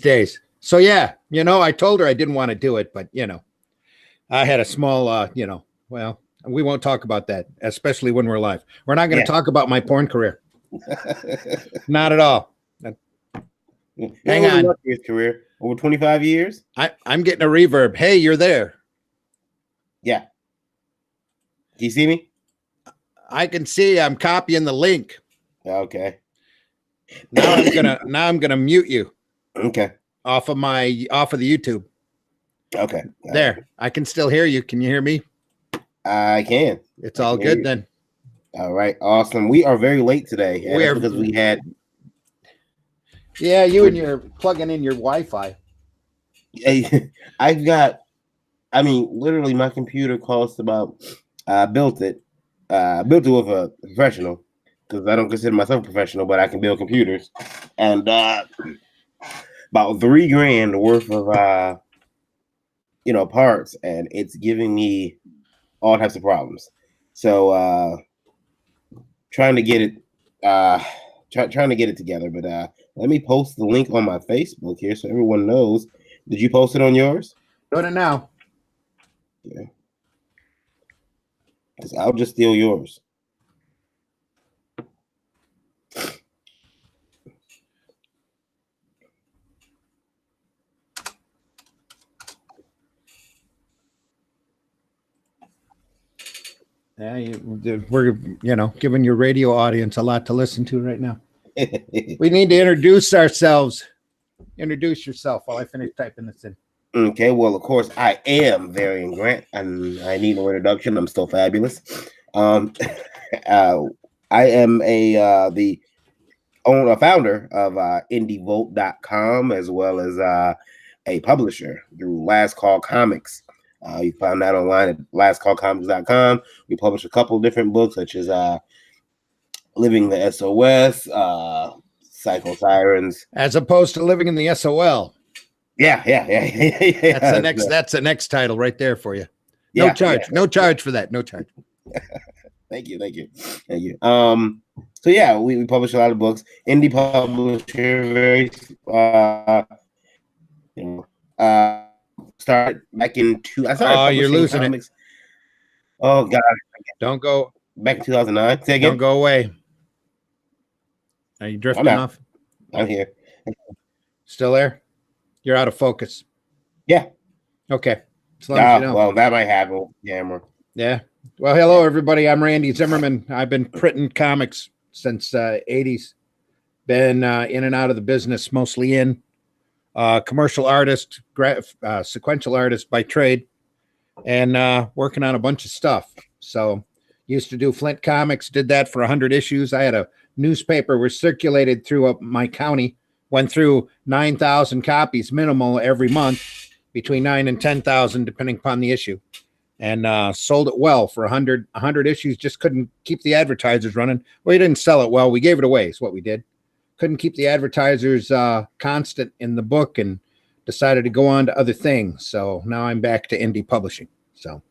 days. So yeah, I told her I didn't want to do it, but I had a small, well, we won't talk about that, especially when we're live. We're not going to talk about my porn career. Not at all. Hang on. His career over 25 years. I'm getting a reverb. Hey, you're there. Yeah. Do you see me? I can see. I'm copying the link. Okay. Now I'm gonna mute you. Okay. Off of the YouTube. Okay. There. I can still hear you. Can you hear me? I can. It's all good then. All right. Awesome. We are very late today. Because we had. Yeah, you and you're plugging in your Wi-Fi. Literally my computer cost about, built it with a professional because I don't consider myself a professional, but I can build computers. And about $3,000 worth of, parts, and it's giving me all types of problems. So trying to get it together, but let me post the link on my Facebook here so everyone knows. Did you post it on yours? Doing it now. Yeah. Because I'll just steal yours. Yeah, we're giving your radio audience a lot to listen to right now. We need to introduce ourselves. Introduce yourself while I finish typing this in. Okay, well, of course, I am Varian Grant, and I need no introduction. I'm still fabulous. I am the founder of indievolt.com, as well as a publisher through Last Call Comics. You can find that online at lastcallcomics.com. We publish a couple of different books, such as Living the SOS, Psycho Sirens, as opposed to Living in the SOL. Yeah. That's the next title right there for you. No charge for that. No charge. Thank you. So yeah, we publish a lot of books. Indie publisher, very started back in you're losing comics. Oh God! Don't go back in 2009. Say again. Don't go away. Are you drifting off? I'm here. Still there? You're out of focus. Yeah. Okay. As long as you know. Well, that might happen. Camera. Yeah. Well, hello everybody. I'm Randy Zimmerman. I've been printing comics since 80s. Been in and out of the business, mostly in commercial artist, sequential artist by trade, and working on a bunch of stuff. So used to do Flint Comics, did that for 100 issues. I had a newspaper was circulated through my county, went through 9,000 copies minimal every month, between 9 and 10,000 depending upon the issue, and sold it well for 100 issues. Just couldn't keep the advertisers running. We didn't sell it well. We gave it away is what we did. Couldn't keep the advertisers constant in the book, and decided to go on to other things. So now I'm back to indie publishing. So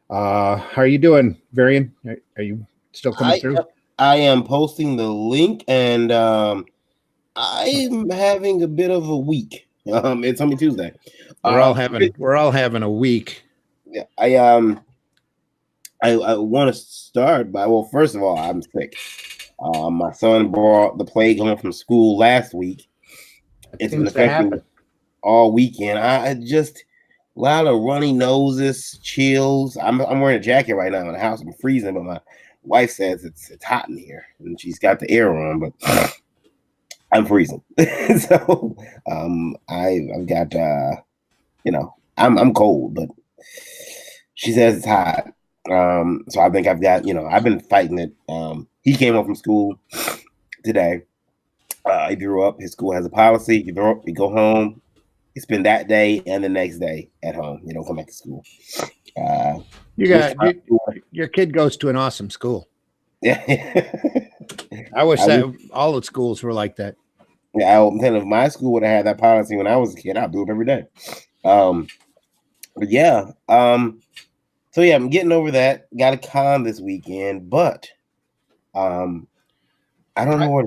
how are you doing, Varian? Are you still coming through? I am posting the link, and I'm having a bit of a week. It's only Tuesday. We're all having a week. Yeah, I want to start by, well, first of all, I'm sick. My son brought the plague home from school last week. It's been affecting all weekend. I just a lot of runny noses, chills. I'm wearing a jacket right now in the house. I'm freezing, but my wife says it's hot in here, and she's got the air on, but I'm freezing. So I've got I'm cold, but she says it's hot. So I think I've got I've been fighting it. He came home from school today. He grew up. His school has a policy: you grow up, you go home, you spend that day and the next day at home. You don't come back to school. Your kid goes to an awesome school. Yeah. I wish that all the schools were like that. Yeah, I'm telling you, if my school would have had that policy when I was a kid, I'd do it every day. But yeah. So yeah, I'm getting over that. Got a con this weekend, but I don't know what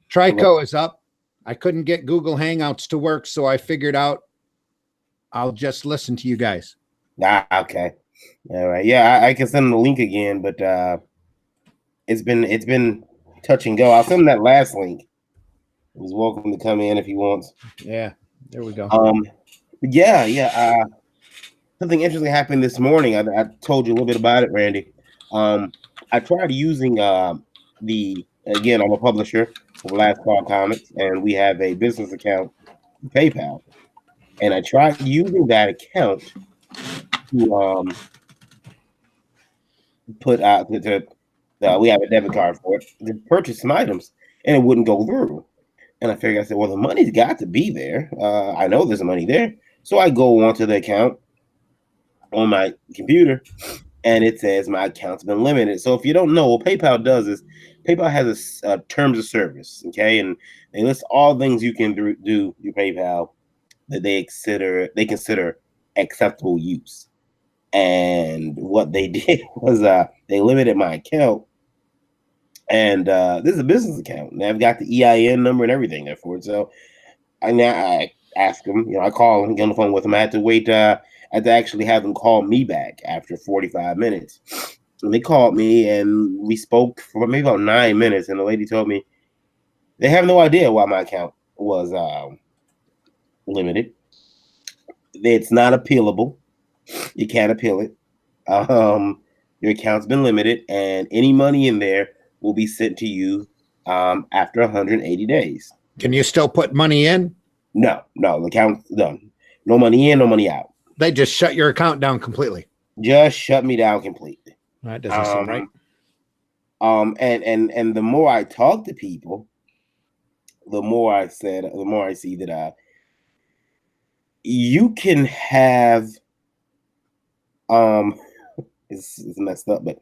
Trico is up. I couldn't get Google Hangouts to work, so I figured out I'll just listen to you guys. Okay. All right. Yeah, I can send him the link again, but it's been touch and go. I'll send him that last link. He's welcome to come in if he wants. Yeah, there we go. Yeah. Something interesting happened this morning. I told you a little bit about it, Randy. I tried using again, I'm a publisher of Last Call Comics, and we have a business account, PayPal. And I tried using that account to put out we have a debit card for it to purchase some items, and it wouldn't go through. And I figured, I said, well, the money's got to be there. I know there's money there, so I go onto the account on my computer, and it says my account's been limited. So if you don't know, what PayPal does is PayPal has a terms of service, okay, and they list all things you can do through PayPal that they consider acceptable use. And what they did was they limited my account, and this is a business account, and I've got the EIN number and everything there for it. So I asked him, I call him, get on the phone with him. I had to wait. I had to actually have them call me back after 45 minutes. And they called me, and we spoke for maybe about 9 minutes. And the lady told me they have no idea why my account was limited. It's not appealable. You can't appeal it. Your account's been limited, and any money in there will be sent to you after 180 days. Can you still put money in? No, the account's done. No money in, no money out. They just shut your account down completely. Just shut me down completely. That doesn't seem right. And the more I talk to people, the more I see that you can have it's messed up, but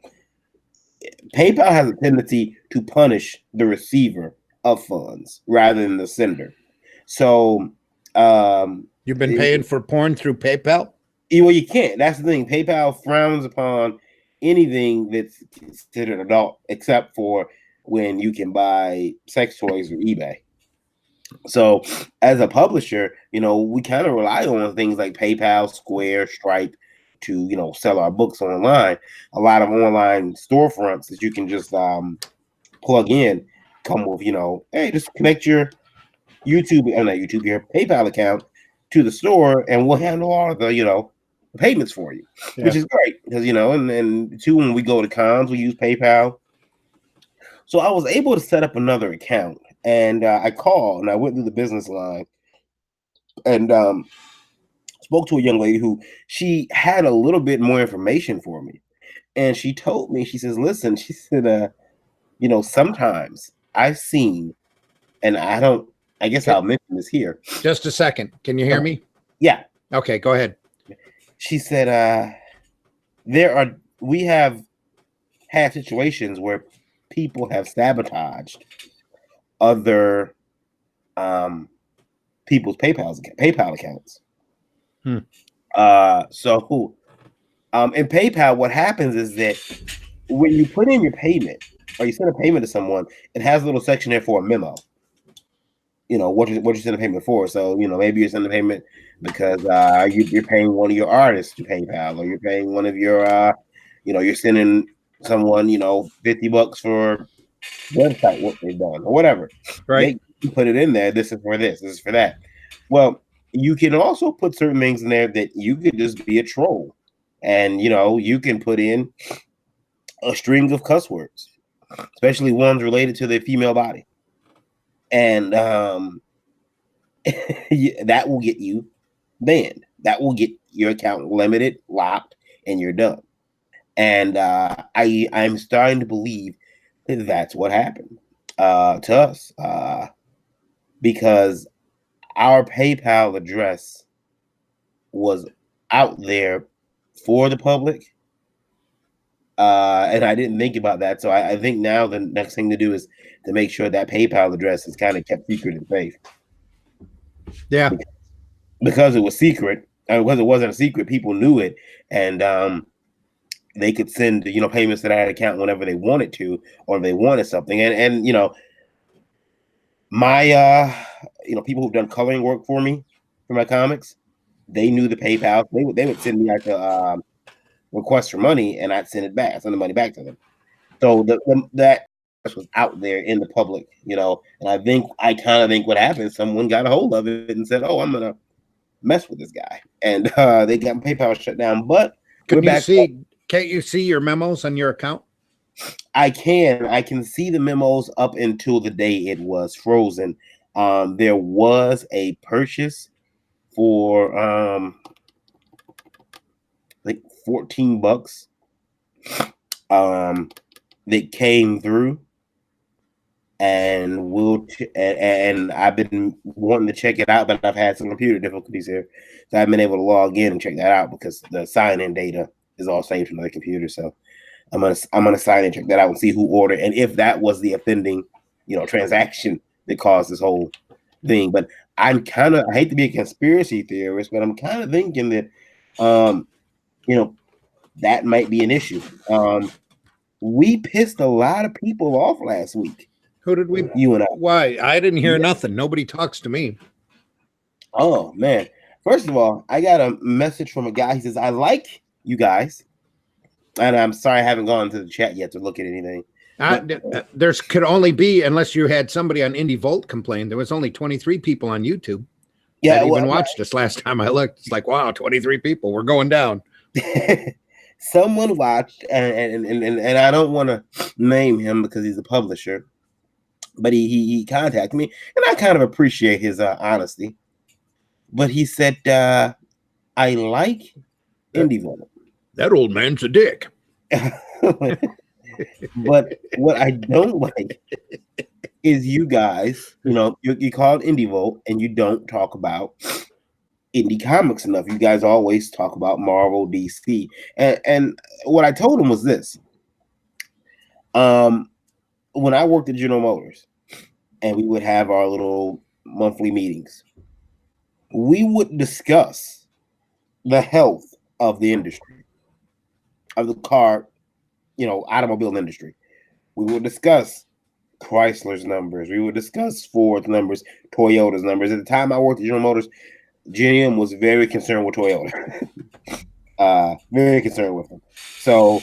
PayPal has a tendency to punish the receiver of funds rather than the sender. So you've been paying for porn through PayPal? Well, you can't. That's the thing. PayPal frowns upon anything that's considered adult, except for when you can buy sex toys or eBay. So as a publisher, we kind of rely on things like PayPal, Square, Stripe to, sell our books online. A lot of online storefronts that you can just plug in come with, hey, just connect your your PayPal account to the store, and we'll handle all the, payments for you, which is great because, and two, when we go to cons, we use PayPal. So I was able to set up another account, and I called and I went through the business line and spoke to a young lady who she had a little bit more information for me. And she told me, she says, listen, she said, sometimes I've seen, and I guess I'll mention this here. Just a second. Can you hear me? Yeah. Okay, go ahead. She said, we have had situations where people have sabotaged other people's PayPal accounts. So in PayPal, what happens is that when you put in your payment or you send a payment to someone, it has a little section there for a memo. What you send a payment for. So, maybe you're sending a payment because you're paying one of your artists to PayPal, or you're paying one of your, you're sending someone, $50 for website work they've done or whatever. Right. You put it in there. This is for this. This is for that. Well, you can also put certain things in there that you could just be a troll, and you can put in a string of cuss words, especially ones related to the female body, and that will get you banned. That will get your account limited, locked, and you're done. And I'm starting to believe that that's what happened to us because our PayPal address was out there for the public. And I didn't think about that. So I think now the next thing to do is to make sure that PayPal address is kind of kept secret and safe. Yeah. Because it was secret, and because it wasn't a secret, people knew it. And they could send, payments to that account whenever they wanted to, or if they wanted something. And my people who've done coloring work for me for my comics, they knew the PayPal. They would send me like a request for money, and I'd send the money back to them. So that was out there in the public, and I kind of think what happened, someone got a hold of it and said, "Oh, I'm gonna mess with this guy," and they got PayPal shut down. But can't you see your memos on your account? I can see the memos up until the day it was frozen. There was a purchase for like $14 that came through, and and I've been wanting to check it out, but I've had some computer difficulties here, so I haven't been able to log in and check that out because the sign-in data is all saved from the computer. So I'm gonna sign in, check that out, and see who ordered and if that was the offending, transaction that caused this whole thing. But I hate to be a conspiracy theorist, but I'm kind of thinking that, that might be an issue. We pissed a lot of people off last week. Who did we? You and I. Why? I didn't hear nothing. Nobody talks to me. Oh man! First of all, I got a message from a guy. He says, "I like you guys," and I'm sorry I haven't gone to the chat yet to look at anything. There could only be, unless you had somebody on Indie Volt complain. There was only 23 people on YouTube. Yeah, that even watched us last time I looked. It's like, wow, 23 people. We're going down. Someone watched, and I don't want to name him because he's a publisher, but he contacted me, and I kind of appreciate his honesty. But he said, "I like Indie Volt." That old man's a dick. But what I don't like is you guys, you call it Indie Volt, and you don't talk about indie comics enough. You guys always talk about Marvel, DC, and what I told him was this. When I worked at General Motors, and we would have our little monthly meetings, we would discuss the health of the industry, of the car, automobile industry. We would discuss Chrysler's numbers. We would discuss Ford's numbers, Toyota's numbers. At the time I worked at General Motors, GM was very concerned with Toyota. Very concerned with them. So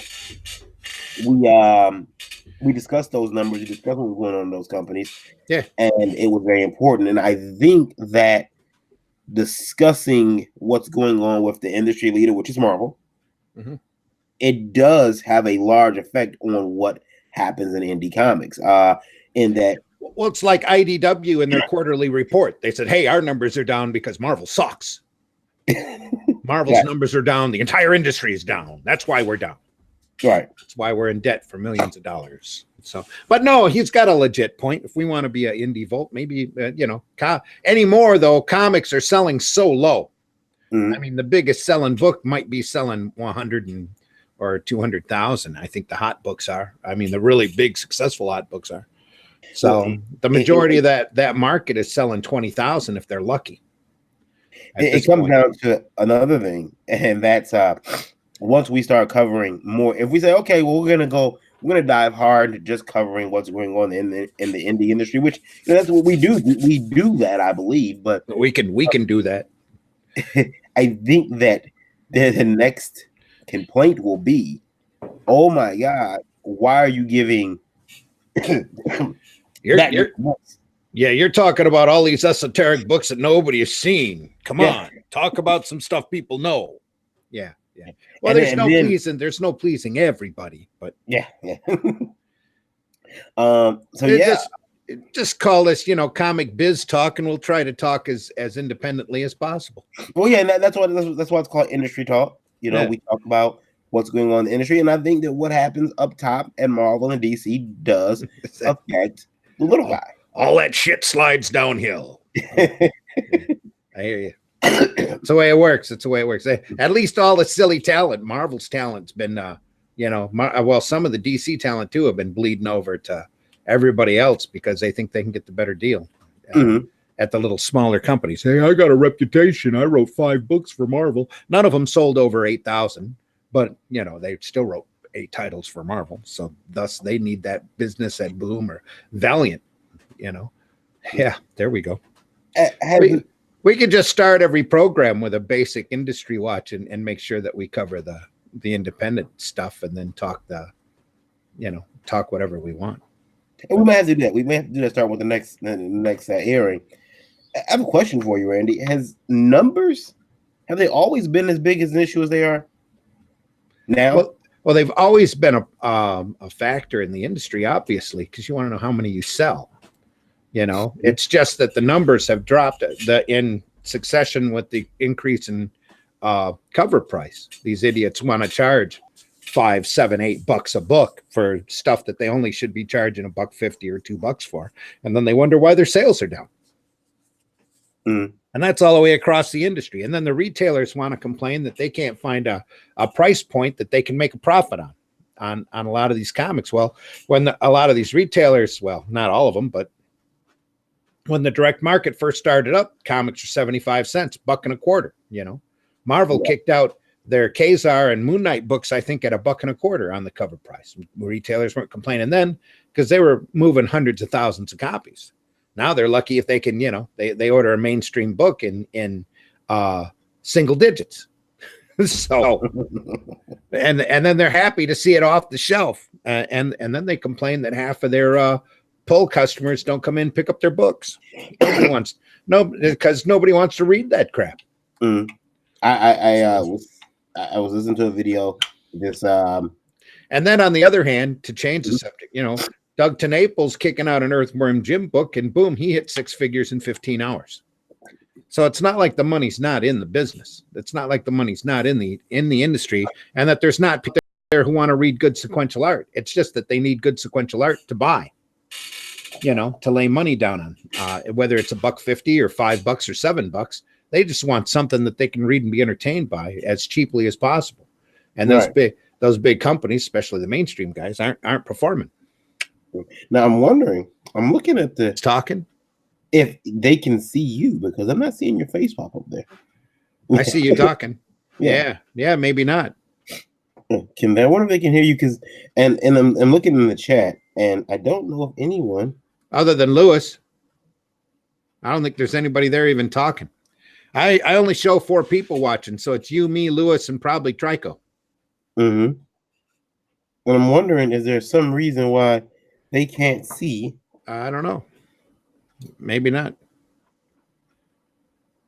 we discussed those numbers. We discussed what was going on in those companies. Yeah. And it was very important. And I think that discussing what's going on with the industry leader, which is Marvel, it does have a large effect on what happens in indie comics. In that, well, it's like IDW in their quarterly report. They said, "Hey, our numbers are down because Marvel sucks. Marvel's numbers are down. The entire industry is down. That's why we're down. Right. That's why we're in debt for millions of dollars." So, but no, he's got a legit point. If we want to be an Indie Volt, maybe anymore though, comics are selling so low. I mean, the biggest selling book might be selling 100 or 200,000. I think the hot books are. I mean, the really big successful hot books are. So the majority of that market is selling 20,000 if they're lucky. It comes down to another thing, and that's once we start covering more. If we say, okay, well, we're gonna dive hard into just covering what's going on in the indie industry, which that's what we do. We do that, I believe, but we can do that. I think that the next complaint will be, oh my God, why are you giving? You're talking about all these esoteric books that nobody has seen. Come on, talk about some stuff people know. Yeah. Well, there's no pleasing everybody, but just call this, comic biz talk, and we'll try to talk as independently as possible. Well, yeah, and that's why it's called industry talk. We talk about what's going on in the industry, and I think that what happens up top at Marvel and DC does affect the little guy. All that shit slides downhill. I hear you. It's the way it works. At least all the silly talent, Marvel's talent's been, some of the DC talent too have been bleeding over to everybody else because they think they can get the better deal at the little smaller companies. Hey, I got a reputation. I wrote 5 books for Marvel. None of them sold over 8,000, but they still wrote 8 titles for Marvel. So thus they need that business at Boom or Valiant. Yeah, there we go. We could just start every program with a basic industry watch and make sure that we cover the independent stuff, and then talk whatever we want. And we might have to do that. We may have to do that. Start with the next airing. I have a question for you, Randy. Have they always been as big as an issue as they are now? Well, they've always been a factor in the industry, obviously, because you want to know how many you sell. It's just that the numbers have dropped in succession with the increase in cover price. These idiots want to charge $5, $7, $8 a book for stuff that they only should be charging $1.50 or $2 for, and then they wonder why their sales are down. And that's all the way across the industry. And then the retailers want to complain that they can't find a price point that they can make a profit on a lot of these comics. Well, when a lot of these retailers, well, not all of them, but when the direct market first started up, comics were 75 cents, $1.25. Marvel kicked out their Kazar and Moon Knight books, I think, at $1.25 on the cover price. Retailers weren't complaining then because they were moving hundreds of thousands of copies. Now they're lucky if they can, they order a mainstream book in single digits. So, and then they're happy to see it off the shelf. And then they complain that half of their pull customers don't come in and pick up their books. Because nobody wants to read that crap. I was listening to a video. And then on the other hand, to change the subject, Doug TeNaples kicking out an Earthworm Jim book, and boom, he hit 6 figures in 15 hours. So it's not like the money's not in the business. It's not like the money's not in the industry, and that there's not people there who want to read good sequential art. It's just that they need good sequential art to buy, to lay money down on, whether it's $1.50 or $5 or $7. They just want something that they can read and be entertained by as cheaply as possible. And those big companies, especially the mainstream guys, aren't performing. Now I'm wondering, I'm looking at the talking if they can see you, because I'm not seeing your face pop up there. I see you talking. Yeah, maybe not. I wonder if they can hear you, because and I'm looking in the chat, and I don't know if anyone other than Lewis. I don't think there's anybody there even talking. I only show 4 people watching, so it's you, me, Lewis, and probably Trico. And I'm wondering, is there some reason why they can't see? I don't know. Maybe not.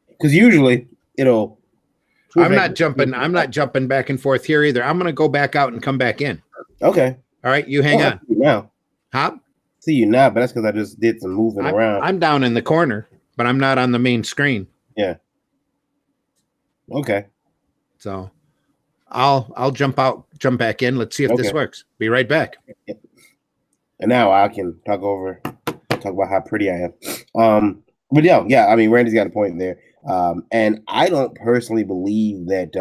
Because usually, I'm not jumping back and forth here either. I'm going to go back out and come back in. Okay. All right. You hang on. Now. Huh? See you now, but that's because I just did some moving around. I'm down in the corner, but I'm not on the main screen. Yeah. Okay. So I'll jump back in. Let's see if this works. Be right back. And now I can talk about how pretty I am. But yeah, I mean, Randy's got a point there. And I don't personally believe that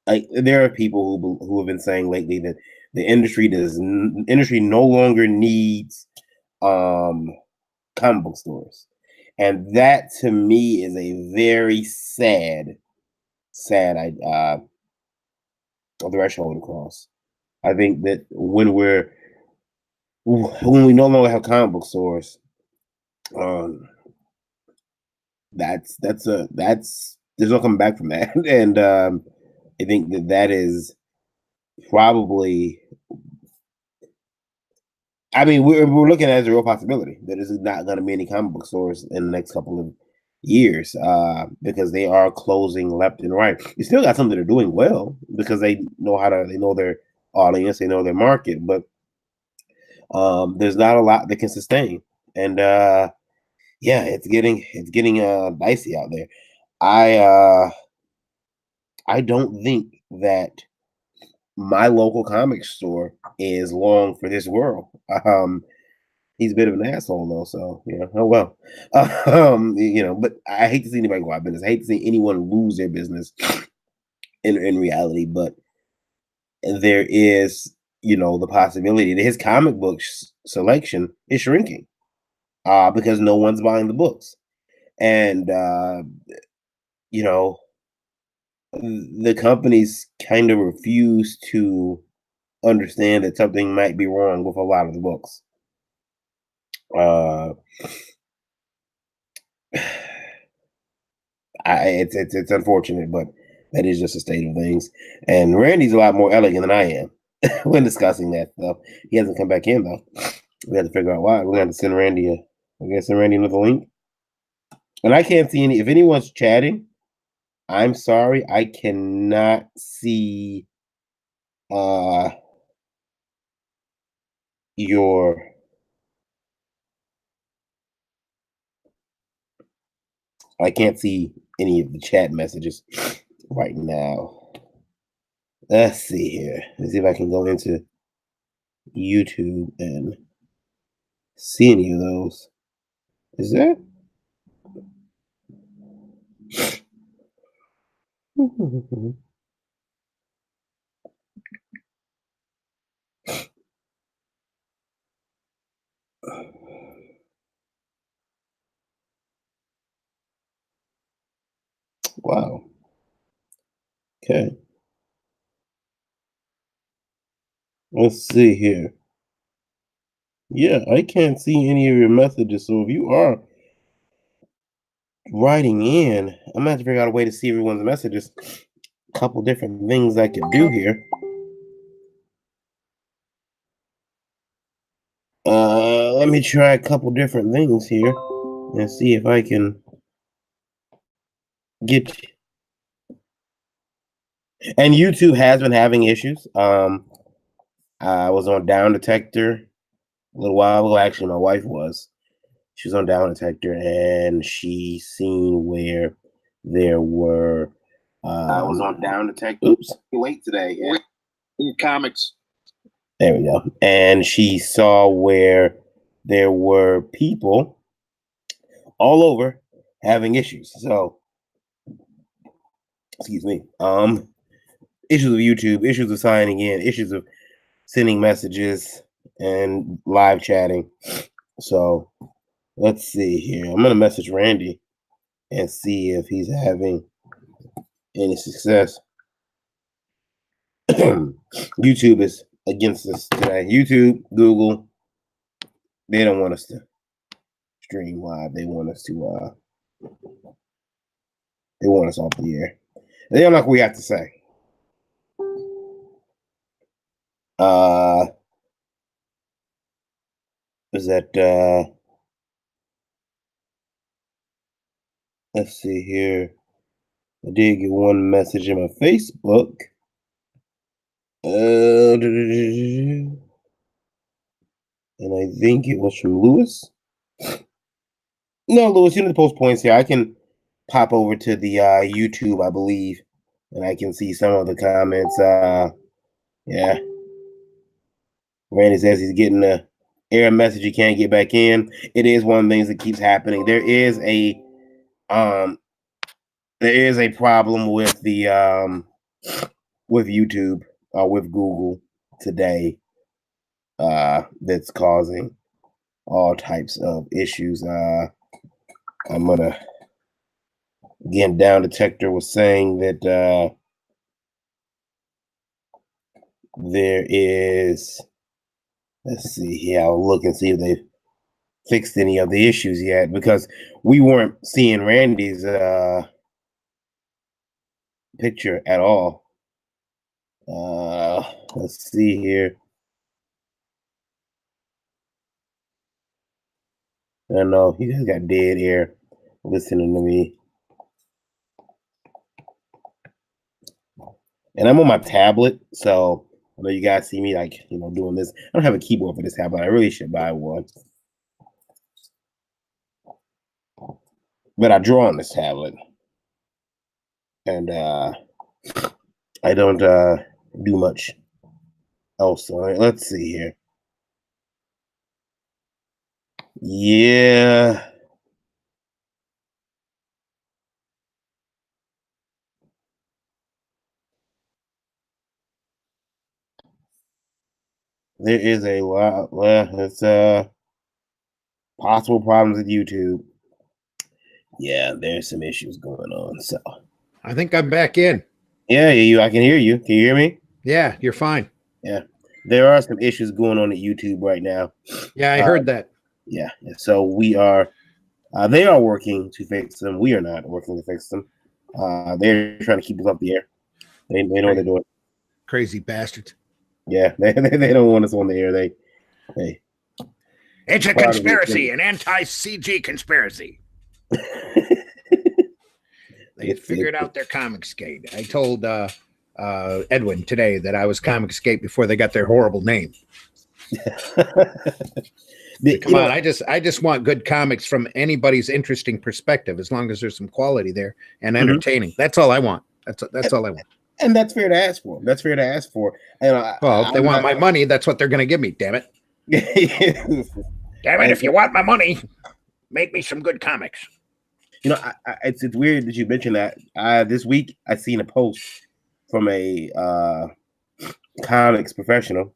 there are people who have been saying lately that the industry no longer needs comic book stores. And that to me is a very sad threshold to cross. I think that when we no longer have comic book stores, there's no coming back from that. And I think that is probably, I mean, we're looking at it as a real possibility that there's not going to be any comic book stores in the next couple of years, because they are closing left and right. You still got some that are doing well because they know their audience, they know their market, but there's not a lot that can sustain. And it's getting dicey out there. I don't think that my local comic store is long for this world. He's a bit of an asshole though, so oh well. But I hate to see anybody go out of business. I hate to see anyone lose their business in reality, but there is, the possibility that his comic books selection is shrinking because no one's buying the books. And the companies kind of refuse to understand that something might be wrong with a lot of the books. It's unfortunate, but that is just a state of things. And Randy's a lot more elegant than I am when discussing that stuff. He hasn't come back in though. We have to figure out why. We're gonna have to send Randy another link. And I can't see any. If anyone's chatting, I'm sorry, I cannot see your. I can't see any of the chat messages right now. Let's see here. Let's see if I can go into YouTube and see any of those. Is there? Wow. Okay. Let's see here. Yeah, I can't see any of your messages. So if you are writing in, I'm gonna have to figure out a way to see everyone's messages. A couple different things I can do here. Let me try a couple different things here and see if I can get. And YouTube has been having issues. I was on Down Detector a little while ago. Actually, my wife was. She was on Down Detector, and she seen where there were. I was on Down Detector. Oops, late today. Yeah. In comics. There we go. And she saw where there were people all over having issues. So, excuse me. Issues with YouTube, issues of signing in, issues of sending messages and live chatting. So let's see here. I'm gonna message Randy and see if he's having any success. YouTube is against us today. YouTube, Google, they don't want us to stream live. They want us off the air. They don't like what we have to say. Is that let's see here. I did get one message in my Facebook. And I think it was from Lewis. No, Lewis, you need to post points here. I can pop over to the YouTube, I believe, and I can see some of the comments. Yeah. Randy says he's getting a error message. He can't get back in. It is one of the things that keeps happening. There is a problem with the with YouTube, with Google today, that's causing all types of issues. I'm gonna again. Down Detector was saying that there is. Let's see here. I'll look and see if they've fixed any of the issues yet, because we weren't seeing Randy's picture at all. Let's see here. I don't know. He just got dead air listening to me. And I'm on my tablet, so I know you guys see me doing this. I don't have a keyboard for this tablet. I really should buy one. But I draw on this tablet. And I don't do much else. All right, let's see here. Yeah. There is a lot. Well, it's possible problems with YouTube. Yeah, there's some issues going on. So I think I'm back in. Yeah, I can hear you. Can you hear me? Yeah, you're fine. Yeah, there are some issues going on at YouTube right now. Yeah, I heard that. Yeah, so we are They are working to fix them. We are not working to fix them. They're trying to keep us off the air. They know what they're doing. Crazy bastards. Yeah, they don't want us on the air. They it's a conspiracy, an anti-CG conspiracy. They figured out their Comicsgate. I told Edwin today that I was Comicsgate before they got their horrible name. Come on, I just want good comics from anybody's interesting perspective, as long as there's some quality there and entertaining. Mm-hmm. That's all I want. That's all I want. And that's fair to ask for. That's fair to ask for. Well, if they want my money, that's what they're going to give me. Damn it! Damn it! If you want my money, make me some good comics. It's weird that you mentioned that. This week I seen a post from a comics professional.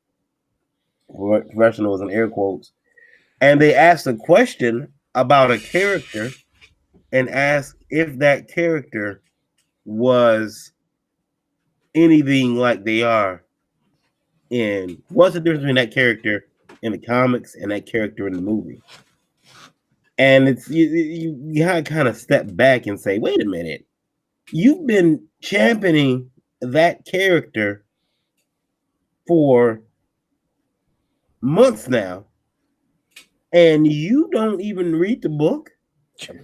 Professional is in air quotes, and they asked a question about a character and asked if that character was anything like they are in. What's the difference between that character in the comics and that character in the movie? And it's you gotta kind of step back and say, wait a minute, you've been championing that character for months now, and you don't even read the book?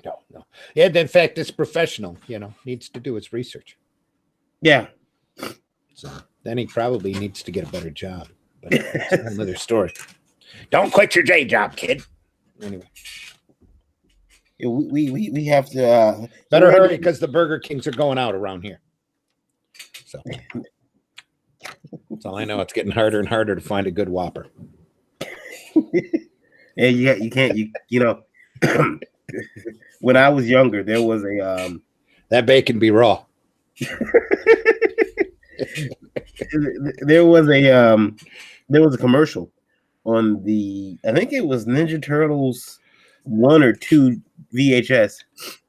No. Yeah, in fact, it's professional, needs to do its research. Yeah. So then he probably needs to get a better job. But that's another story. Don't quit your day job, kid. Anyway. We have to better hurry, because the Burger Kings are going out around here. So that's all I know. It's getting harder and harder to find a good Whopper. Yeah, you can't. When I was younger, there was a that bacon be raw. There was a commercial on the, I think it was Ninja Turtles 1 or 2 VHS,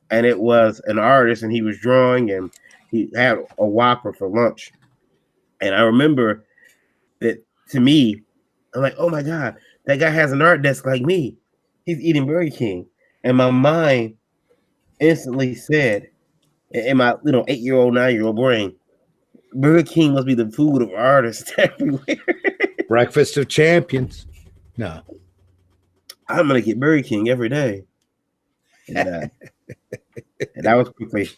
and it was an artist, and he was drawing, and he had a Whopper for lunch. And I remember that, to me, I'm like, oh my God, that guy has an art desk like me. He's eating Burger King. And my mind instantly said, in my 8-year-old, 9-year-old brain, Burger King must be the food of artists everywhere. Breakfast of champions. No. I'm going to get Burger King every day. And that was quickly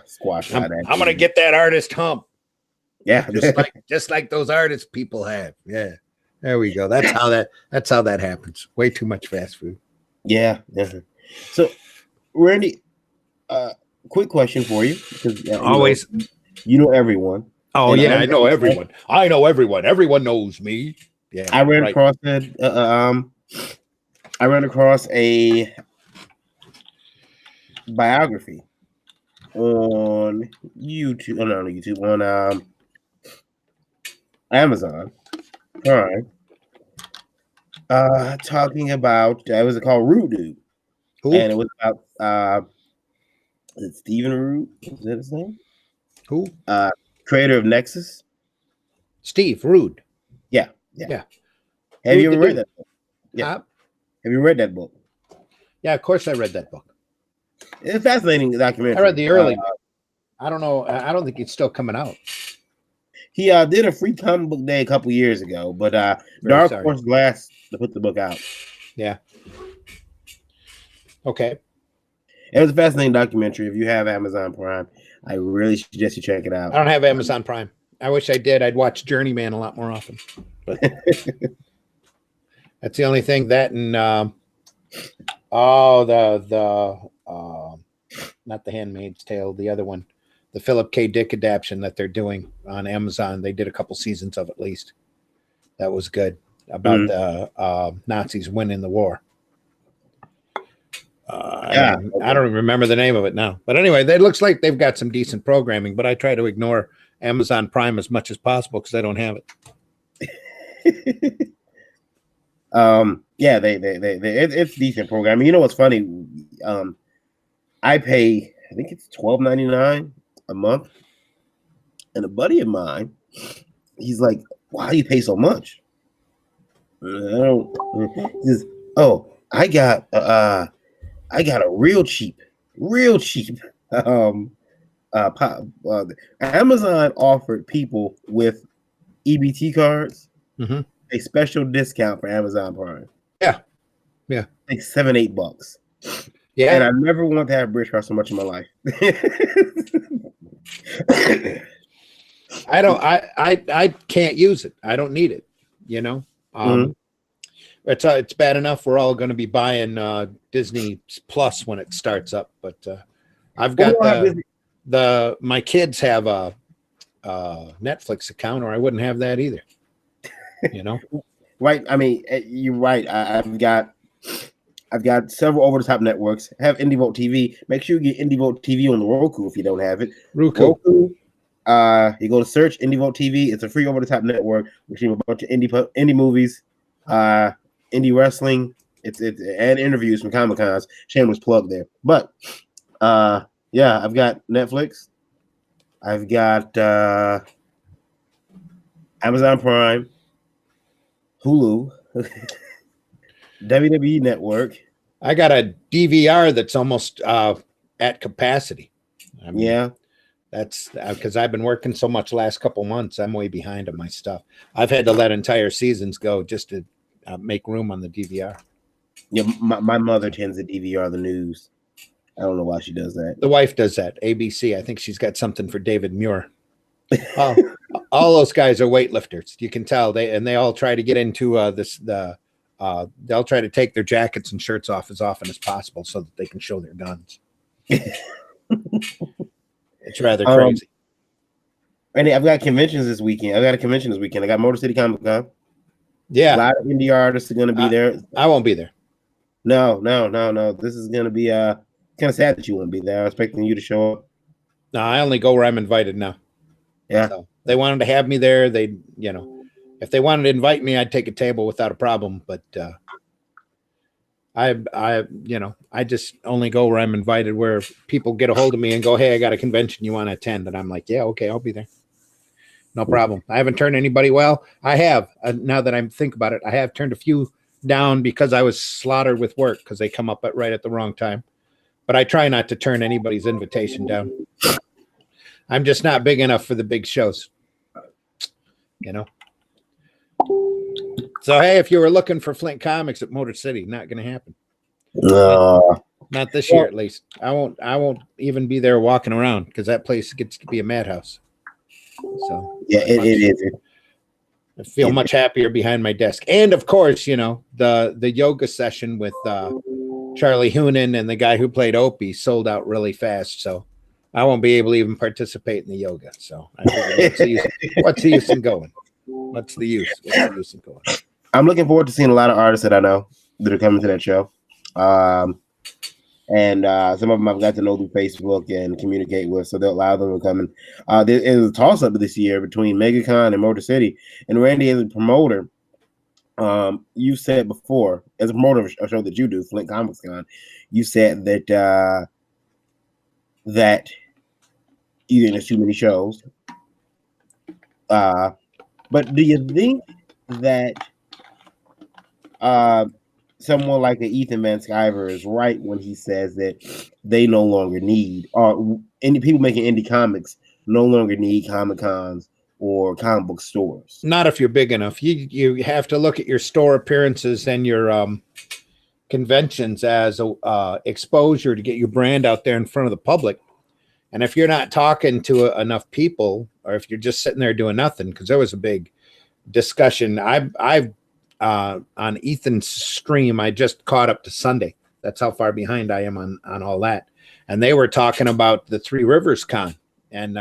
squashed. I'm going to get that artist hump. Yeah. just like those artist people have. Yeah. There we go. That's how that happens. Way too much fast food. Yeah. So, Randy, quick question for you, because always you know everyone. Oh, and I know everyone. I know everyone. Everyone knows me. Yeah. I ran across a biography on YouTube. Not on YouTube, on Amazon Prime. Talking about it was called Root Dude. Who? And it was about Stephen Root. Is that his name? Who? Creator of Nexus. Steve Root. Yeah. Have you ever read that book? Yeah. Have you read that book? Yeah, of course I read that book. It's a fascinating documentary. I read the early. I don't know. I don't think it's still coming out. He did a free comic book day a couple years ago, but Dark Horse Glass to put the book out. Yeah. Okay. It was a fascinating documentary. If you have Amazon Prime, I really suggest you check it out. I don't have Amazon Prime. I wish I did. I'd watch Journeyman a lot more often. But that's the only thing. That and not The Handmaid's Tale, the other one, the Philip K. Dick adaptation that they're doing on Amazon. They did a couple seasons of at least. That was good, about the Nazis winning the war. I don't even remember the name of it now. But anyway, it looks like they've got some decent programming, but I try to ignore Amazon Prime as much as possible because I don't have it. Yeah, it's decent programming. You know what's funny? I pay, I think it's $12.99 a month, and a buddy of mine, he's like, "Why do you pay so much?" I got I got a real cheap. Um, Amazon offered people with EBT cards a special discount for Amazon Prime. Yeah, yeah, Like $7-8. yeah. And I never want to have a bridge card so much in my life. I can't use it. I don't need it. You know, it's bad enough we're all going to be buying Disney Plus when it starts up, but I've got my kids have a Netflix account, or I wouldn't have that either. You know, right? I mean, you're right. I've got several over-the-top networks. Have IndieVolt TV. Make sure you get IndieVolt TV on the Roku if you don't have it. Roku. You go to search IndieVolt TV. It's a free over-the-top network, which has a bunch of indie movies, indie wrestling. It's and interviews from Comic Cons. Shameless plug there. But yeah, I've got Netflix. I've got Amazon Prime, Hulu, WWE Network. I got a DVR that's almost at capacity. I mean, yeah, that's because I've been working so much last couple months. I'm way behind on my stuff. I've had to let entire seasons go just to make room on the DVR. Yeah, my mother tends to DVR the news. I don't know why she does that. The wife does that. ABC. I think she's got something for David Muir. All those guys are weightlifters. You can tell they all try to get into they'll try to take their jackets and shirts off as often as possible so that they can show their guns. It's rather crazy. And I've got conventions this weekend. I got Motor City Comic Con. Yeah. A lot of indie artists are going to be there. I won't be there. No. This is going to be kind of sad that you won't be there. I was expecting you to show up. No, I only go where I'm invited now. Yeah. So they wanted to have me there. They, if they wanted to invite me, I'd take a table without a problem. But I just only go where I'm invited, where people get a hold of me and go, "Hey, I got a convention you want to attend," and I'm like, "Yeah, okay, I'll be there. No problem." I haven't turned anybody. Well, I have. Now that I think about it, I have turned a few down because I was slaughtered with work because they come up right at the wrong time. But I try not to turn anybody's invitation down. I'm just not big enough for the big shows, So, hey, if you were looking for Flint Comics at Motor City, not going to happen. Not this year, at least. I won't even be there walking around because that place gets to be a madhouse. So yeah, it is. I feel much happier behind my desk. And of course, the yoga session with Charlie Hunan and the guy who played Opie sold out really fast. So I won't be able to even participate in the yoga. So I figured, what's the use in going? What's the use in going? I'm looking forward to seeing a lot of artists that I know that are coming to that show. And some of them I've got to know through Facebook and communicate with, so they'll allow them to come in. There is a toss-up this year between MegaCon and Motor City. And Randy, as a promoter, you said before, as a promoter of a show that you do, Flint Comics Con, you said that that you didn't have too many shows. But do you think that someone like an Ethan Van Sciver is right when he says that they no longer need, or any people making indie comics no longer need Comic Cons or comic book stores? Not if you're big enough. You have to look at your store appearances and your conventions as exposure to get your brand out there in front of the public. And if you're not talking to enough people, or if you're just sitting there doing nothing, because there was a big discussion. I've on Ethan's stream, I just caught up to Sunday. That's how far behind I am on all that. And they were talking about the Three Rivers Con and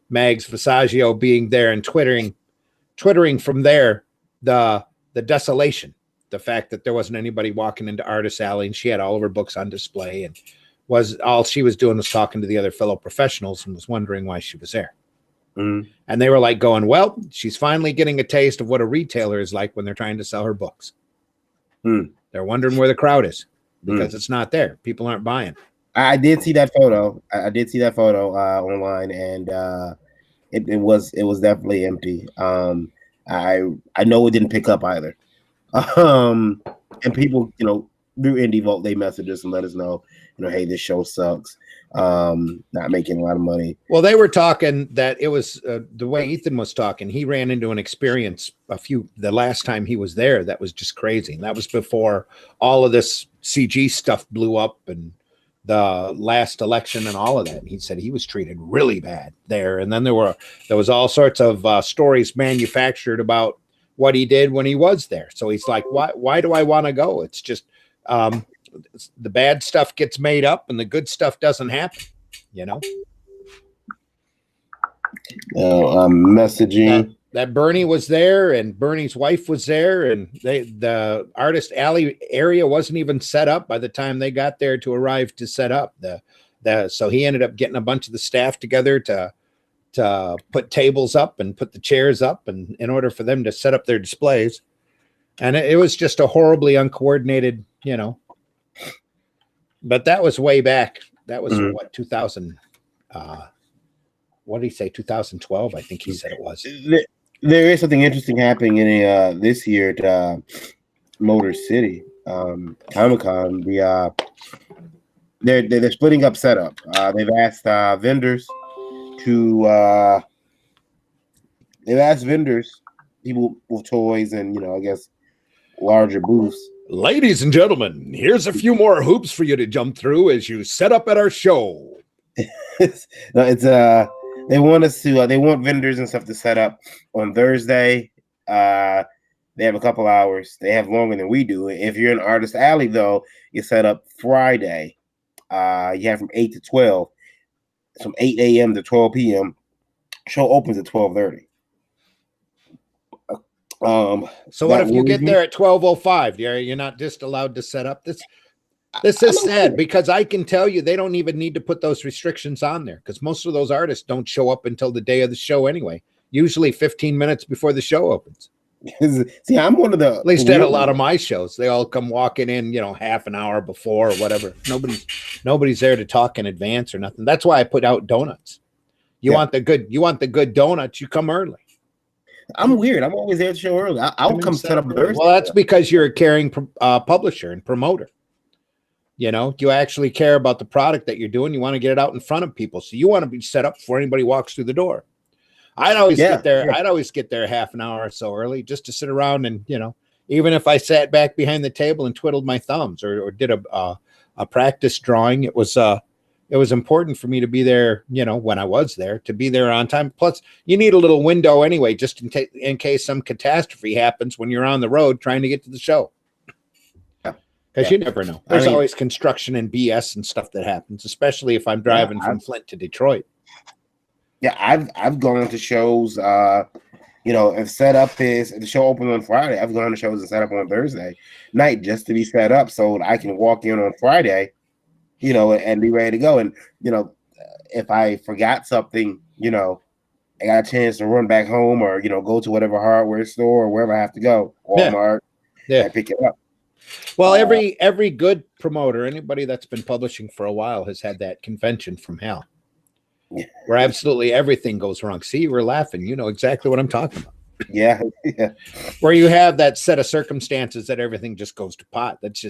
Mags Visaggio being there and twittering from there the desolation, the fact that there wasn't anybody walking into Artist Alley, and she had all of her books on display, and all she was doing was talking to the other fellow professionals and was wondering why she was there. Mm. And they were like going, well, she's finally getting a taste of what a retailer is like when they're trying to sell her books. Mm. They're wondering where the crowd is because it's not there. People aren't buying. I did see that photo. I did see that photo online, and it was definitely empty. I know it didn't pick up either. And people, through Indie Vault, they message us and let us know, hey, this show sucks. Not making a lot of money. Well, they were talking that it was the way Ethan was talking. He ran into an experience the last time he was there that was just crazy. And that was before all of this CG stuff blew up and the last election and all of that. And he said he was treated really bad there. And then there was all sorts of stories manufactured about what he did when he was there. So he's like, why do I want to go? It's just the bad stuff gets made up and the good stuff doesn't happen, I'm messaging that Bernie was there and Bernie's wife was there, and the artist alley area wasn't even set up by the time they got there to arrive to set up so he ended up getting a bunch of the staff together to put tables up and put the chairs up, and in order for them to set up their displays. And it was just a horribly uncoordinated, but that was way back. That was what, 2000, what did he say? 2012, I think he said it was. There is something interesting happening in this year at Motor City Comic-Con. They're splitting up setup. They've asked vendors people with toys and I guess larger booths. Ladies and gentlemen, here's a few more hoops for you to jump through as you set up at our show. No, it's they want vendors and stuff to set up on Thursday. They have a couple hours. They have longer than we do. If you're in Artist Alley, though, you set up Friday. You have from 8 to 12. From 8 a.m. to 12 p.m. Show opens at 12:30. So what if you get there at 12:05? You're not just allowed to set up this. This is sad because I can tell you they don't even need to put those restrictions on there because most of those artists don't show up until the day of the show anyway. Usually 15 minutes before the show opens. See, I'm one of the at least at a lot of my shows. They all come walking in, half an hour before or whatever. Nobody's there to talk in advance or nothing. That's why I put out donuts. You want the good donuts, you come early. I'm weird. I'm always there to show early. I'll come set up Thursday. Well, that's because you're a caring publisher and promoter. You actually care about the product that you're doing. You want to get it out in front of people. So you want to be set up before anybody walks through the door. I'd always get there. I'd always get there half an hour or so early just to sit around and, even if I sat back behind the table and twiddled my thumbs or did a practice drawing, it was important for me to be there, when I was there, to be there on time. Plus, you need a little window anyway, just in case some catastrophe happens when you're on the road trying to get to the show. Because you never know. There's always construction and BS and stuff that happens, especially if I'm driving from Flint to Detroit. Yeah, I've gone to shows. If setup is if the show opens on Friday, I've gone to shows and set up on Thursday night just to be set up so that I can walk in on Friday, and be ready to go. And if I forgot something, I got a chance to run back home or go to whatever hardware store or wherever I have to go, Walmart, and pick it up. Well, every good promoter, anybody that's been publishing for a while, has had that convention from hell, where absolutely everything goes wrong. See, we're laughing. You know exactly what I'm talking about. Yeah. Where you have that set of circumstances that everything just goes to pot. It's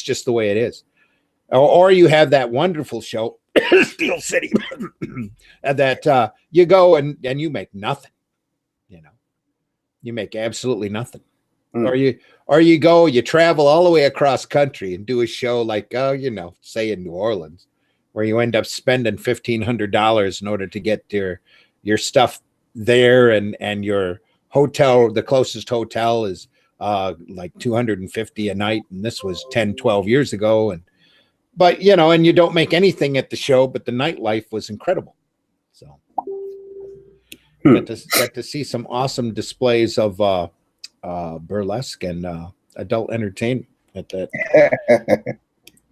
just the way it is. Or you have that wonderful show, Steel City, that you go and you make nothing. You make absolutely nothing. Or you go, you travel all the way across country and do a show like, say in New Orleans, where you end up spending $1,500 in order to get your stuff there, and your hotel, the closest hotel is like $250 a night, and this was 10, 12 years ago, but and you don't make anything at the show, but the nightlife was incredible. So got to see some awesome displays of burlesque and adult entertainment at that.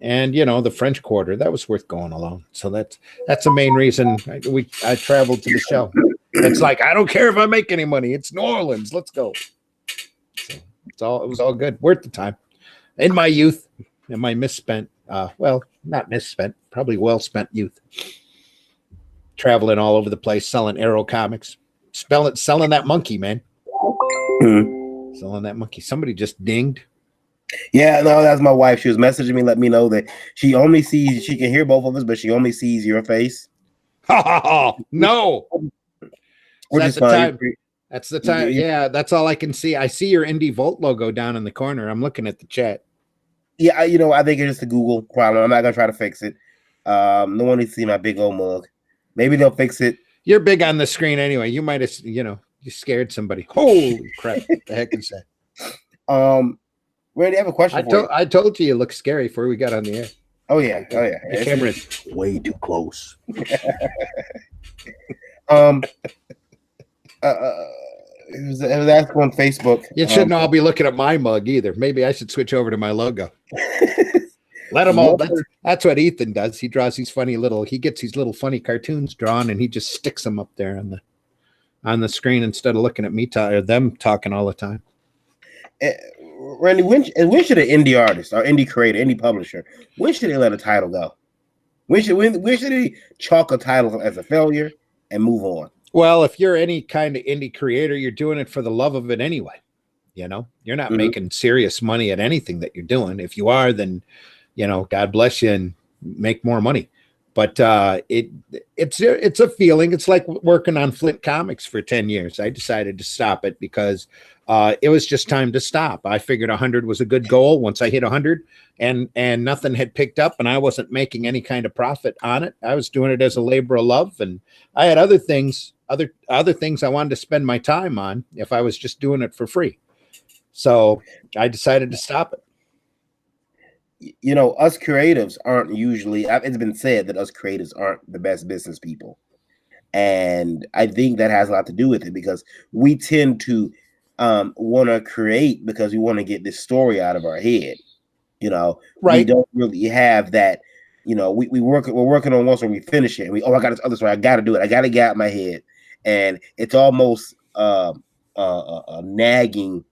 And the French Quarter, that was worth going along. So that's the main reason I traveled to the show. It's like, I don't care if I make any money. It's New Orleans. Let's go. So it was all good, worth the time. In my youth, in my misspent, not misspent, probably well spent youth, traveling all over the place, selling Arrow comics, selling that monkey, man. Selling that monkey. Somebody just dinged. Yeah, no, that's my wife. She was messaging me, let me know that she can hear both of us, but she only sees your face. No. Which is fine. That's the time. Yeah, that's all I can see. I see your Indie Volt logo down in the corner. I'm looking at the chat. Yeah, I think it's just a Google problem. I'm not gonna try to fix it. No one needs to see my big old mug. Maybe they'll fix it. You're big on the screen anyway. You might have, you scared somebody. Holy crap! What the heck is that? Randy, I have a question for you. I told you look scary before we got on the air. Oh yeah. The camera's way too close. It was asked on Facebook. You shouldn't all be looking at my mug either. Maybe I should switch over to my logo. Let them all. That's what Ethan does. He draws these he gets these little funny cartoons drawn, and he just sticks them up there on the screen instead of looking at me or them talking all the time. Randy, when should an indie artist or indie creator, indie publisher, when should they let a title go? When should they chalk a title as a failure and move on? Well, if you're any kind of indie creator, you're doing it for the love of it anyway. You're not making serious money at anything that you're doing. If you are, then, God bless you and make more money. But it's a feeling. It's like working on Flint Comics for 10 years. I decided to stop it because it was just time to stop. I figured 100 was a good goal. Once I hit 100 and nothing had picked up and I wasn't making any kind of profit on it, I was doing it as a labor of love. And I had other things I wanted to spend my time on if I was just doing it for free. So I decided to stop it. Us creatives aren't usually, it's been said that us creatives aren't the best business people. And I think that has a lot to do with it because we tend to want to create because we want to get this story out of our head. Right. We don't really have that, we're working on once when we finish it. And I got this other story. I got to do it. I got to get out of my head. And it's almost a nagging,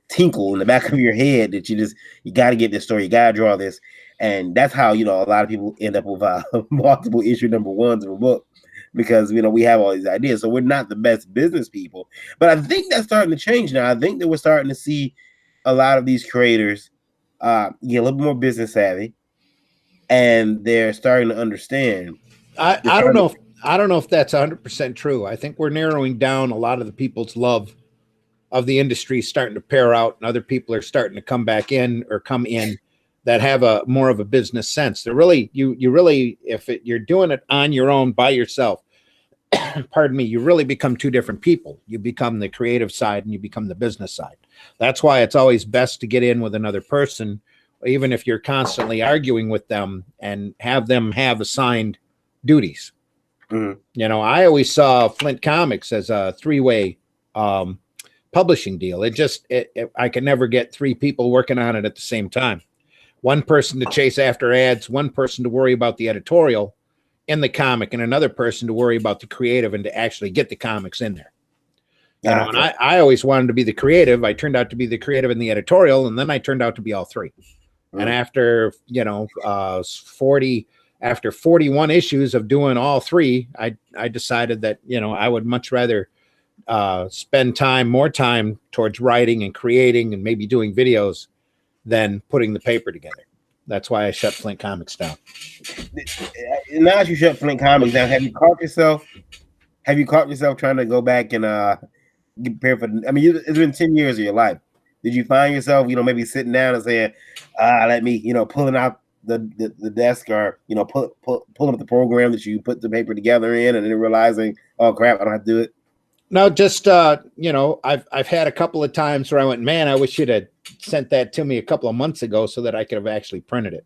tinkle in the back of your head that you got to get this story, you got to draw this. And that's how, a lot of people end up with multiple issue number ones of a book because, we have all these ideas. So we're not the best business people, but I think that's starting to change now. I think that we're starting to see a lot of these creators get a little bit more business savvy and they're starting to understand. I don't know if that's 100% true. I think we're narrowing down a lot of the people's love of the industry starting to pair out and other people are starting to come in that have more of a business sense. They're really, you really, if you're doing it on your own by yourself, pardon me, you really become two different people. You become the creative side and you become the business side. That's why it's always best to get in with another person, even if you're constantly arguing with them and have them have assigned duties. Mm-hmm. I always saw Flint Comics as a three-way publishing deal. I could never get three people working on it at the same time. One person to chase after ads, one person to worry about the editorial in the comic, and another person to worry about the creative and to actually get the comics in there. And I always wanted to be the creative. I turned out to be the creative and the editorial, and then I turned out to be all three. Mm-hmm. And after 41 issues of doing all three, I decided that I would much rather spend more time towards writing and creating and maybe doing videos than putting the paper together. That's why I shut Flint Comics down. Now that you shut Flint Comics down, have you caught yourself trying to go back and get prepared for? I mean, it's been 10 years of your life. Did you find yourself, maybe sitting down and saying, let me, pulling out the desk or, pulling up the program that you put the paper together in and then realizing, oh crap, I don't have to do it? No, just I've had a couple of times where I went, man, I wish you'd have sent that to me a couple of months ago so that I could have actually printed it.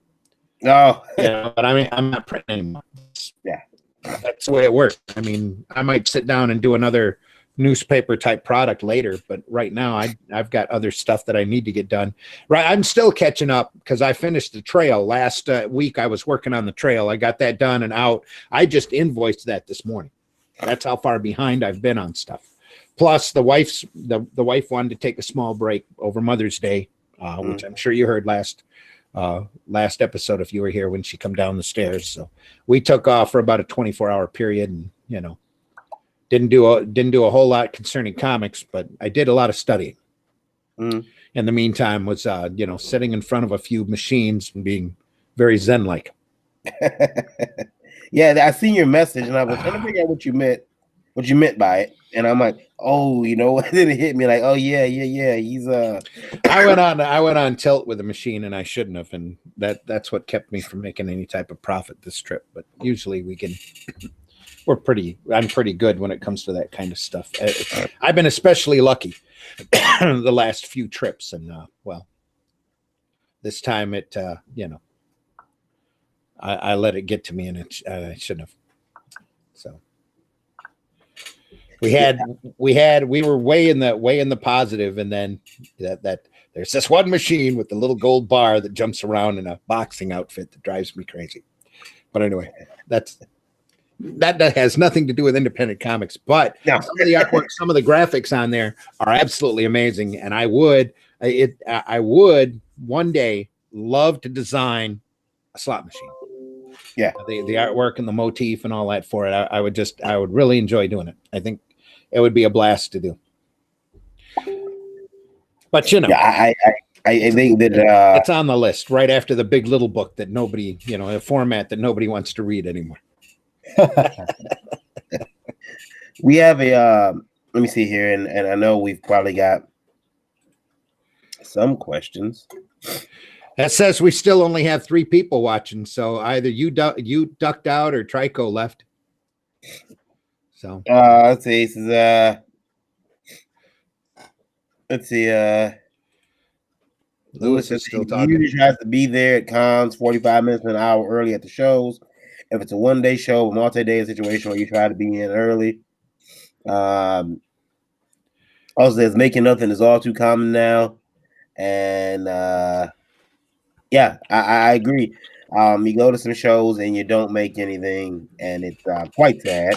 No, but I mean, I'm not printing anymore. Yeah, that's the way it works. I mean, I might sit down and do another newspaper type product later, but right now I've got other stuff that I need to get done. Right, I'm still catching up because I finished the trail last week. I was working on the trail. I got that done and out. I just invoiced that this morning. That's how far behind I've been on stuff. Plus, the wife wanted to take a small break over Mother's Day, which I'm sure you heard last episode if you were here when she come down the stairs. So we took off for about a 24-hour period, and didn't do a whole lot concerning comics, but I did a lot of studying. in the meantime was, sitting in front of a few machines and being very Zen-like. Yeah, I seen your message and I was trying to figure out what you meant by it. And I'm like, oh, then it hit me like, oh yeah. He's I went on tilt with the machine and I shouldn't have, and that's what kept me from making any type of profit this trip. But usually I'm pretty good when it comes to that kind of stuff. I've been especially lucky the last few trips, and this time I let it get to me, and I shouldn't have. So we were way in the positive, and then that there's this one machine with the little gold bar that jumps around in a boxing outfit that drives me crazy. But anyway, that has nothing to do with independent comics, but some of the artwork, some of the graphics on there are absolutely amazing, and I would one day love to design a slot machine. Yeah, the artwork and the motif and all that for it. I would really enjoy doing it. I think it would be a blast to do. But I think that it's on the list right after the Big Little book that nobody, a format that nobody wants to read anymore. We have a let me see here, and I know we've probably got some questions. That says we still only have 3 people watching, so either you ducked out or Trico left. So let's see. This is let's see. Lewis is still talking. Usually tries to be there at cons 45 minutes to an hour early at the shows. If it's a one-day show, a multi-day situation where you try to be in early. Also, says making nothing is all too common now, and yeah, I agree. You go to some shows and you don't make anything, and it's quite sad.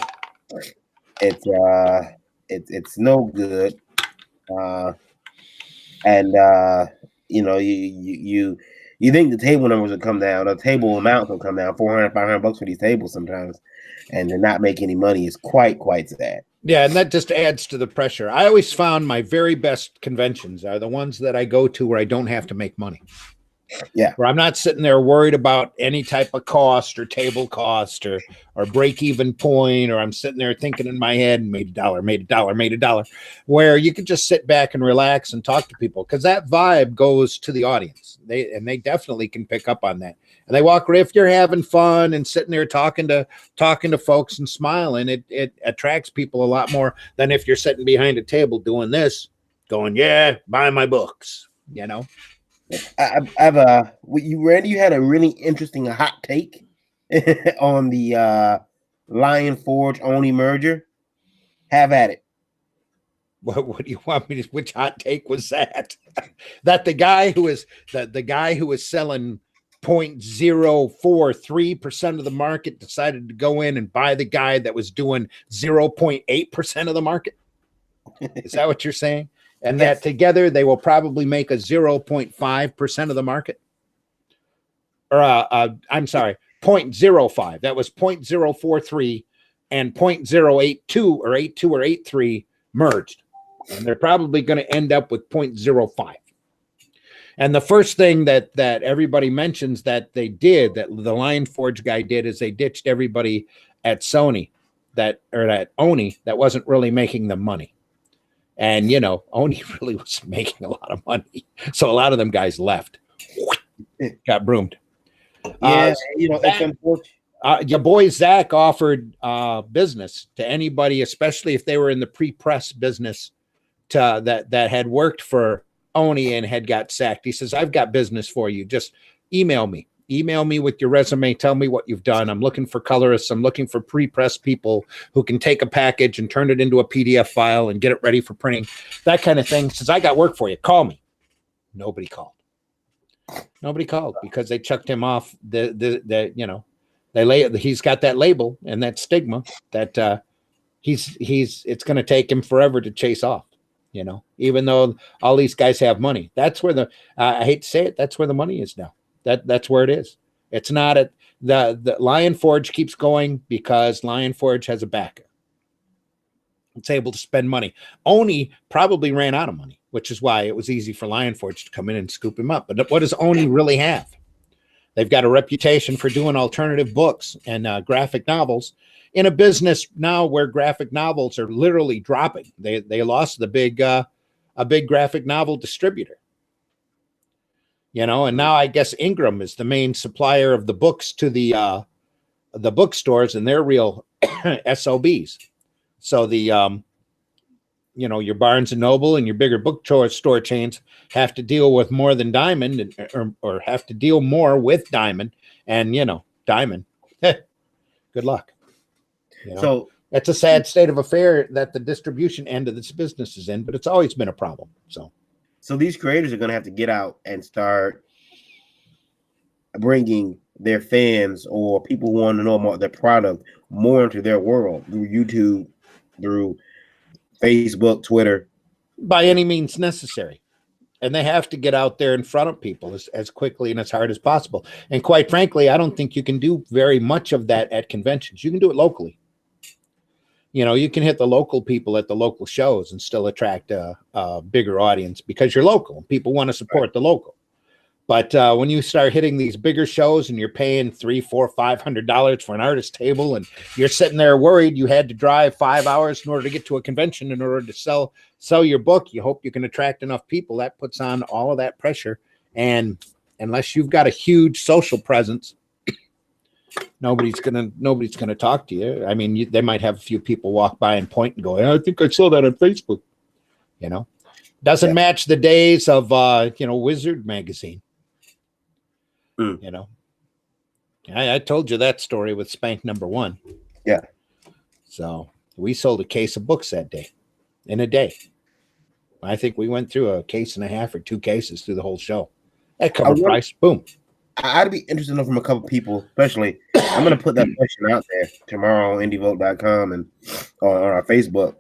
It's no good, and you think the table numbers will come down, the table amounts will come down, $400-$500 for these tables sometimes, and to not make any money is quite sad. Yeah, and that just adds to the pressure. I always found my very best conventions are the ones that I go to where I don't have to make money. Yeah, where I'm not sitting there worried about any type of cost or table cost or break even point, or I'm sitting there thinking in my head, made a dollar, where you can just sit back and relax and talk to people, because that vibe goes to the audience. They definitely can pick up on that. And they walk, if you're having fun and sitting there talking to folks and smiling, it attracts people a lot more than if you're sitting behind a table doing this, going, yeah, buy my books, Randy, you had a really interesting hot take on the Lion Forge Oni merger. Have at it. What do you want me to? Which hot take was that? That the guy who was selling 0.043% of the market decided to go in and buy the guy that was doing 0.8% of the market? Is that what you're saying? And yes. That together they will probably make a 0.5% of the market. Or I'm sorry, 0.05. That was 0.043 and 0.082 or 82 or 83 merged. And they're probably going to end up with 0.05. And the first thing that everybody mentions that they did, that the Lion Forge guy did, is they ditched everybody at Sony at Oni that wasn't really making them money. And, Oni really was making a lot of money. So a lot of them guys left. Got broomed. Yeah, it's unfortunate. Your boy Zach offered business to anybody, especially if they were in the pre-press business, that had worked for Oni and had got sacked. He says, I've got business for you. Just email me. Email me with your resume. Tell me what you've done. I'm looking for colorists. I'm looking for pre-press people who can take a package and turn it into a PDF file and get it ready for printing. That kind of thing. Says, I got work for you. Call me. Nobody called. Nobody called because they chucked him off. He's got that label and that stigma that it's going to take him forever to chase off. Even though all these guys have money, that's where I hate to say it, that's where the money is now. That's where it is. It's not the Lion Forge keeps going because Lion Forge has a backer. It's able to spend money. Oni probably ran out of money which is why it was easy for Lion Forge to come in and scoop him up. But what does Oni really have? They've got a reputation for doing alternative books and graphic novels in a business now where graphic novels are literally dropping. They lost the big a big graphic novel distributor, and now I guess Ingram is the main supplier of the books to the bookstores, and they're real SOBs. So the your Barnes and Noble and your bigger bookstore chains have to deal with more than Diamond, or have to deal more with Diamond, and Diamond. Good luck. So that's a sad state of affair that the distribution end of this business is in, but it's always been a problem. So these creators are going to have to get out and start bringing their fans or people who want to know about their product more into their world through YouTube, through Facebook, Twitter, by any means necessary. And they have to get out there in front of people as quickly and as hard as possible. And quite frankly, I don't think you can do very much of that at conventions. You can do it locally. You can hit the local people at the local shows and still attract a bigger audience because you're local. People want to support the local. But when you start hitting these bigger shows and you're paying $300, $400, $500 for an artist table, and you're sitting there worried you had to drive 5 hours in order to get to a convention in order to sell your book, you hope you can attract enough people. That puts on all of that pressure. And unless you've got a huge social presence, nobody's gonna talk to you. I mean, they might have a few people walk by and point and go, I think I saw that on Facebook. Doesn't match the days of Wizard magazine. I told you that story with Spank #1. Yeah. So we sold a case of books that day, in a day. I think we went through a case and a half or 2 cases through the whole show. At cover price, boom. I'd be interested to know from a couple people, especially. I'm going to put that question out there tomorrow on indievote.com and on our Facebook.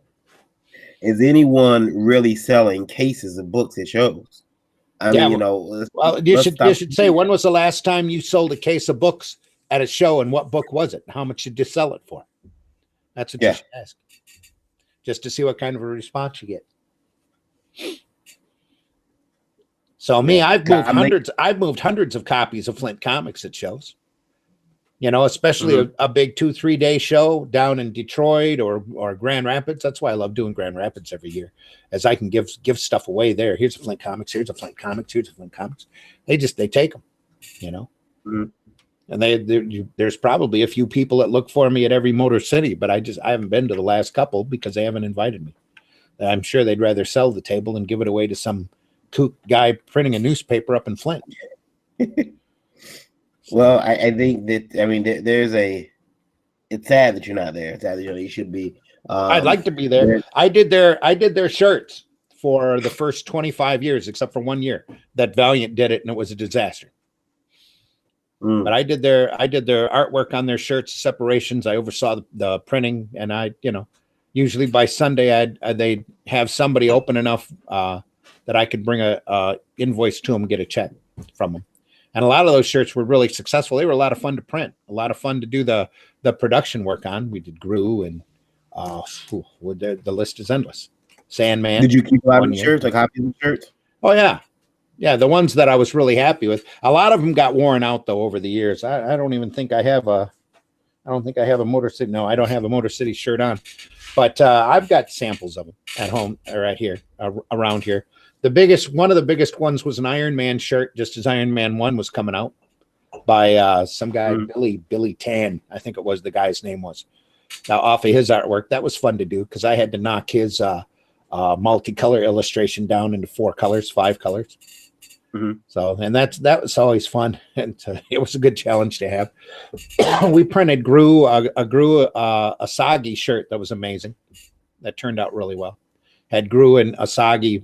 Is anyone really selling cases of books at shows? I mean, well, you should say, when was the last time you sold a case of books at a show, and what book was it? How much did you sell it for? That's what you should ask, just to see what kind of a response you get. So I've moved hundreds of copies of Flint Comics at shows. Especially a big 2-3 day show down in Detroit or Grand Rapids. That's why I love doing Grand Rapids every year, as I can give stuff away there. Here's a Flint Comics. Here's a Flint Comics. Here's a Flint Comics. They take them, And there's probably a few people that look for me at every Motor City, but I haven't been to the last couple because they haven't invited me. I'm sure they'd rather sell the table and give it away to some kook guy printing a newspaper up in Flint. Well, I think that, it's sad that you're not there. It's sad that you should be. I'd like to be there. I did their shirts for the first 25 years, except for 1 year that Valiant did it, and it was a disaster. But I did their artwork on their shirts, separations. I oversaw the printing, and usually by Sunday, they'd have somebody open enough that I could bring a invoice to them and get a check from them. And a lot of those shirts were really successful. They were a lot of fun to print, a lot of fun to do the production work on. We did Gru, and the list is endless. Sandman. Did you keep a lot of shirts, like copies of shirts? Oh yeah. Yeah, the ones that I was really happy with. A lot of them got worn out though over the years. I don't even think I have a Motor City. No, I don't have a Motor City shirt on, but I've got samples of them at home or right here around here. One of the biggest ones was an Iron Man shirt, just as Iron Man 1 was coming out, by some guy, Billy Tan, I think it was the guy's name was. Now, off of his artwork, that was fun to do because I had to knock his multicolor illustration down into 5 colors. So, and that was always fun, and it was a good challenge to have. We printed Gru Asagi shirt that was amazing. That turned out really well. Had Gru and Asagi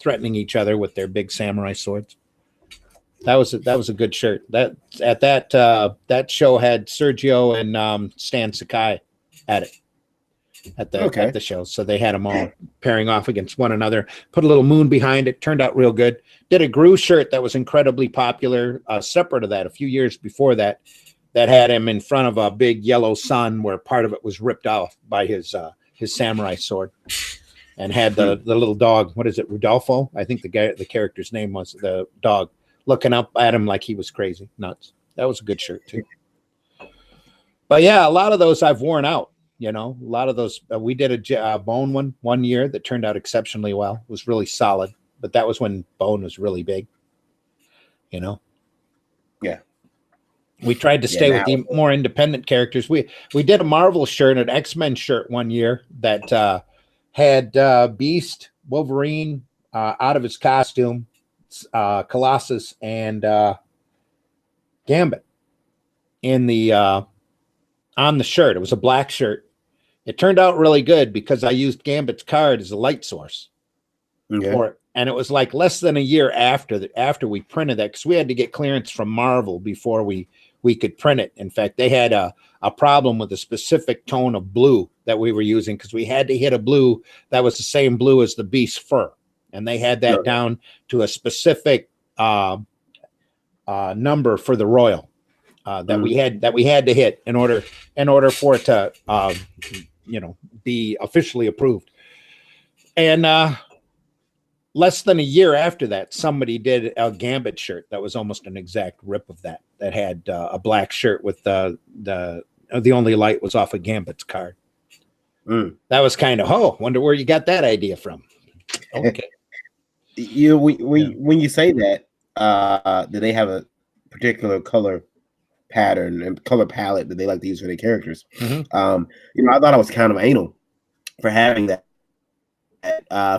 threatening each other with their big samurai swords. That was a good shirt. That show had Sergio and Stan Sakai at it at the show. So they had them all pairing off against one another. Put a little moon behind it. Turned out real good. Did a Gru shirt that was incredibly popular. Separate of that, a few years before that had him in front of a big yellow sun where part of it was ripped off by his samurai sword. and had the little dog. What is it, Rudolfo? I think the character's name was the dog, looking up at him like he was crazy, nuts. That was a good shirt too. But yeah, a lot of those I've worn out. A lot of those. We did a Bone one year that turned out exceptionally well. It was really solid, but that was when Bone was really big. Yeah. We tried to stay with the more independent characters. We did a Marvel shirt, an X-Men shirt one year that had Beast, Wolverine out of his costume, Colossus, and Gambit in the on the shirt. It was a black shirt. It turned out really good because I used Gambit's card as a light source for it. And it was like less than a year after we printed that, because we had to get clearance from Marvel before we could print it. In fact, they had a problem with a specific tone of blue that we were using, because we had to hit a blue that was the same blue as the Beast's fur. And they had that down to a specific number for the Royal that we had to hit in order for it to be officially approved. And less than a year after that, somebody did a Gambit shirt that was almost an exact rip of that had a black shirt with the only light was off of Gambit's card. That was kind of wonder where you got that idea from. Okay. When you say that, do they have a particular color pattern and color palette that they like to use for their characters? I thought I was kind of anal for having that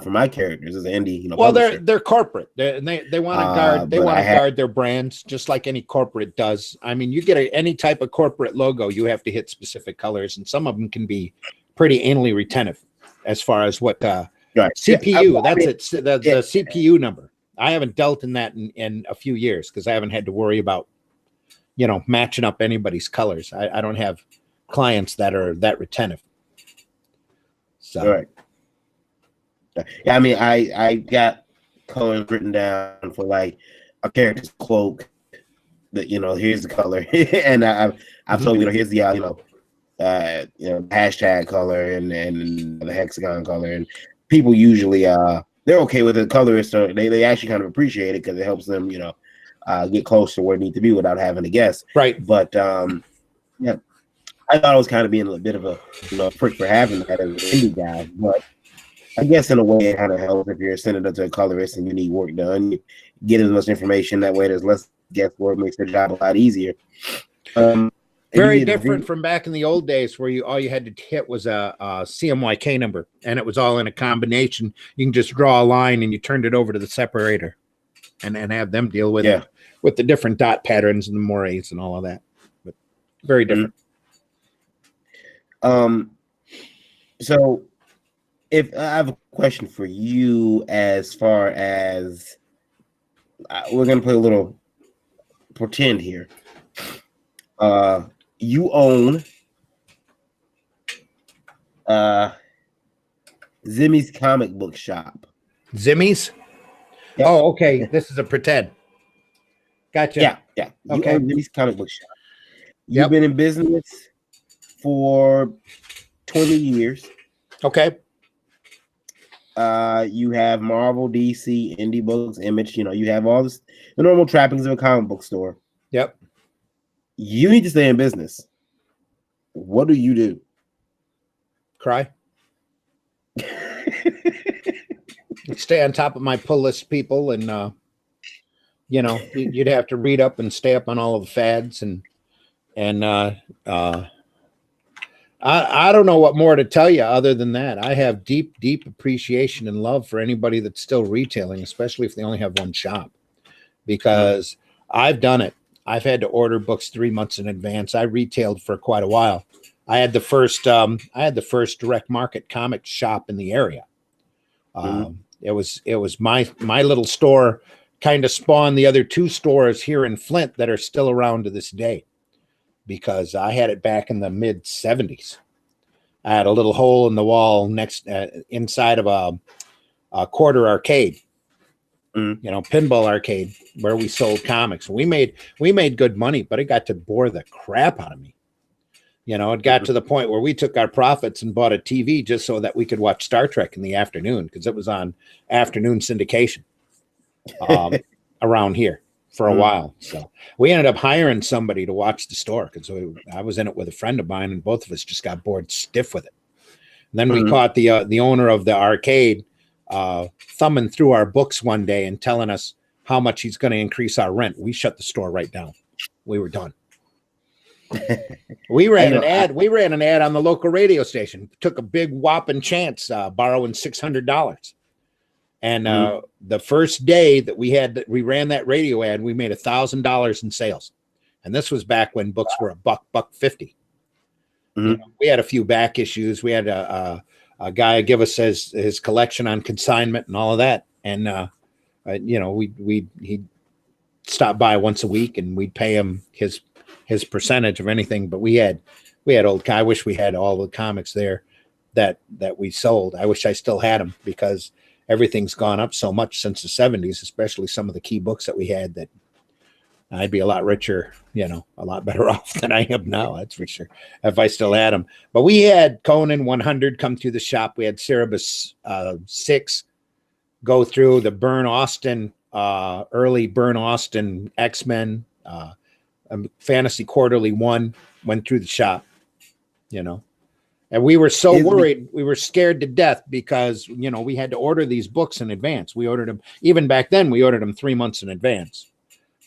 for my characters as an indie. Well, they're corporate. They want to guard. They want to guard their brands just like any corporate does. I mean, you get any type of corporate logo, you have to hit specific colors, and some of them can be pretty anally retentive as far as what CPU. The CPU number. I haven't dealt in that in a few years because I haven't had to worry about matching up anybody's colors. I don't have clients that are that retentive. So. Right. Yeah, I mean, I got colors written down for like a character's cloak. That here's the color, and I've told here's the hashtag color and the hexagon color, and people usually they're okay with the colors, so they actually kind of appreciate it because it helps them get close to where it needs to be without having to guess. Right. But yeah, I thought I was kind of being a bit of a prick for having that as an indie guy, but I guess in a way it kind of helps if you're sending it to a colorist and you need work done. You get as much information that way. There's less guesswork, makes their job a lot easier. Very different from back in the old days where all you had to hit was a CMYK number, and it was all in a combination. You can just draw a line and you turned it over to the separator and have them deal with it, with the different dot patterns and the mores and all of that. But very different. So if I have a question for you, as far as we're going to play a little pretend here. You own Zimmy's comic book shop. Zimmy's? Yep. Oh, okay. This is a pretend. Gotcha. Yeah. You own Zimmy's comic book shop. You've been in business for 20 years. Okay. You have Marvel, DC, indie books, Image. You have all the normal trappings of a comic book store. Yep. You need to stay in business. What do you do? Cry. Stay on top of my pull list people, and you'd have to read up and stay up on all of the fads, and I don't know what more to tell you other than that. I have deep appreciation and love for anybody that's still retailing, especially if they only have one shop, because I've done it. I've had to order books 3 months in advance. I retailed for quite a while. I had the first direct market comic shop in the area. It was my little store kind of spawned the other two stores here in Flint that are still around to this day, because I had it back in the mid 70s. I had a little hole in the wall next inside of a quarter arcade. Pinball arcade where we sold comics. We made good money, but it got to bore the crap out of me You know, it got to the point where we took our profits and bought a TV just so that we could watch Star Trek in the afternoon because it was on afternoon syndication around here for a while. So we ended up hiring somebody to watch the store because I was in it with a friend of mine, and both of us just got bored stiff with it. And then we caught the owner of the arcade thumbing through our books one day and telling us how much he's going to increase our rent. We shut the store right down. We were done. We ran an ad. We ran an ad on the local radio station. Took a big whopping chance borrowing $600. And the first day that we ran that radio ad, we made $1,000 in sales. And this was back when books were $1.50. You know, we had a few back issues. We had a guy give us his collection on consignment and all of that. And you know, he'd stop by once a week, and we'd pay him his percentage of anything. But we had old. I wish we had all the comics there that we sold. I wish I still had them because everything's gone up so much since the 70s, especially some of the key books that we had, that I'd be a lot richer, you know, a lot better off than I am now. That's for sure. If I still had them. But we had Conan 100 come through the shop. We had Cerebus 6 go through the Byrne Austin, early Byrne Austin X-Men, Fantasy Quarterly 1 went through the shop, you know. And we were so worried. We were scared to death because, you know, we had to order these books in advance. We ordered them, even back then, we ordered them 3 months in advance.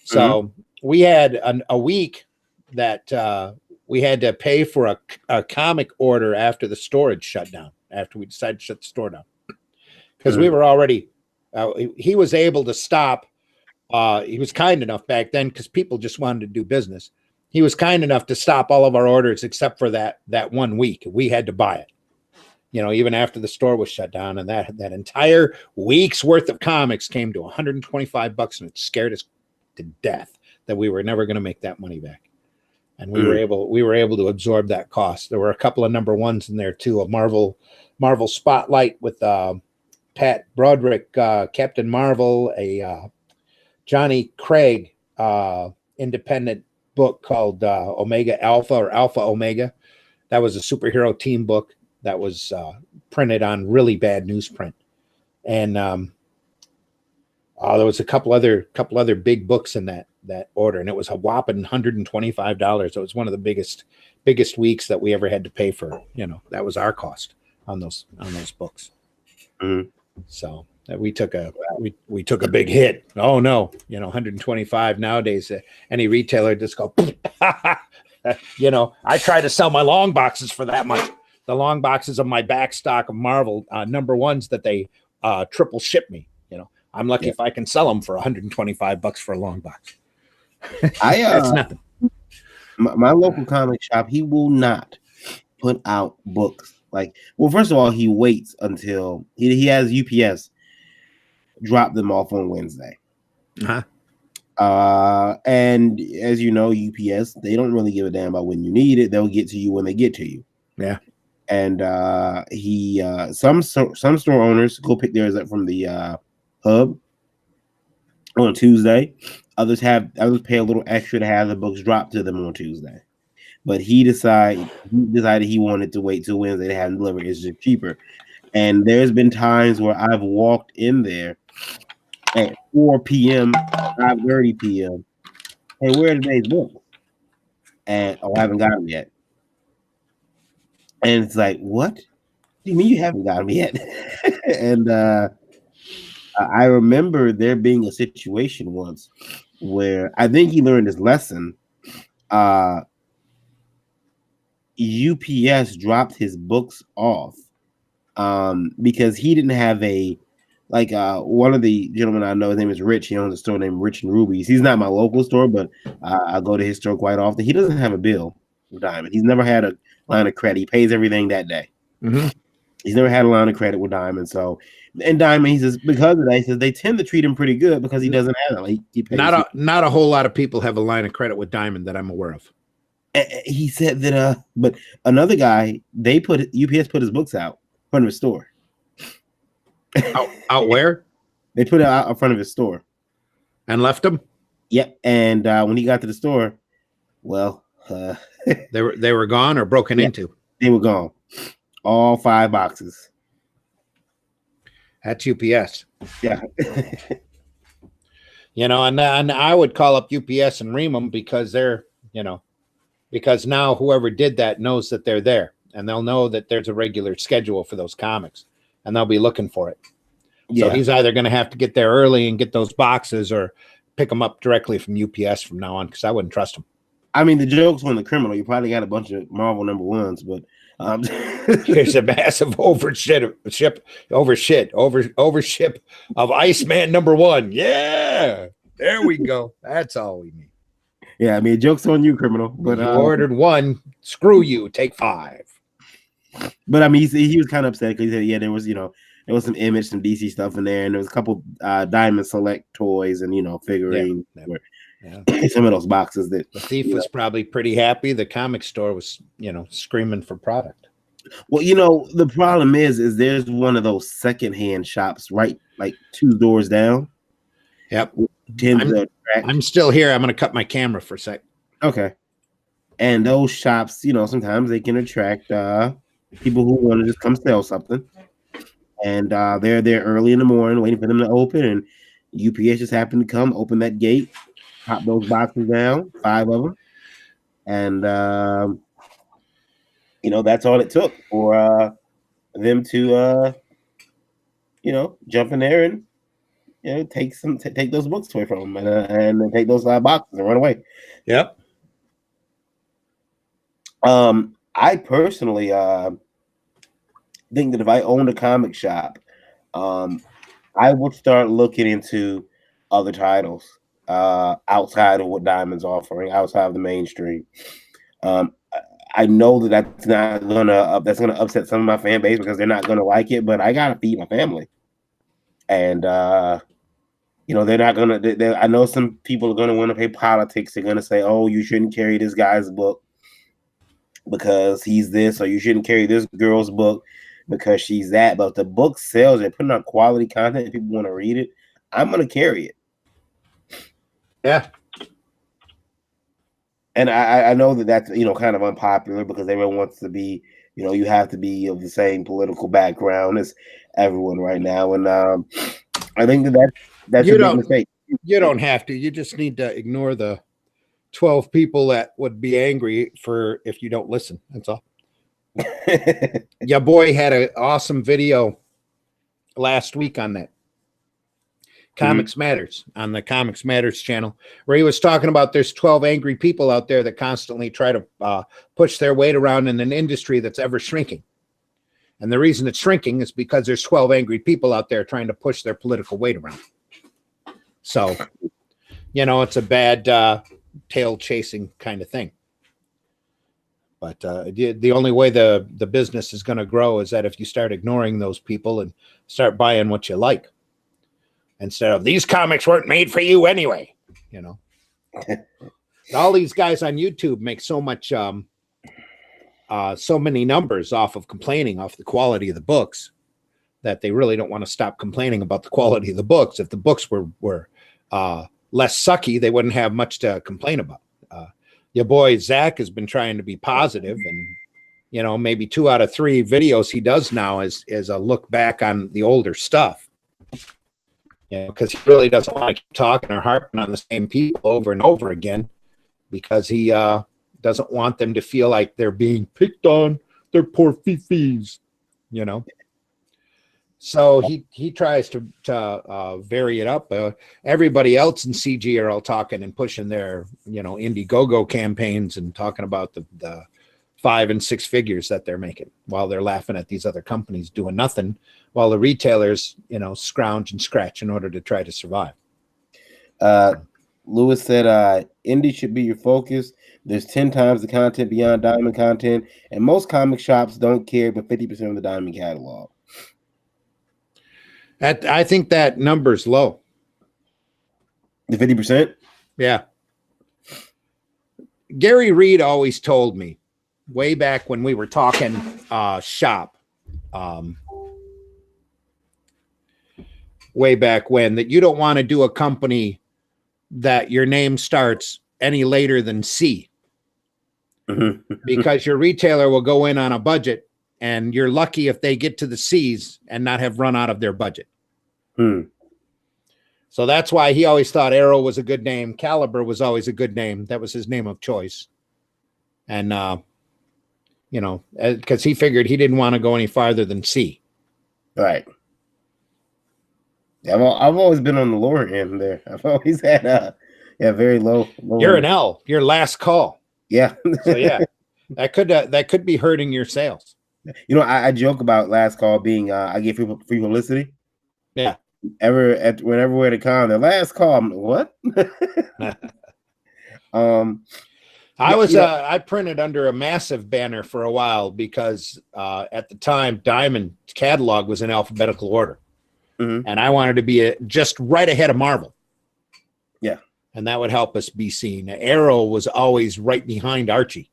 So we had a week that we had to pay for a comic order after the storage shut down, after we decided to shut the store down. Because we were already, he was able to stop. He was kind enough back then because people just wanted to do business. He was kind enough to stop all of our orders except for that 1 week. We had to buy it, you know, even after the store was shut down. And that entire week's worth of comics came to $125, and it scared us to death that we were never going to make that money back. And we were able to absorb that cost. There were a couple of number ones in there too. A Marvel Spotlight with Pat Broderick, Captain Marvel, a Johnny Craig independent book called Omega Alpha or Alpha Omega. That was a superhero team book that was printed on really bad newsprint. And there was a couple other big books in that order, and it was a whopping $125. It was one of the biggest weeks that we ever had to pay for. You know, that was our cost on those books. So we took a big hit. Oh no, you know, 125 nowadays. Any retailer just go, you know. I try to sell my long boxes for that much. The long boxes of my back stock of Marvel number ones that they triple ship me. You know, I'm lucky if I can sell them for $125 for a long box. That's nothing. My local comic shop, he will not put out books. Like, well, first of all, he waits until he has UPS drop them off on Wednesday. And as you know, UPS, they don't really give a damn about when you need it. They'll get to you when they get to you. Yeah. And some store owners go pick theirs up from the hub on Tuesday. Others pay a little extra to have the books dropped to them on Tuesday. But he decided he wanted to wait till Wednesday to have them delivered. It's just cheaper. And there's been times where I've walked in there at 4 p.m., 5:30 p.m. Hey, where are today's books? And I haven't got them yet. And it's like, what? What do you mean you haven't got them yet? And I remember there being a situation once where I think he learned his lesson. UPS dropped his books off because he didn't have one of the gentlemen I know, his name is Rich. He owns a store named Rich and Ruby's. He's not my local store, but I go to his store quite often. He doesn't have a bill with Diamond. He's never had a line of credit. He pays everything that day. He's never had a line of credit with Diamond. So, and Diamond, he says, because of that, he says they tend to treat him pretty good because he doesn't have it. He pays not a whole lot of people have a line of credit with Diamond that I'm aware of. He said that, but another guy, UPS put his books out in front of his store. Out where? They put it out in front of his store. And left him? Yep. And when he got to the store, well, Uh, They were gone or broken into. They were gone. All 5 boxes. That's UPS. Yeah. And I would call up UPS and ream them because because now whoever did that knows that they're there, and they'll know that there's a regular schedule for those comics, and they'll be looking for it. So he's either going to have to get there early and get those boxes or pick them up directly from UPS from now on, because I wouldn't trust him. I mean, the joke's on the criminal. You probably got a bunch of Marvel #1s, but there's a massive overship of Iceman #1. Yeah, there we go. That's all we need. Yeah, I mean, joke's on you, criminal. But you ordered 1. Screw you. Take 5. But I mean, he was kind of upset because he said, there was there was some Image, some DC stuff in there, and there was a couple Diamond Select toys and figurines. Yeah. Some of those boxes that the thief was probably pretty happy. The comic store was screaming for product. Well, the problem is there's one of those secondhand shops right like 2 doors down. Yep. I'm still here. I'm going to cut my camera for a sec. Okay. And those shops, sometimes they can attract people who want to just come sell something. And they're there early in the morning waiting for them to open. And UPS just happened to come, open that gate, pop those boxes down, 5 of them. And, that's all it took for them to, jump in there and, take those books away from them and take those boxes and run away. Yep. I personally think that if I owned a comic shop, I would start looking into other titles outside of what Diamond's offering, outside of the mainstream. I know that's gonna upset some of my fan base because they're not gonna like it, but I gotta feed my family, and they're not gonna. I know some people are gonna want to play politics. They're gonna say, "Oh, you shouldn't carry this guy's book because he's this, or you shouldn't carry this girl's book because she's that." But if the book sells, they're putting out quality content, and people want to read it, I'm gonna carry it. Yeah. And I know that's kind of unpopular because everyone wants to be, you have to be of the same political background as everyone right now, and I think that's a big mistake. You don't have to. You just need to ignore the 12 people that would be angry if you don't listen. That's all. Your boy had an awesome video last week on that. Comics Matters on the Comics Matters channel, where he was talking about there's 12 angry people out there that constantly try to push their weight around in an industry that's ever shrinking. And the reason it's shrinking is because there's 12 angry people out there trying to push their political weight around. So, it's a bad tail chasing kind of thing. But the only way the business is going to grow is that if you start ignoring those people and start buying what you like. Instead of these comics weren't made for you anyway, all these guys on YouTube make so much, so many numbers off of complaining off the quality of the books that they really don't want to stop complaining about the quality of the books. If the books were less sucky, they wouldn't have much to complain about. Your boy Zach has been trying to be positive, and maybe 2 out of 3 videos he does now is a look back on the older stuff. Because he really doesn't want to keep talking or harping on the same people over and over again, because he doesn't want them to feel like they're being picked on. They're poor fifis, So he tries to vary it up. Everybody else in CG are all talking and pushing their Indiegogo campaigns and talking about the 5 and 6 figures that they're making, while they're laughing at these other companies doing nothing, while the retailers, scrounge and scratch in order to try to survive. Lewis said, indie should be your focus. There's 10 times the content beyond Diamond content, and most comic shops don't care about 50% of the Diamond catalog. I think that number's low. The 50%? Yeah. Gary Reed always told me, way back when we were talking shop, way back when, that you don't want to do a company that your name starts any later than C. because your retailer will go in on a budget, and you're lucky if they get to the C's and not have run out of their budget. So that's why he always thought Arrow was a good name. Caliber was always a good name. That was his name of choice. And, because he figured he didn't want to go any farther than C. Right. I've always been on the lower end there. I've always had very low. You're an L. Your last call. Yeah. So yeah, that could be hurting your sales. I joke about last call being I get free publicity. Yeah. Whenever we're at a con, the last call. I'm like, what? I printed under a massive banner for a while because at the time Diamond catalog was in alphabetical order. And I wanted to be just right ahead of Marvel. Yeah. And that would help us be seen. Arrow was always right behind Archie.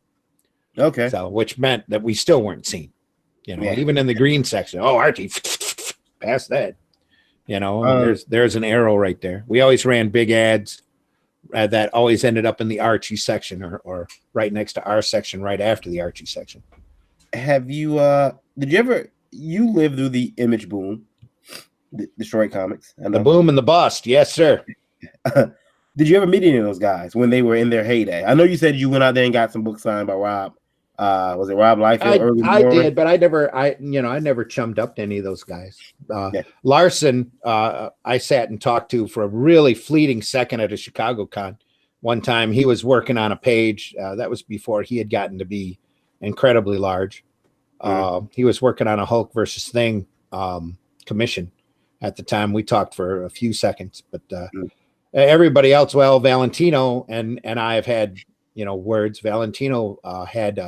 Okay. So, which meant that we still weren't seen. Even in the green section. Oh, Archie, past that. There's an Arrow right there. We always ran big ads that always ended up in the Archie section or right next to our section, right after the Archie section. Have you, you lived through the image boom? Detroit Comics. The boom and the bust. Yes, sir. Did you ever meet any of those guys when they were in their heyday? I know you said you went out there and got some books signed by Rob. Was it Rob Liefeld? I did, but I never chummed up to any of those guys. Larson, I sat and talked to for a really fleeting second at a Chicago con. One time he was working on a page. That was before he had gotten to be incredibly large. He was working on a Hulk versus Thing commission. At the time, we talked for a few seconds, but everybody else, Valentino and I have had, words. Valentino had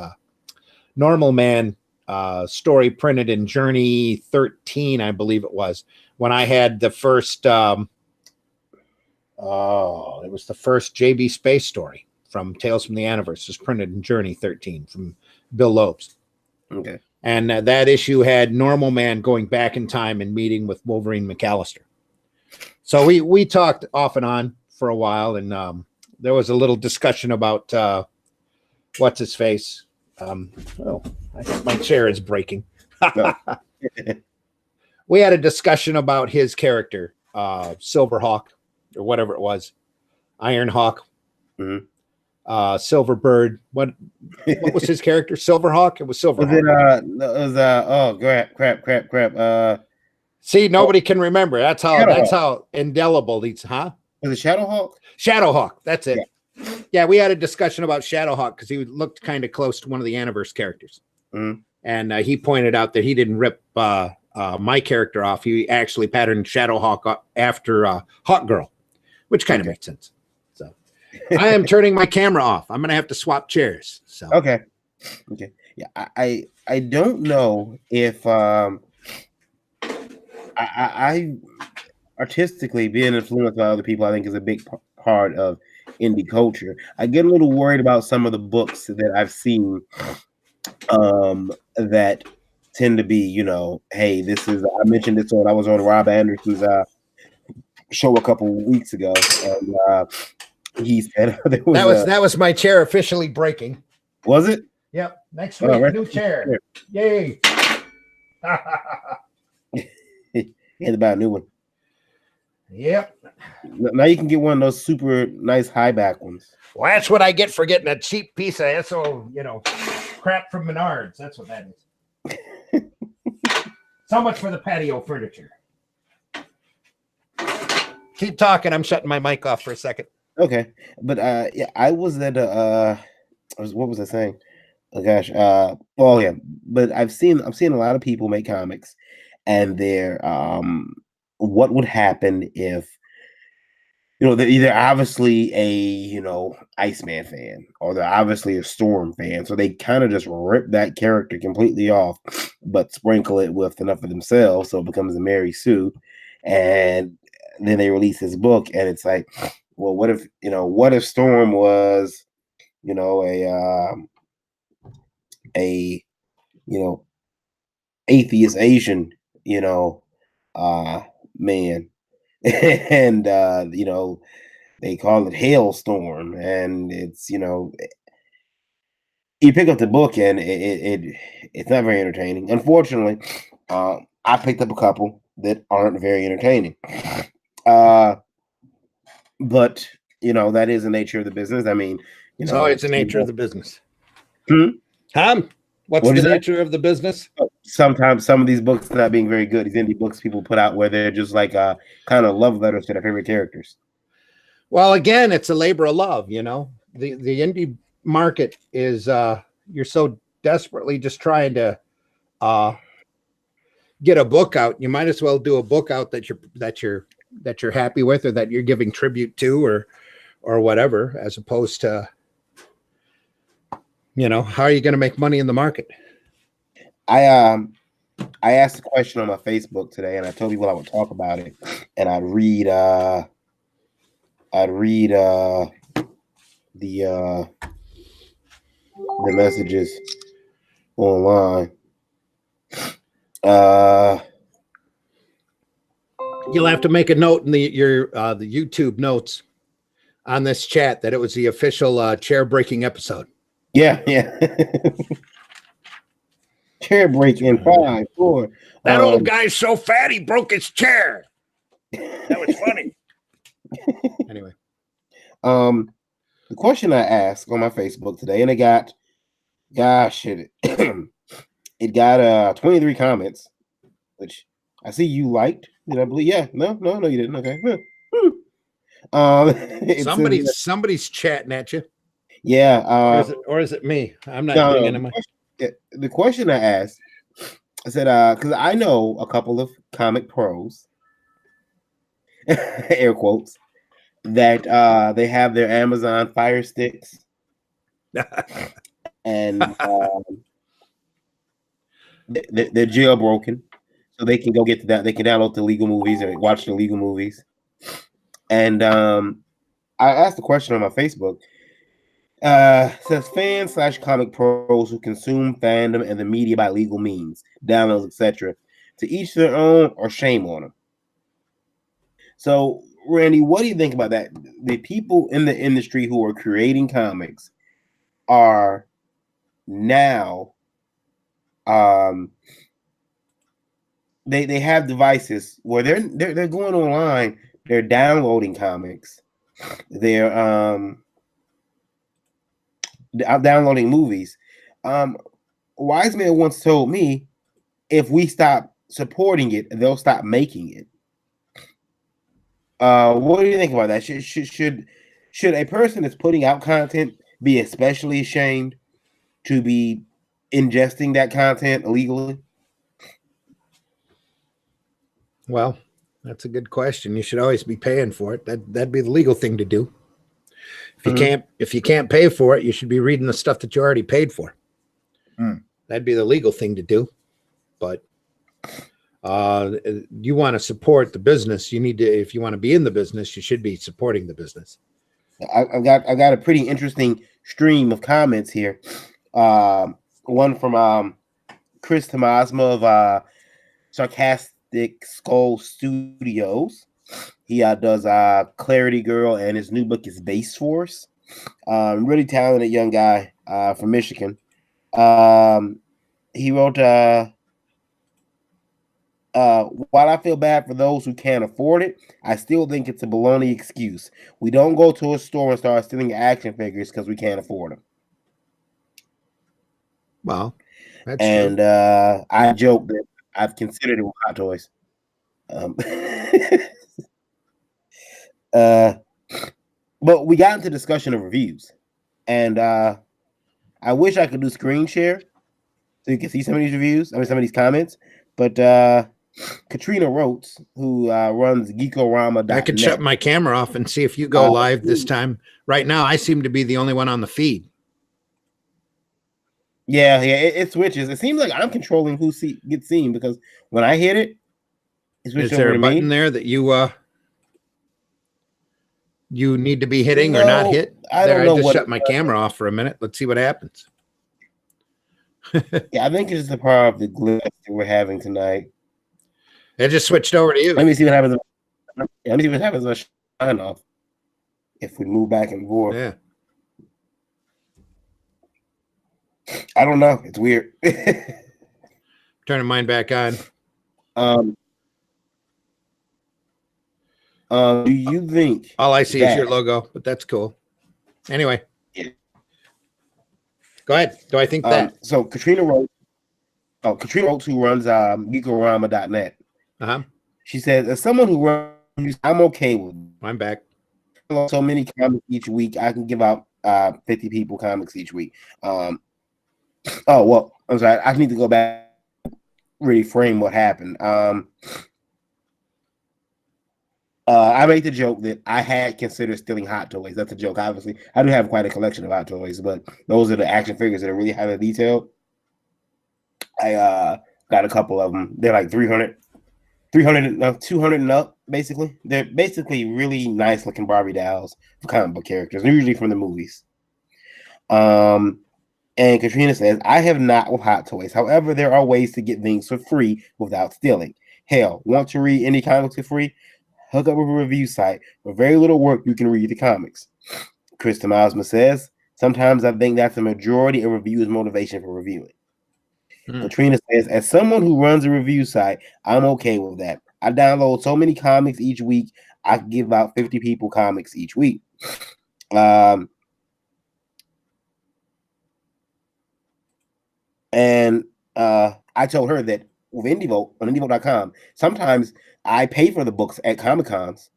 Normal Man story printed in Journey 13, I believe it was, when I had the first, it was the first JB Space story from Tales from the Universe. It was printed in Journey 13 from Bill Lopes. Okay. And that issue had Normal Man going back in time and meeting with Wolverine McAllister. So we talked off and on for a while, and there was a little discussion about what's his face. I think my chair is breaking. We had a discussion about his character, Silverhawk, or whatever it was, Ironhawk. Silverbird. What was his character? Silverhawk. It was Silverhawk. Crap. See, nobody can remember. That's how indelible these. Huh? Was it Shadowhawk? Shadowhawk. That's it. Yeah, we had a discussion about Shadowhawk because he looked kind of close to one of the Universe characters, and he pointed out that he didn't rip my character off. He actually patterned Shadowhawk after Hawk Girl, which kind of makes sense. I am turning my camera off. I'm going to have to swap chairs. So okay. Yeah, I don't know if I artistically being influenced by other people, I think is a big part of indie culture. I get a little worried about some of the books that I've seen that tend to be, hey, this is, I mentioned this when I was on Rob Anderson's show a couple weeks ago, and he said that was my chair officially breaking. Was it? Yep. Next week, new chair. Yay! He had to buy a new one. Yep. Now you can get one of those super nice high back ones. Well, that's what I get for getting a cheap piece of crap from Menards. That's what that is. So much for the patio furniture. Keep talking. I'm shutting my mic off for a second. Okay, but I was at what was I saying? Oh gosh, but I've seen a lot of people make comics, and they're what would happen if they're either obviously a Iceman fan or they're obviously a Storm fan, so they kind of just rip that character completely off, but sprinkle it with enough of themselves so it becomes a Mary Sue, and then they release this book, and it's like, well, what if Storm was, a atheist Asian, man, and they call it Hailstorm, and it's you pick up the book and it's not very entertaining. Unfortunately, I picked up a couple that aren't very entertaining. But that is the nature of the business. I mean, So it's the nature of the business. Tom, what's the nature of the business? Sometimes some of these books not being very good. These indie books people put out where they're just like kind of love letters to their favorite characters. Well, again, it's a labor of love. The indie market is you're so desperately just trying to get a book out. You might as well do a book out that you're happy with, or that you're giving tribute to, or whatever, as opposed to how are you going to make money in the market? I asked a question on my Facebook today, and I told people I would talk about it, and I'd read the messages online. You'll have to make a note in the YouTube notes on this chat that it was the official chair breaking episode. Yeah. Chair breaking 5, 4. That old guy's so fat he broke his chair. That was funny. Anyway, the question I asked on my Facebook today, and it got, it got 23 comments, which I see you liked. Did I believe? Yeah, no, you didn't. Okay. Somebody's chatting at you. Yeah. Or is it me? I'm not doing any. The question I asked, I said, because I know a couple of comic pros, air quotes, that they have their Amazon Fire Sticks, and they're jailbroken, so they can go get that. They can download the legal movies or watch the legal movies. And I asked the question on my Facebook. Says fans / comic pros who consume fandom and the media by legal means, downloads, etc. To each their own, or shame on them. So, Randy, what do you think about that? The people in the industry who are creating comics are now, they have devices where they're going online, they're downloading comics, they're downloading movies. Wise Man once told me, if we stop supporting it, they'll stop making it. What do you think about that? Should a person that's putting out content be especially ashamed to be ingesting that content illegally? Well, that's a good question. You should always be paying for it. That'd be the legal thing to do. If you can't pay for it, you should be reading the stuff that you already paid for. That'd be the legal thing to do. But you want to support the business. You need to, if you want to be in the business, you should be supporting the business. I've got a pretty interesting stream of comments here. One from Chris Tomasma of Sarcastic Skull Studios. He does Clarity Girl, and his new book is Base Force. Really talented young guy from Michigan. He wrote, while I feel bad for those who can't afford it, I still think it's a baloney excuse. We don't go to a store and start stealing action figures because we can't afford them. Well, that's and true. I joke that I've considered it with Hot Toys. But we got into discussion of reviews, and I wish I could do screen share so you can see some of these reviews. I mean, some of these comments. But Katrina Rotes, who runs Geekorama.net. I can shut my camera off and see if you go live this time. Right now, I seem to be the only one on the feed. Yeah, it switches. It seems like I'm controlling who gets seen, because when I hit it, is there a button there that you need to be hitting or not hit? I don't know. I just shut my camera off for a minute. Let's see what happens. Yeah, I think it's the power of the glitch that we're having tonight. It just switched over to you. Let me see what happens. Let me see what happens when I shine off. If we move back and forth. Yeah. I don't know. It's weird. Turning mine back on. Do you think all I see is your logo, but that's cool. Anyway, yeah. Go ahead. Do I think that? So Katrina wrote, who runs geekorama.net. She says, as someone who runs, I'm okay with it. I'm back. So many comics each week. I can give out 50 people comics each week. Oh, well, I'm sorry. I need to go back, reframe what happened. I made the joke that I had considered stealing Hot Toys. That's a joke, obviously. I do have quite a collection of Hot Toys, but those are the action figures that are really highly detailed. I got a couple of them. They're like 200 and up, basically. They're basically really nice looking Barbie dolls for comic book characters, usually from the movies. And Katrina says, I have not with Hot Toys. However, there are ways to get things for free without stealing. Hell, want to read any comics for free? Hook up with a review site. For very little work, you can read the comics. Krista Milesma says, sometimes I think that's the majority of reviews' motivation for reviewing. Katrina says, as someone who runs a review site, I'm okay with that. I download so many comics each week, I can give out 50 people comics each week. And I told her that with IndieVote, on IndieVote.com, sometimes I pay for the books at Comic-Cons,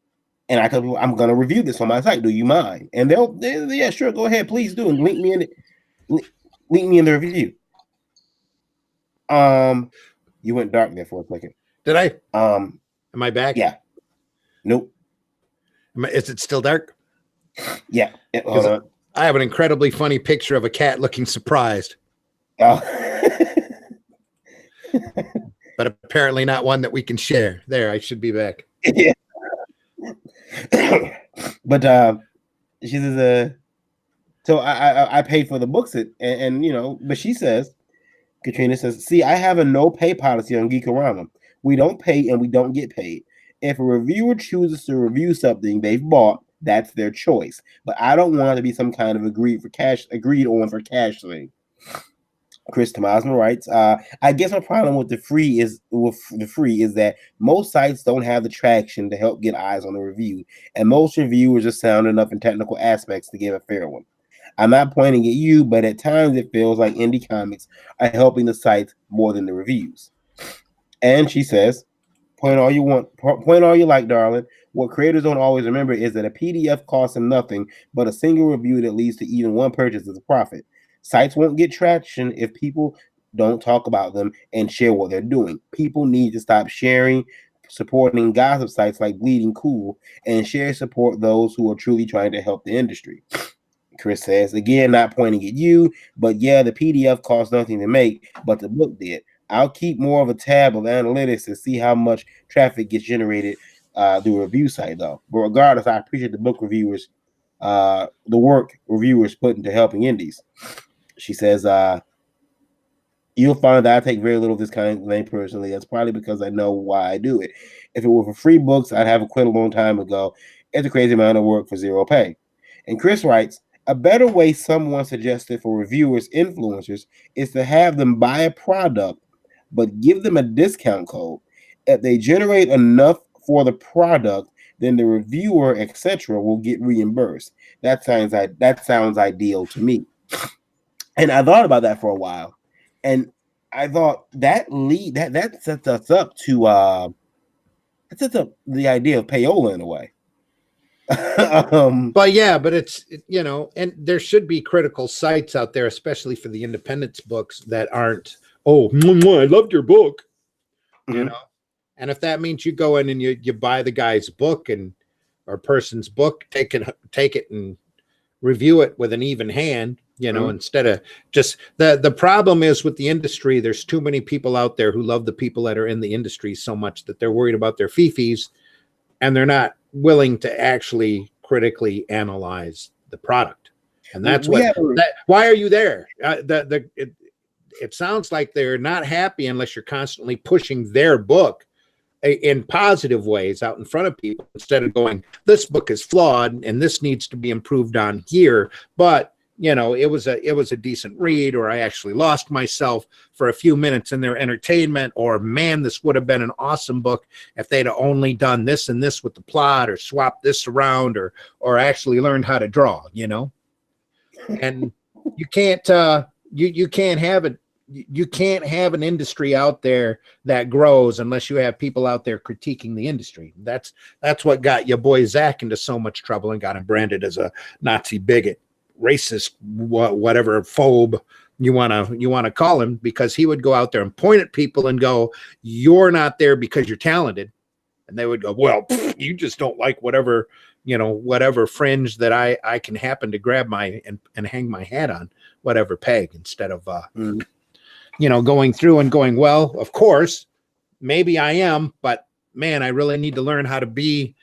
and I tell people, I'm going to review this on my site. Do you mind? And they'll yeah, sure, go ahead, please do, and link me in the review. You went dark there for a second. Did I? Am I back? Yeah. Nope. Is it still dark? Yeah. Hold on. I have an incredibly funny picture of a cat looking surprised. Oh. But apparently not one that we can share. There, I should be back. Yeah. But she says, so I paid for the books and you know, but she says, Katrina says, see, I have a no pay policy on Geekorama. We don't pay and we don't get paid. If a reviewer chooses to review something they've bought, that's their choice. But I don't want to be some kind of agreed on for cash thing. Chris Tomasma writes, I guess my problem with the free is that most sites don't have the traction to help get eyes on the review, and most reviewers are sound enough in technical aspects to give a fair one. I'm not pointing at you, but at times it feels like indie comics are helping the sites more than the reviews. And she says, point all you like, darling. What creators don't always remember is that a PDF costs them nothing, but a single review that leads to even one purchase is a profit. Sites won't get traction if people don't talk about them and share what they're doing. People need to stop supporting gossip sites like Bleeding Cool, and support those who are truly trying to help the industry. Chris says, again, not pointing at you, but yeah, the PDF costs nothing to make, but the book did. I'll keep more of a tab of analytics to see how much traffic gets generated through a review site, though. But regardless, I appreciate the book reviewers, the work reviewers put into helping indies. She says, you'll find that I take very little of this kind of thing personally. That's probably because I know why I do it. If it were for free books, I'd have quit a long time ago. It's a crazy amount of work for zero pay. And Chris writes, a better way someone suggested for reviewers, influencers, is to have them buy a product, but give them a discount code. If they generate enough for the product, then the reviewer, etc., will get reimbursed. That sounds ideal to me. And I thought about that for a while, and I thought that sets us up to the idea of payola in a way. But yeah, but it's, you know, and there should be critical sites out there, especially for the independence books that aren't, oh, I loved your book, you know. And if that means you go in and you buy the guy's book or person's book, take it and review it with an even hand, you know, instead of just the problem is with the industry, there's too many people out there who love the people that are in the industry so much that they're worried about their fee-fees, and they're not willing to actually critically analyze the product. And that's why are you there? It sounds like they're not happy unless you're constantly pushing their book in positive ways out in front of people, instead of going, this book is flawed and this needs to be improved on here, but it was a decent read, or I actually lost myself for a few minutes in their entertainment, or man, this would have been an awesome book if they'd have only done this and this with the plot, or swapped this around, or actually learned how to draw, and you can't you can't have it. You can't have an industry out there that grows unless you have people out there critiquing the industry. That's what got your boy Zach into so much trouble and got him branded as a Nazi bigot, racist, whatever phobe you want to call him, because he would go out there and point at people and go, "You're not there because you're talented," and they would go, "Well, you just don't like whatever fringe that I can happen to grab and hang my hat on, whatever peg," instead of going through and going, well, of course, maybe I am, but man, I really need to learn how to be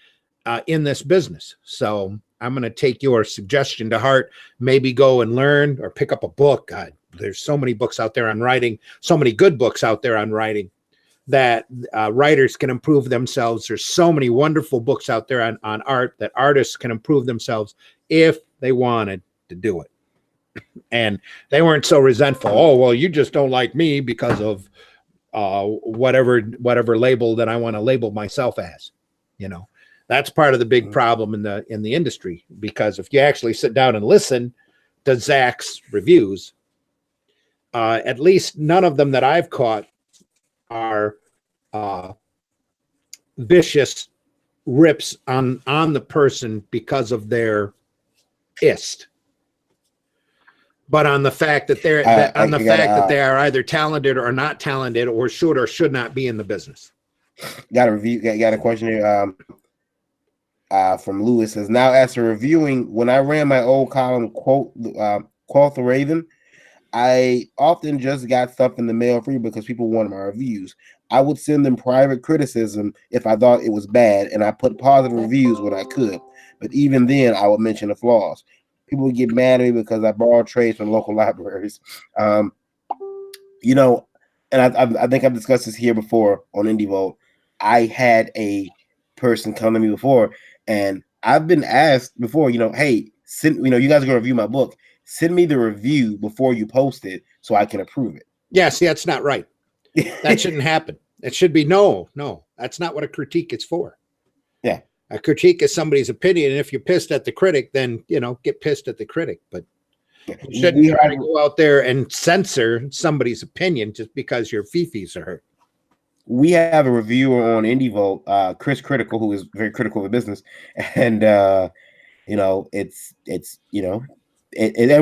in this business. So I'm going to take your suggestion to heart, maybe go and learn or pick up a book. God, there's so many books out there on writing, so many good books out there on writing that writers can improve themselves. There's so many wonderful books out there on art that artists can improve themselves if they wanted to do it. And they weren't so resentful. Oh, well, you just don't like me because of whatever label that I want to label myself as. That's part of the big problem in the industry, because if you actually sit down and listen to Zach's reviews, at least none of them that I've caught are vicious rips on the person because of their ist. But on the fact that that they are either talented or not talented, or should or should not be in the business. Got a question here from Lewis. Says, now after reviewing, when I ran my old column, quote the Raven, I often just got stuff in the mail free because people wanted my reviews. I would send them private criticism if I thought it was bad, and I put positive reviews when I could. But even then, I would mention the flaws. People would get mad at me because I borrowed trades from local libraries. And I think I've discussed this here before on IndieVolt. I had a person come to me before, and I've been asked before, hey, send, you guys are going to review my book. Send me the review before you post it so I can approve it. Yeah, see, that's not right. That shouldn't happen. It should be no. That's not what a critique is for. Yeah. A critique is somebody's opinion, and if you're pissed at the critic, then get pissed at the critic. But you shouldn't try to go out there and censor somebody's opinion just because your fifis are hurt. We have a reviewer on IndieVolt, Chris Critical, who is very critical of the business, and and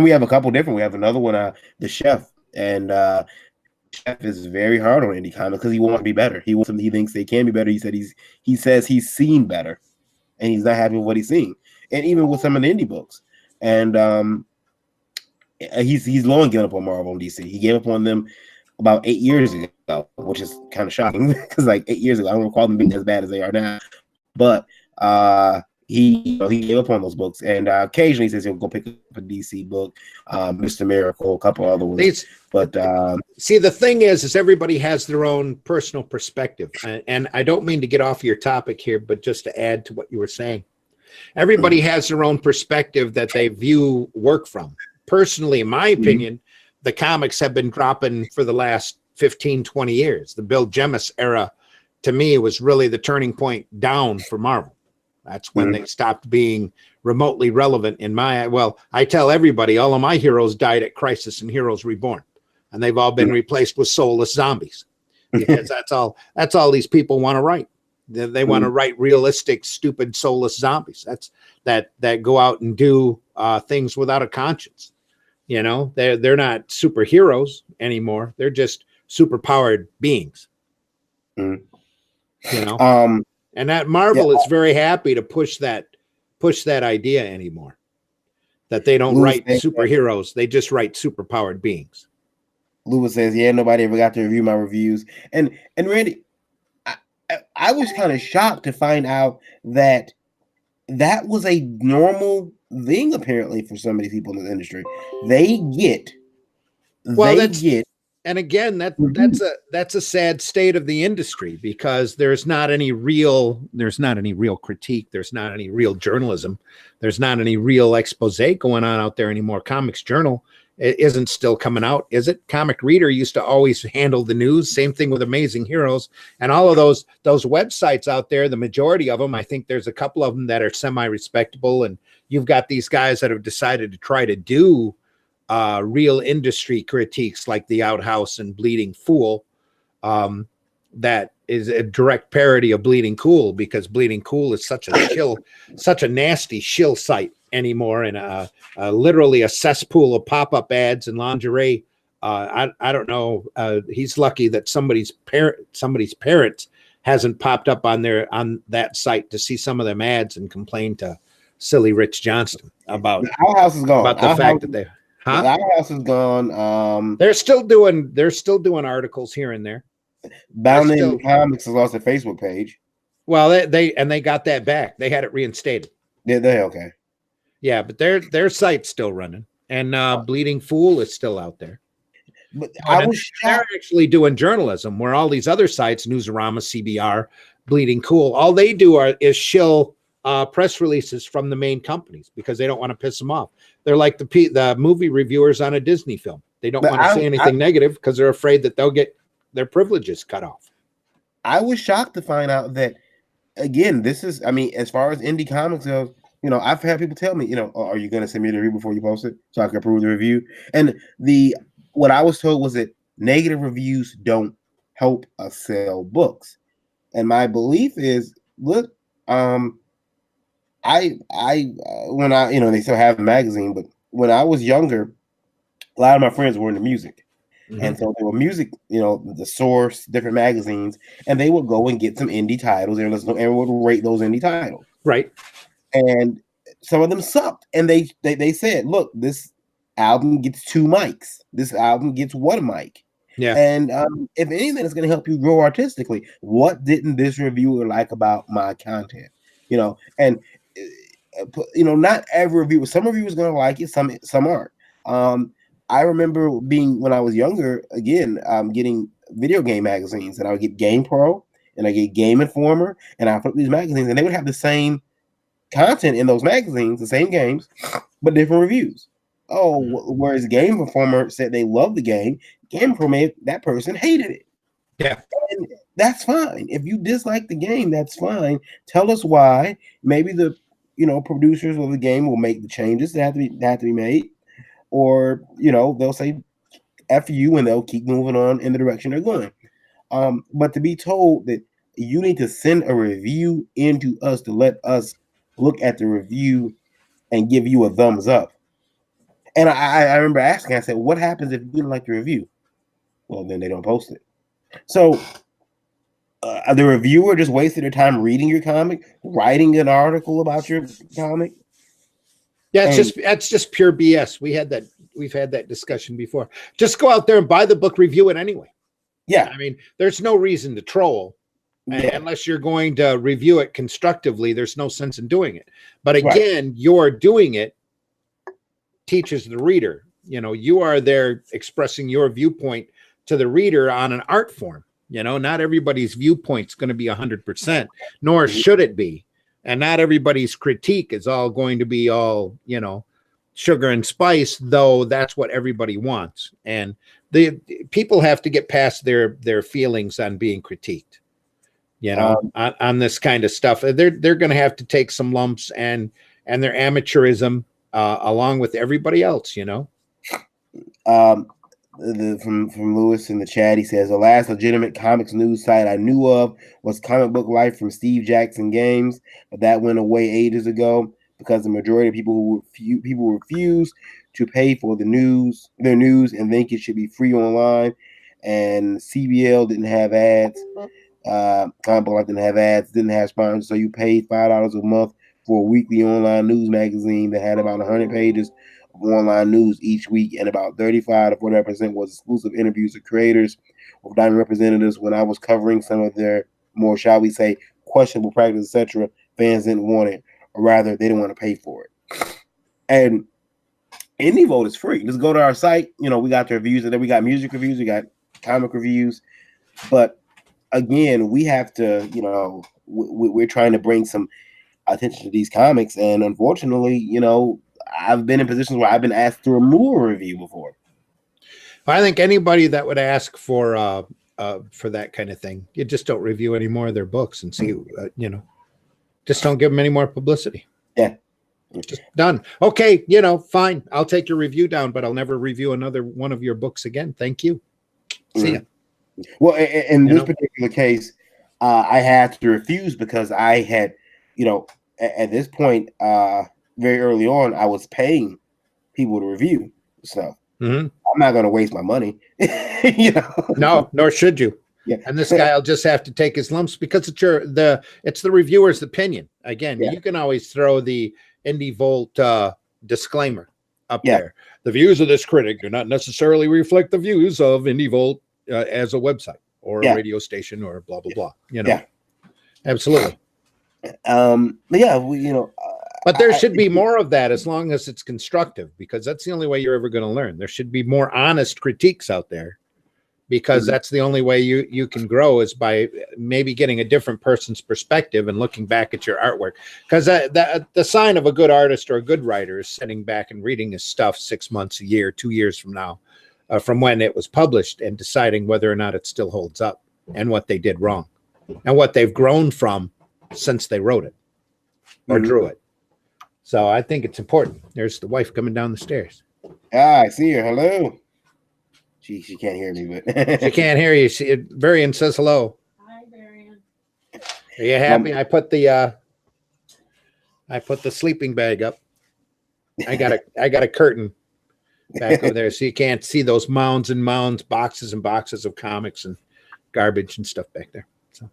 we have a couple different. We have another one, the Chef, and Chef is very hard on indie comics because he wants to be better. He thinks they can be better. He says he's seen better, and he's not happy with what he's seeing. And even with some of the indie books, and he's long given up on Marvel and DC. He gave up on them about 8 years ago, which is kind of shocking because 8 years ago, I don't recall them being as bad as they are now. But he gave up on those books, and occasionally he says he'll go pick up a DC book, Mr. Miracle, a couple other ones. But see, the thing is everybody has their own personal perspective, and I don't mean to get off your topic here, but just to add to what you were saying, everybody has their own perspective that they view work from. Personally, in my opinion, the comics have been dropping for the last 15, 20 years. The Bill Jemas era, to me, was really the turning point down for Marvel. That's when they stopped being remotely relevant in my, I tell everybody, all of my heroes died at Crisis and Heroes Reborn, and they've all been replaced with soulless zombies, because that's all these people want to write. They want to write realistic, stupid, soulless zombies. That go out and do things without a conscience. They're not superheroes anymore. They're just superpowered beings. And that Marvel is very happy to push that idea anymore. That they don't write superheroes, they just write superpowered beings. Lewis says, "Yeah, nobody ever got to review my reviews." And Randy, I was kind of shocked to find out that was a normal thing apparently for some of these people in the industry. They get And again, that's a sad state of the industry, because there's not any real critique, there's not any real journalism, there's not any real expose going on out there anymore. Comics Journal isn't still coming out, is it? Comic Reader used to always handle the news. Same thing with Amazing Heroes and all of those websites out there. The majority of them, I think there's a couple of them that are semi-respectable, and you've got these guys that have decided to try to do real industry critiques like The Outhouse and Bleeding Fool. That is a direct parody of Bleeding Cool, because Bleeding Cool is such a nasty shill site anymore, and literally a cesspool of pop-up ads and lingerie. I don't know. He's lucky that somebody's parents hasn't popped up on that site to see some of them ads and complain to silly Rich Johnston about the Outhouse is gone. About the fact that they. Huh? The Outhouse is gone. They're still doing articles here and there. Bound in Comics has lost their Facebook page. Well, they got that back. They had it reinstated. Yeah, they okay. Yeah, but their site's still running, and Bleeding Fool is still out there. But they're actually doing journalism, where all these other sites, Newsarama, CBR, Bleeding Cool, all they do is shill press releases from the main companies, because they don't want to piss them off. They're like the movie reviewers on a Disney film. They don't want to say anything negative, because they're afraid that they'll get their privileges cut off. I was shocked to find out that, again, this is, I mean, as far as indie comics goes, I've had people tell me, are you going to send me the review before you post it so I can approve the review? And what I was told was that negative reviews don't help us sell books. And my belief is, look, when they still have a magazine, but when I was younger, a lot of my friends were into music. Mm-hmm. And so they were music, the Source, different magazines, and they would go and get some indie titles and would rate those indie titles. Right. And some of them sucked. And they said, look, this album gets 2 mics. This album gets 1 mic. Yeah. And if anything, it's going to help you grow artistically. What didn't this reviewer like about my content? And not every reviewer. Some reviewers going to like it. Some aren't. I remember when I was younger, again, getting video game magazines, and I would get Game Pro and I get Game Informer, and I flip these magazines, and they would have the same content in those magazines, the same games, but different reviews. Whereas Game Informer said they loved the game, Game Informer, that person hated it. Yeah. And that's fine. If you dislike the game, that's fine. Tell us why. Maybe the producers of the game will make the changes that have to be made. Or, they'll say F you, and they'll keep moving on in the direction they're going. But to be told that you need to send a review into us to let us look at the review and give you a thumbs up. And I remember asking, I said, what happens if you didn't like the review? Well, then they don't post it. So the reviewer just wasted their time reading your comic, writing an article about your comic. Yeah, that's just pure BS. We've had that discussion before. Just go out there and buy the book, review it anyway. Yeah. I mean, there's no reason to troll. Yeah. Unless you're going to review it constructively, there's no sense in doing it. But again, You're doing it teaches the reader. You are there expressing your viewpoint to the reader on an art form. Not everybody's viewpoint's going to be 100%, nor should it be. And not everybody's critique is all going to be all, sugar and spice, though that's what everybody wants. And the people have to get past their feelings on being critiqued, on this kind of stuff. They're going to have to take some lumps and their amateurism along with everybody else, From Lewis in the chat, he says the last legitimate comics news site I knew of was Comic Book Life from Steve Jackson Games, but that went away ages ago because the majority of people refuse to pay for their news and think it should be free online. And CBL didn't have ads. Comic Book Life didn't have ads, didn't have sponsors, so you paid $5 a month for a weekly online news magazine that had about 100 pages of online news each week, and about 35 to 40% was exclusive interviews with creators or diamond representatives. When I was covering some of their more, shall we say, questionable practice, etc., fans didn't want it, or rather, they didn't want to pay for it. And Indie Vote is free. Just go to our site. We got the reviews, and then we got music reviews, we got comic reviews, but again, we have to, you know, we're trying to bring some attention to these comics, and unfortunately, you know, I've been in positions where I've been asked to remove a review before. I think anybody that would ask for that kind of thing, you just don't review any more of their books and see, you know, just don't give them any more publicity. Yeah. Just done. Okay, you know, fine. I'll take your review down, but I'll never review another one of your books again. Thank you. See ya. Well, in this particular case, I had to refuse because I had, you know, at this point, very early on, I was paying people to review stuff. Mm-hmm. I'm not going to waste my money. You know? No, nor should you. Yeah. And this guy will just have to take his lumps because it's the reviewer's opinion. Again, you can always throw the Indie Volt disclaimer up there. The views of this critic do not necessarily reflect the views of Indie Volt as a website or a radio station or blah blah blah. You know, absolutely. You know, but there should be more of that as long as it's constructive, because that's the only way you're ever going to learn. There should be more honest critiques out there, because that's the only way you can grow, is by maybe getting a different person's perspective and looking back at your artwork. Because the sign of a good artist or a good writer is sitting back and reading his stuff 6 months, a year, 2 years from now, from when it was published, and deciding whether or not it still holds up and what they did wrong and what they've grown from since they wrote it or drew it. So I think it's important. There's the wife coming down the stairs. I see her. Hello. She can't hear me, but she can't hear you. Varian says hello. Hi, Varian. Are you happy? I put the sleeping bag up. I got a curtain back over there, so you can't see those mounds and mounds, boxes and boxes of comics and garbage and stuff back there. So,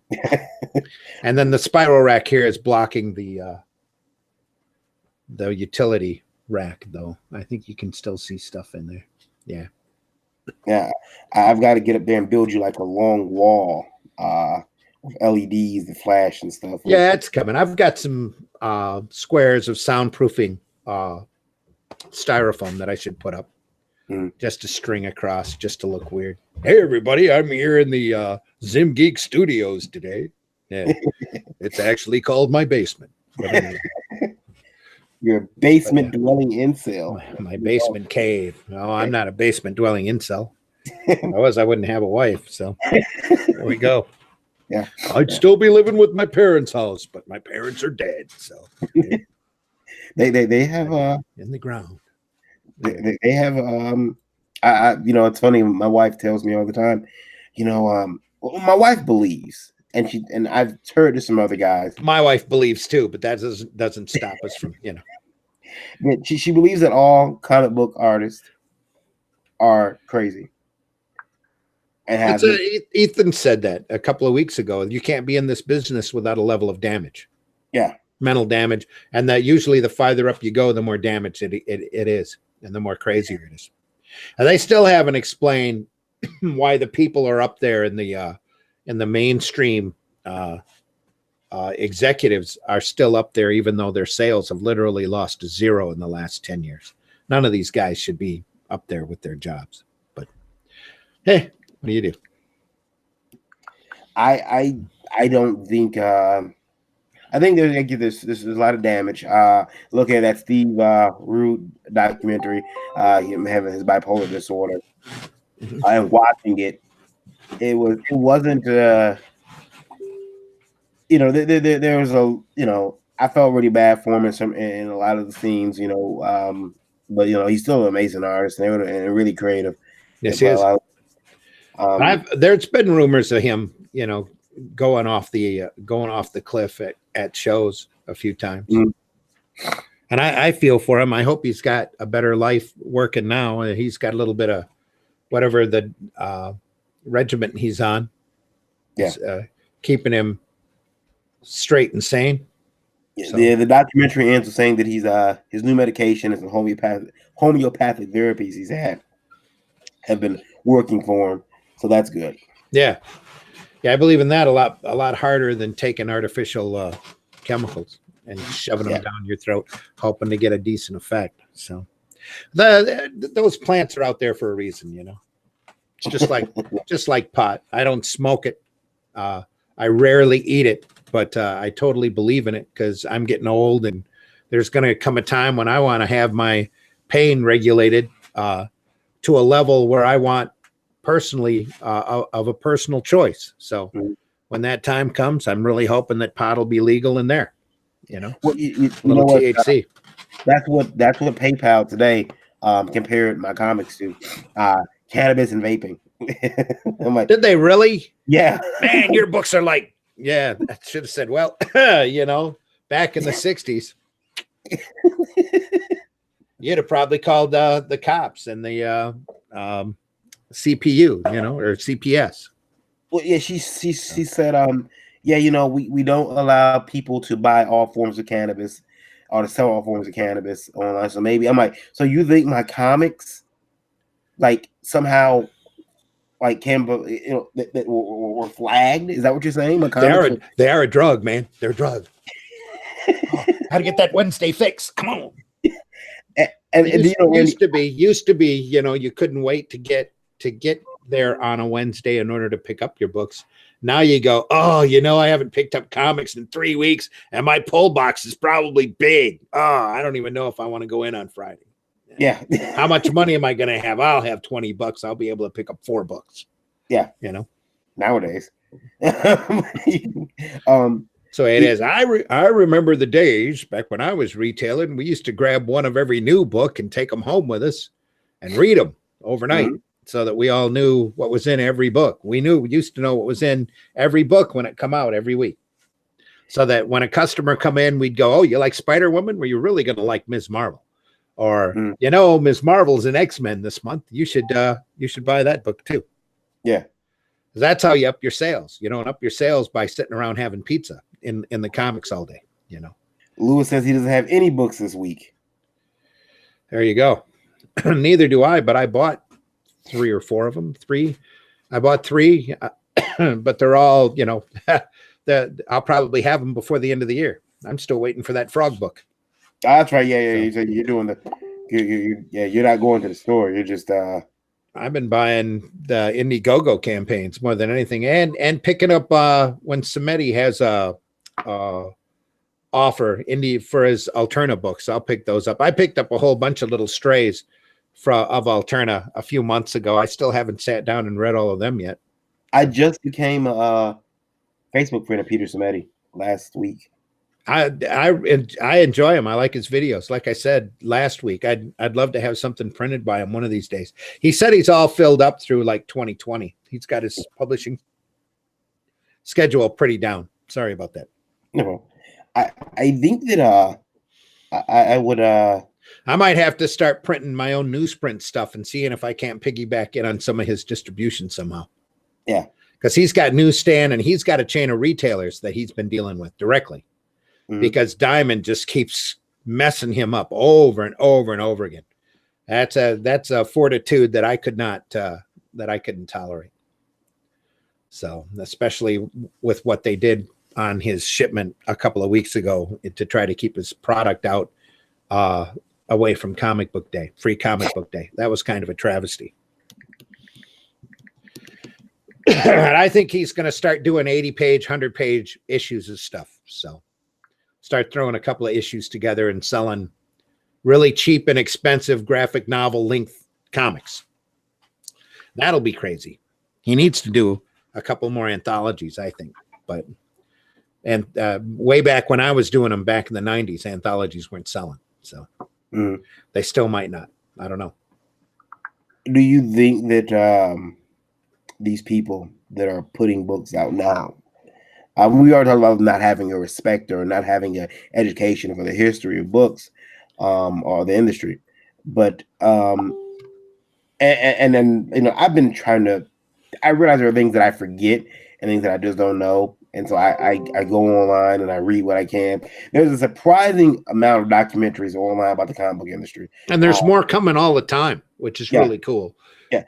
and then the spiral rack here is blocking the utility rack, though. I think you can still see stuff in there. Yeah. Yeah, I've got to get up there and build you like a long wall with LEDs and flash and stuff. Yeah, it's coming. I've got some squares of soundproofing styrofoam that I should put up just to string across, just to look weird. Hey, everybody, I'm here in the Zimmgeek studios today. Yeah, it's actually called my basement. Your basement dwelling incel. My basement cave. No, I'm not a basement dwelling incel. If I was, I wouldn't have a wife. So there we go. Yeah, I'd still be living with my parents' house, but my parents are dead. So they have in the ground. They have I you know, it's funny. My wife tells me all the time. You know, well, my wife believes. And I've heard this from other guys. My wife believes too, but that doesn't stop us from, you know. She believes that all comic book artists are crazy. And Ethan said that a couple of weeks ago. You can't be in this business without a level of damage. Yeah, mental damage, and that usually the farther up you go, the more damage it is, and the more crazier it is. And they still haven't explained why the people are up there in the mainstream executives are still up there, even though their sales have literally lost to zero in the last 10 years. None of these guys should be up there with their jobs. But hey, what do you do? I don't think I think there's a lot of damage. Look at that Steve Root documentary, him having his bipolar disorder. I am watching it. It wasn't you know, there was a, you know, I felt really bad for him in a lot of the scenes, you know, but you know, he's still an amazing artist and really creative. Yes, he is. There's been rumors of him, you know, going off the cliff at shows a few times. And I feel for him. I hope he's got a better life working now, and he's got a little bit of whatever the regiment he's on, keeping him straight and sane. So. The documentary ends with saying that he's his new medication and homeopathic therapies he's had have been working for him, so that's good. Yeah, I believe in that a lot harder than taking artificial chemicals and shoving them down your throat, hoping to get a decent effect. So those plants are out there for a reason, you know. It's just like pot. I don't smoke it. I rarely eat it, but I totally believe in it because I'm getting old, and there's going to come a time when I want to have my pain regulated to a level where I want personally of a personal choice. So when that time comes, I'm really hoping that pot will be legal in there. Well, a little THC. That's what PayPal today compared my comics to cannabis and vaping. I'm like, did they really? Yeah, man, your books are like, yeah. I should have said, well, back in the '60s, you'd have probably called the cops and the CPU, or CPS. Well, yeah, she said, we don't allow people to buy all forms of cannabis or to sell all forms of cannabis online. So maybe I'm like, so you think my comics, like somehow, like that were flagged? Is that what you're saying? My comics they are a drug, man. They're a drug. How to get that Wednesday fix? Come on. And used to be, you couldn't wait to get there on a Wednesday in order to pick up your books. Now you go, I haven't picked up comics in 3 weeks, and my pull box is probably big. I don't even know if I want to go in on Friday. Yeah. How much money am I going to have? I'll have $20. I'll be able to pick up 4 books. Yeah. Nowadays. So it is. I remember the days back when I was retailing. We used to grab one of every new book and take them home with us and read them overnight, so that we all knew what was in every book. We used to know what was in every book when it come out every week, so that when a customer come in, we'd go, "Oh, you like Spider-Woman? Well, you're really going to like Ms. Marvel, or Ms. Marvel's in X-Men this month. You should buy that book too." Yeah. That's how you up your sales. You don't up your sales by sitting around having pizza in the comics all day. Lewis says he doesn't have any books this week. There you go. Neither do I, but I bought 3 or 4 of them. 3. I bought 3, but they're all, I'll probably have them before the end of the year. I'm still waiting for that frog book. That's right. Yeah. So you're doing you're not going to the store. You're just I've been buying the Indiegogo campaigns more than anything, and picking up when Samedi has a offer for his Alterna books. I'll pick those up. I picked up a whole bunch of little strays of Alterna a few months ago. I still haven't sat down and read all of them yet. I just became a Facebook friend of Peter Samedi last week. I enjoy him. I like his videos. Like I said last week, I'd love to have something printed by him one of these days. He said he's all filled up through like 2020. He's got his publishing schedule pretty down. Sorry about that. No, I think that I would I might have to start printing my own newsprint stuff and seeing if I can't piggyback in on some of his distribution somehow. Yeah, because he's got newsstand and he's got a chain of retailers that he's been dealing with directly. Because Diamond just keeps messing him up over and over and over again. That's a fortitude that I couldn't tolerate. So, especially with what they did on his shipment a couple of weeks ago to try to keep his product out away from Comic Book Day, free Comic Book Day. That was kind of a travesty. And I think he's going to start doing 80-page, 100-page issues of stuff. So start throwing a couple of issues together and selling really cheap and expensive graphic novel length comics. That'll be crazy. He needs to do a couple more anthologies, I think. And way back when I was doing them back in the 90s, anthologies weren't selling. So they still might not. I don't know. Do you think that these people that are putting books out now, we are talking about not having a respect or not having an education for the history of books or the industry. But and then I've been trying to. I realize there are things that I forget and things that I just don't know, and so I go online and I read what I can. There's a surprising amount of documentaries online about the comic book industry, and there's more coming all the time, which is really cool. Yeah,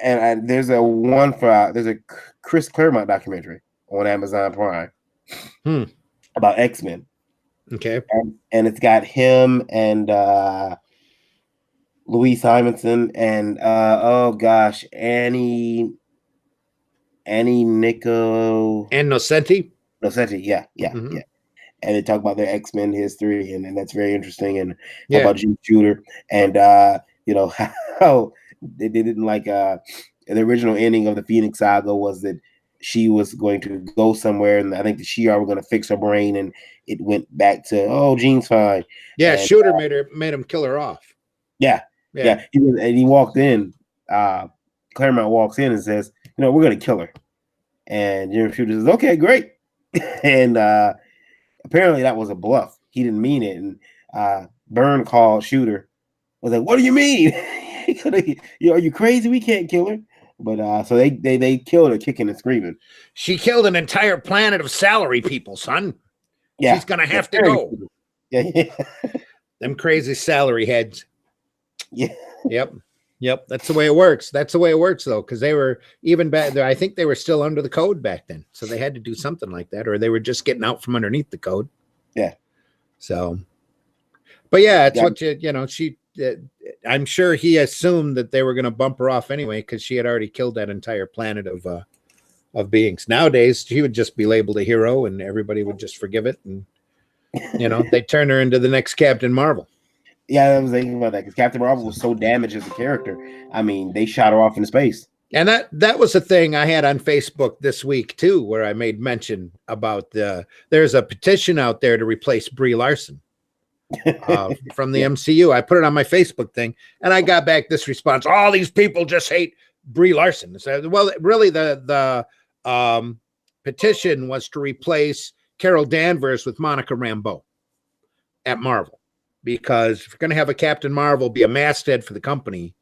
and there's a Chris Claremont documentary on Amazon Prime about X-Men. Okay. And it's got him and Louise Simonson, and oh gosh, Annie Nico And Nocenti. Nocenti, yeah. And they talk about their X-Men history, and that's very interesting. And talk about Jim Shooter, and how they didn't like the original ending of the Phoenix Saga was that she was going to go somewhere, and I think the Shi'ar were going to fix her brain, and it went back to Jean's fine. Yeah, and, Shooter made him kill her off. Yeah. He walked in. Claremont walks in and says, "We're going to kill her." And Jim Shooter says, "Okay, great." And apparently that was a bluff. He didn't mean it. And Byrne called Shooter. Was like, "What do you mean? Are you crazy? We can't kill her." But so they killed her, kicking and screaming. She killed an entire planet of salary people, son. Yeah, she's gonna have to go. Yeah. Them crazy salary heads. Yeah. Yep. That's the way it works. That's the way it works, though, because they were even back. I think they were still under the code back then, so they had to do something like that, or they were just getting out from underneath the code. Yeah. So, but yeah, it's what she. I'm sure he assumed that they were going to bump her off anyway, because she had already killed that entire planet of beings. Nowadays, she would just be labeled a hero, and everybody would just forgive it, and they turn her into the next Captain Marvel. Yeah, I was thinking about that because Captain Marvel was so damaged as a character. I mean, they shot her off into space. And that was a thing I had on Facebook this week too, where I made mention about there's a petition out there to replace Brie Larson from the MCU. I put it on my Facebook thing, and I got back this response: all these people just hate Brie Larson. So, well, really, the petition was to replace Carol Danvers with Monica Rambeau at Marvel. Because if you're going to have a Captain Marvel be a masthead for the company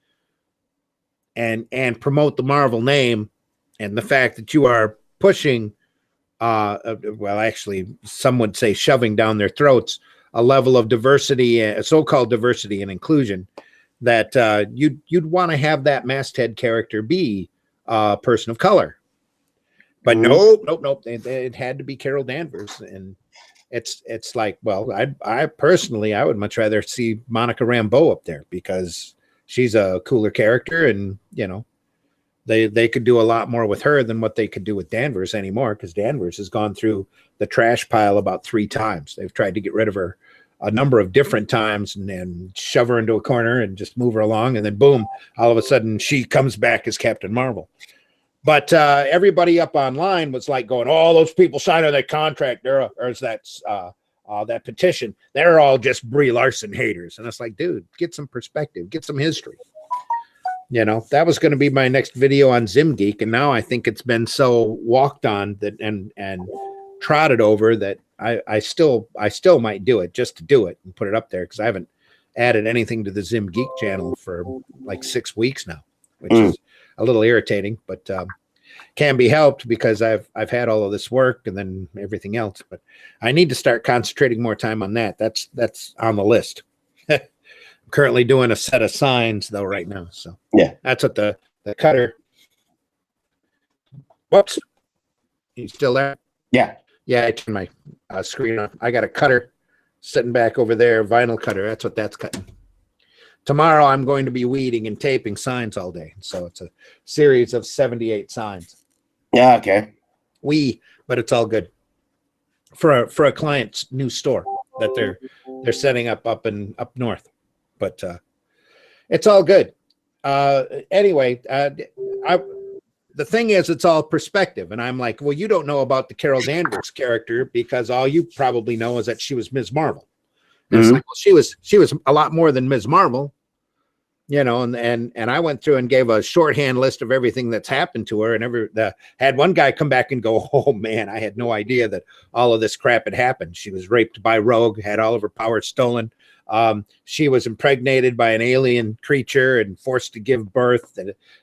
and promote the Marvel name and the fact that you are pushing, well, actually, some would say shoving down their throats a level of diversity, so-called diversity and inclusion, that you'd want to have that masthead character be a person of color. But nope. It had to be Carol Danvers, and it's like, well, I personally, I would much rather see Monica Rambeau up there because she's a cooler character, and they could do a lot more with her than what they could do with Danvers anymore, because Danvers has gone through the trash pile about 3 times. They've tried to get rid of her a number of different times and shove her into a corner and just move her along, and then boom, all of a sudden she comes back as Captain Marvel. But everybody up online was like going, "Oh, those people signing that contract, that petition, they're all just Brie Larson haters." And it's like, dude, get some perspective, get some history. That was going to be my next video on Zimmgeek, and now I think it's been so walked on that and trotted over that I still might do it just to do it and put it up there, because I haven't added anything to the Zimmgeek channel for like 6 weeks now, which is a little irritating, but can be helped because I've had all of this work and then everything else. But I need to start concentrating more time on that. That's on the list. I'm currently doing a set of signs though right now, so yeah, that's what the cutter. Whoops, you still there? Yeah. I turned my screen off. I got a cutter sitting back over there, vinyl cutter. That's what that's cutting. Tomorrow, I'm going to be weeding and taping signs all day. So it's a series of 78 signs. Yeah, okay. But it's all good for a client's new store that they're setting up north. But it's all good. Anyway, the thing is, it's all perspective, and I'm like, well, you don't know about the Carol Danvers character because all you probably know is that she was Ms. Marvel. And it's like, well, she was a lot more than Ms. Marvel, and I went through and gave a shorthand list of everything that's happened to her, and had one guy come back and go, "Oh man, I had no idea that all of this crap had happened. She was raped by Rogue, had all of her powers stolen. She was impregnated by an alien creature and forced to give birth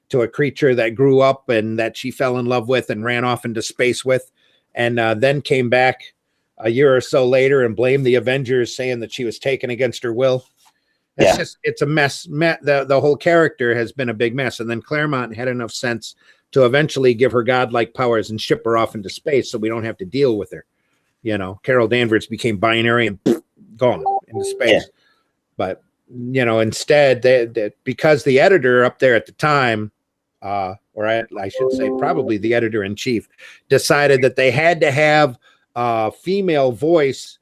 to a creature that grew up and that she fell in love with and ran off into space with, and then came back a year or so later and blamed the Avengers, saying that she was taken against her will." It's a mess. The whole character has been a big mess. And then Claremont had enough sense to eventually give her godlike powers and ship her off into space so we don't have to deal with her. Carol Danvers became binary and gone into space. Yeah. But instead because the editor up there at the time, or I should say probably the editor in chief, decided that they had to have a female voice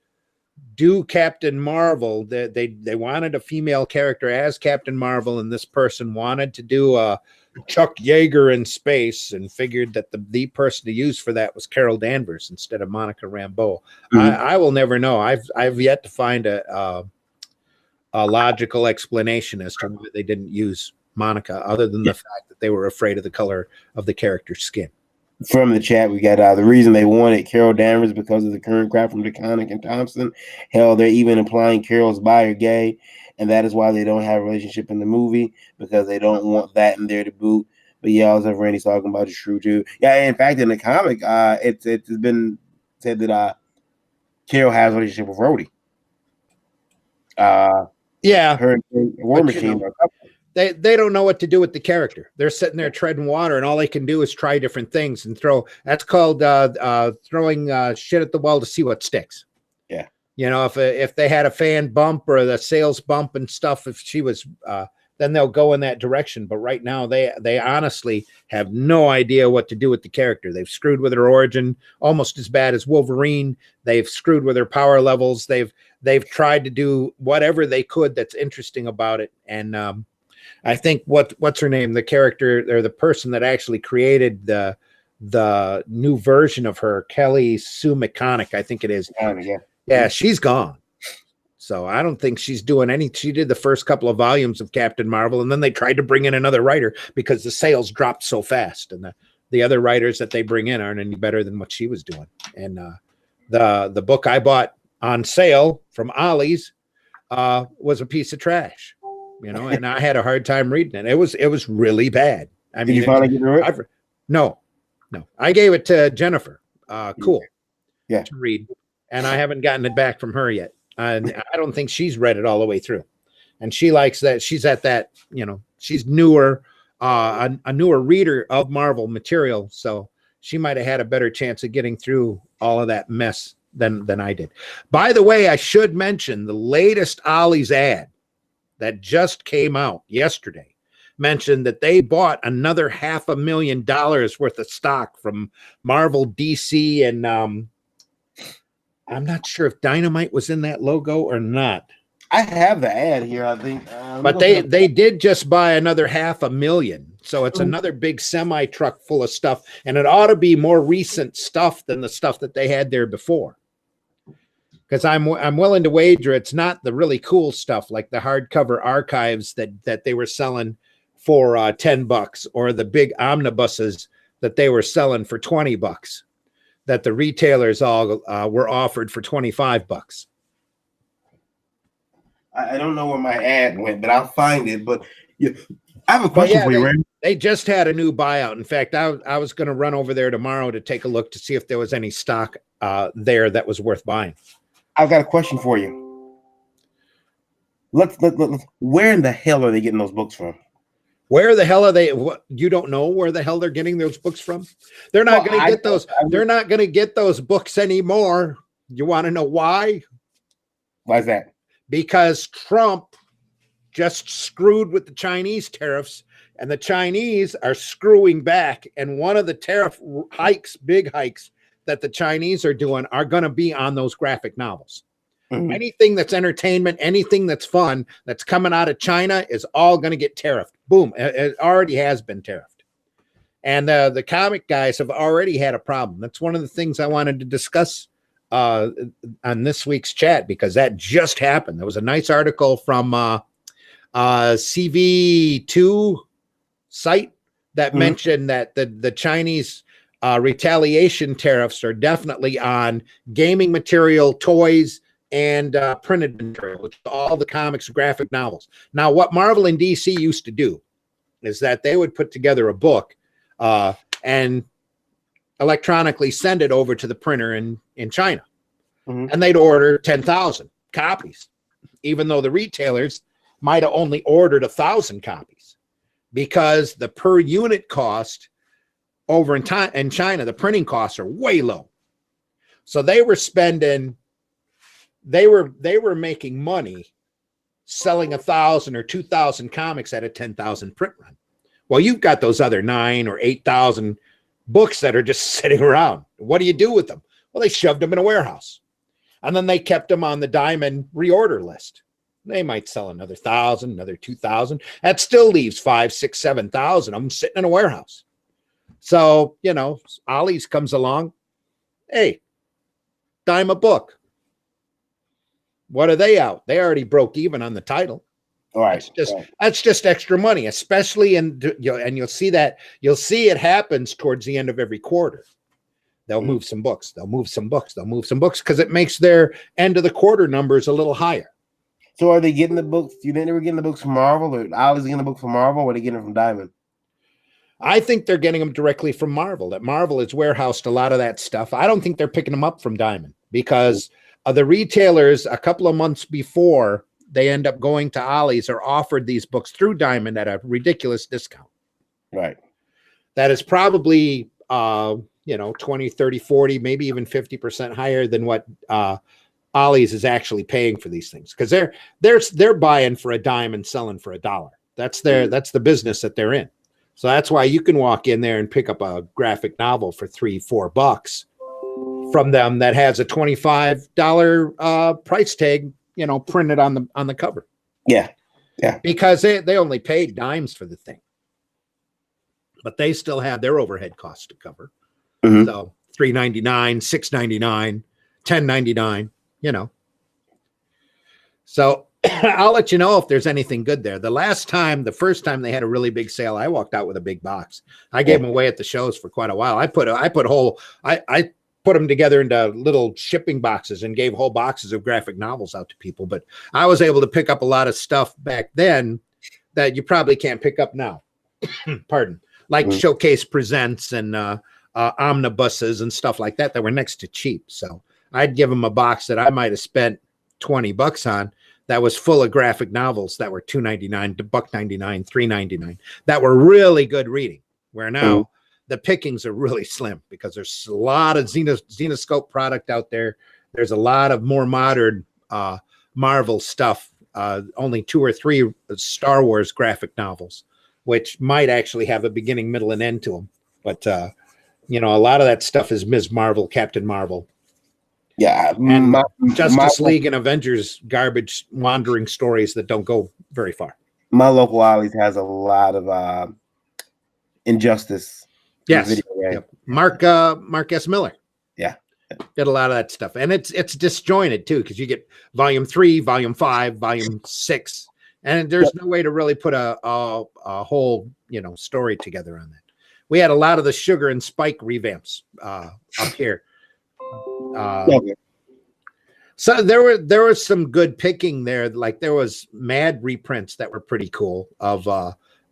do Captain Marvel. They wanted a female character as Captain Marvel, and this person wanted to do a Chuck Yeager in space, and figured that the person to use for that was Carol Danvers instead of Monica Rambeau. I will never know. I've yet to find a logical explanation as to why they didn't use Monica, other than the fact that they were afraid of the color of the character's skin. From the chat, we got the reason they wanted Carol Danvers because of the current crap from DeConnick and Thompson. Hell, they're even implying Carol's bi or gay, and that is why they don't have a relationship in the movie, because they don't want that in there to boot. But yeah, also Randy's talking about is true too. Yeah, in fact, in the comic, it's been said that Carol has a relationship with Rhodey. Yeah, her War Machine. They don't know what to do with the character. They're sitting there treading water, and all they can do is try different things and throw. That's called throwing shit at the wall to see what sticks. Yeah, if they had a fan bump or the sales bump and stuff, if she was, then they'll go in that direction. But right now, they honestly have no idea what to do with the character. They've screwed with her origin almost as bad as Wolverine. They've screwed with her power levels. They've tried to do whatever they could that's interesting about it, and I think what's her name, the character or the person that actually created the new version of her, Kelly Sue McConaughey, I think it is. Yeah, she's gone. So I don't think she's doing any. She did the first couple of volumes of Captain Marvel, and then they tried to bring in another writer because the sales dropped so fast, and the other writers that they bring in aren't any better than what she was doing. And the book I bought on sale from Ollie's was a piece of trash. And I had a hard time reading it. It was really bad. I mean, did you finally get through it? No. I gave it to Jennifer. Cool. Yeah. To read, and I haven't gotten it back from her yet. And I don't think she's read it all the way through. And she likes that. She's at that. She's newer, a newer reader of Marvel material, so she might have had a better chance of getting through all of that mess than I did. By the way, I should mention the latest Ollie's ad that just came out yesterday mentioned that they bought another $500,000 worth of stock from Marvel, DC, and I'm not sure if Dynamite was in that logo or not. I have the ad here, I think. But they did just buy another $500,000. So it's another big semi truck full of stuff, and it ought to be more recent stuff than the stuff that they had there before. Because I'm willing to wager it's not the really cool stuff like the hardcover archives that they were selling for $10, or the big omnibuses that they were selling for $20, that the retailers all were offered for $25. I don't know where my ad went, but I'll find it. But yeah, I have a question for you, Ray. They just had a new buyout. In fact, I was going to run over there tomorrow to take a look to see if there was any stock there that was worth buying. I've got a question for you. Let's where in the hell are they getting those books from? Where the hell are they? You don't know where the hell they're getting those books from? They're not going to get those. They're not going to get those books anymore. You want to know why? Why is that? Because Trump just screwed with the Chinese tariffs, and the Chinese are screwing back. And one of the tariff big hikes that the Chinese are doing are going to be on those graphic novels. Mm-hmm. Anything that's entertainment, anything that's fun, that's coming out of China is all going to get tariffed. Boom. It already has been tariffed. And the comic guys have already had a problem. That's one of the things I wanted to discuss on this week's chat, because that just happened. There was a nice article from CV2 site that mentioned that the Chinese retaliation tariffs are definitely on gaming material, toys, and printed material, which is all the comics, graphic novels. Now, what Marvel and DC used to do is that they would put together a book and electronically send it over to the printer in China. Mm-hmm. And they'd order 10,000 copies, even though the retailers might have only ordered 1,000 copies, because the per unit cost over in China, the printing costs are way low. So they were spending, they were making money selling 1,000 or 2,000 comics at a 10,000 print run. Well, you've got those other 9 or 8,000 books that are just sitting around. What do you do with them? Well, they shoved them in a warehouse, and then they kept them on the Diamond reorder list. They might sell another 1,000, another 2,000. That still leaves 5, 6, 7,000 of them sitting in a warehouse. So, you know, Ollie's comes along. Hey, dime a book. What are they out? They already broke even on the title. All right. That's just extra money, especially and you'll see it happens towards the end of every quarter. They'll move some books. They'll move some books because it makes their end of the quarter numbers a little higher. So are they getting the books? Do you think they were getting the books from Marvel, or Ollie's getting the book from Marvel, or are they getting it from Diamond? I think they're getting them directly from Marvel. That Marvel has warehoused a lot of that stuff. I don't think they're picking them up from Diamond because the retailers a couple of months before they end up going to Ollie's are offered these books through Diamond at a ridiculous discount. Right. That is probably 20, 30, 40, maybe even 50% higher than what Ollie's is actually paying for these things, because they're buying for a dime and selling for $1. That's the business that they're in. So that's why you can walk in there and pick up a graphic novel for $3-4 from them that has a $25 price tag, printed on the cover. Yeah. Because they only paid dimes for the thing, but they still have their overhead costs to cover. Mm-hmm. So $3.99, $6.99, $10.99. So I'll let you know if there's anything good there. The first time they had a really big sale, I walked out with a big box. I gave them away at the shows for quite a while. I put them together into little shipping boxes and gave whole boxes of graphic novels out to people. But I was able to pick up a lot of stuff back then that you probably can't pick up now. Pardon. Like Showcase Presents and omnibuses and stuff like that were next to cheap. So I'd give them a box that I might have spent $20 on that was full of graphic novels that were $2.99 to $1.99, $3.99 that were really good reading, where now the pickings are really slim because there's a lot of Zenoscope product out there. There's a lot of more modern Marvel stuff, only 2 or 3 Star Wars graphic novels, which might actually have a beginning, middle, and end to them. But, a lot of that stuff is Ms. Marvel, Captain Marvel. Yeah. And Justice League and Avengers garbage wandering stories that don't go very far. My local Ollie's has a lot of Injustice. Yes. Yep. Mark S. Miller. Yeah. Did a lot of that stuff. And it's disjointed too, because you get volume 3, volume 5, volume 6. And there's no way to really put a whole, story together on that. We had a lot of the Sugar and Spike revamps up here. So there was some good picking there. Like there was Mad reprints that were pretty cool of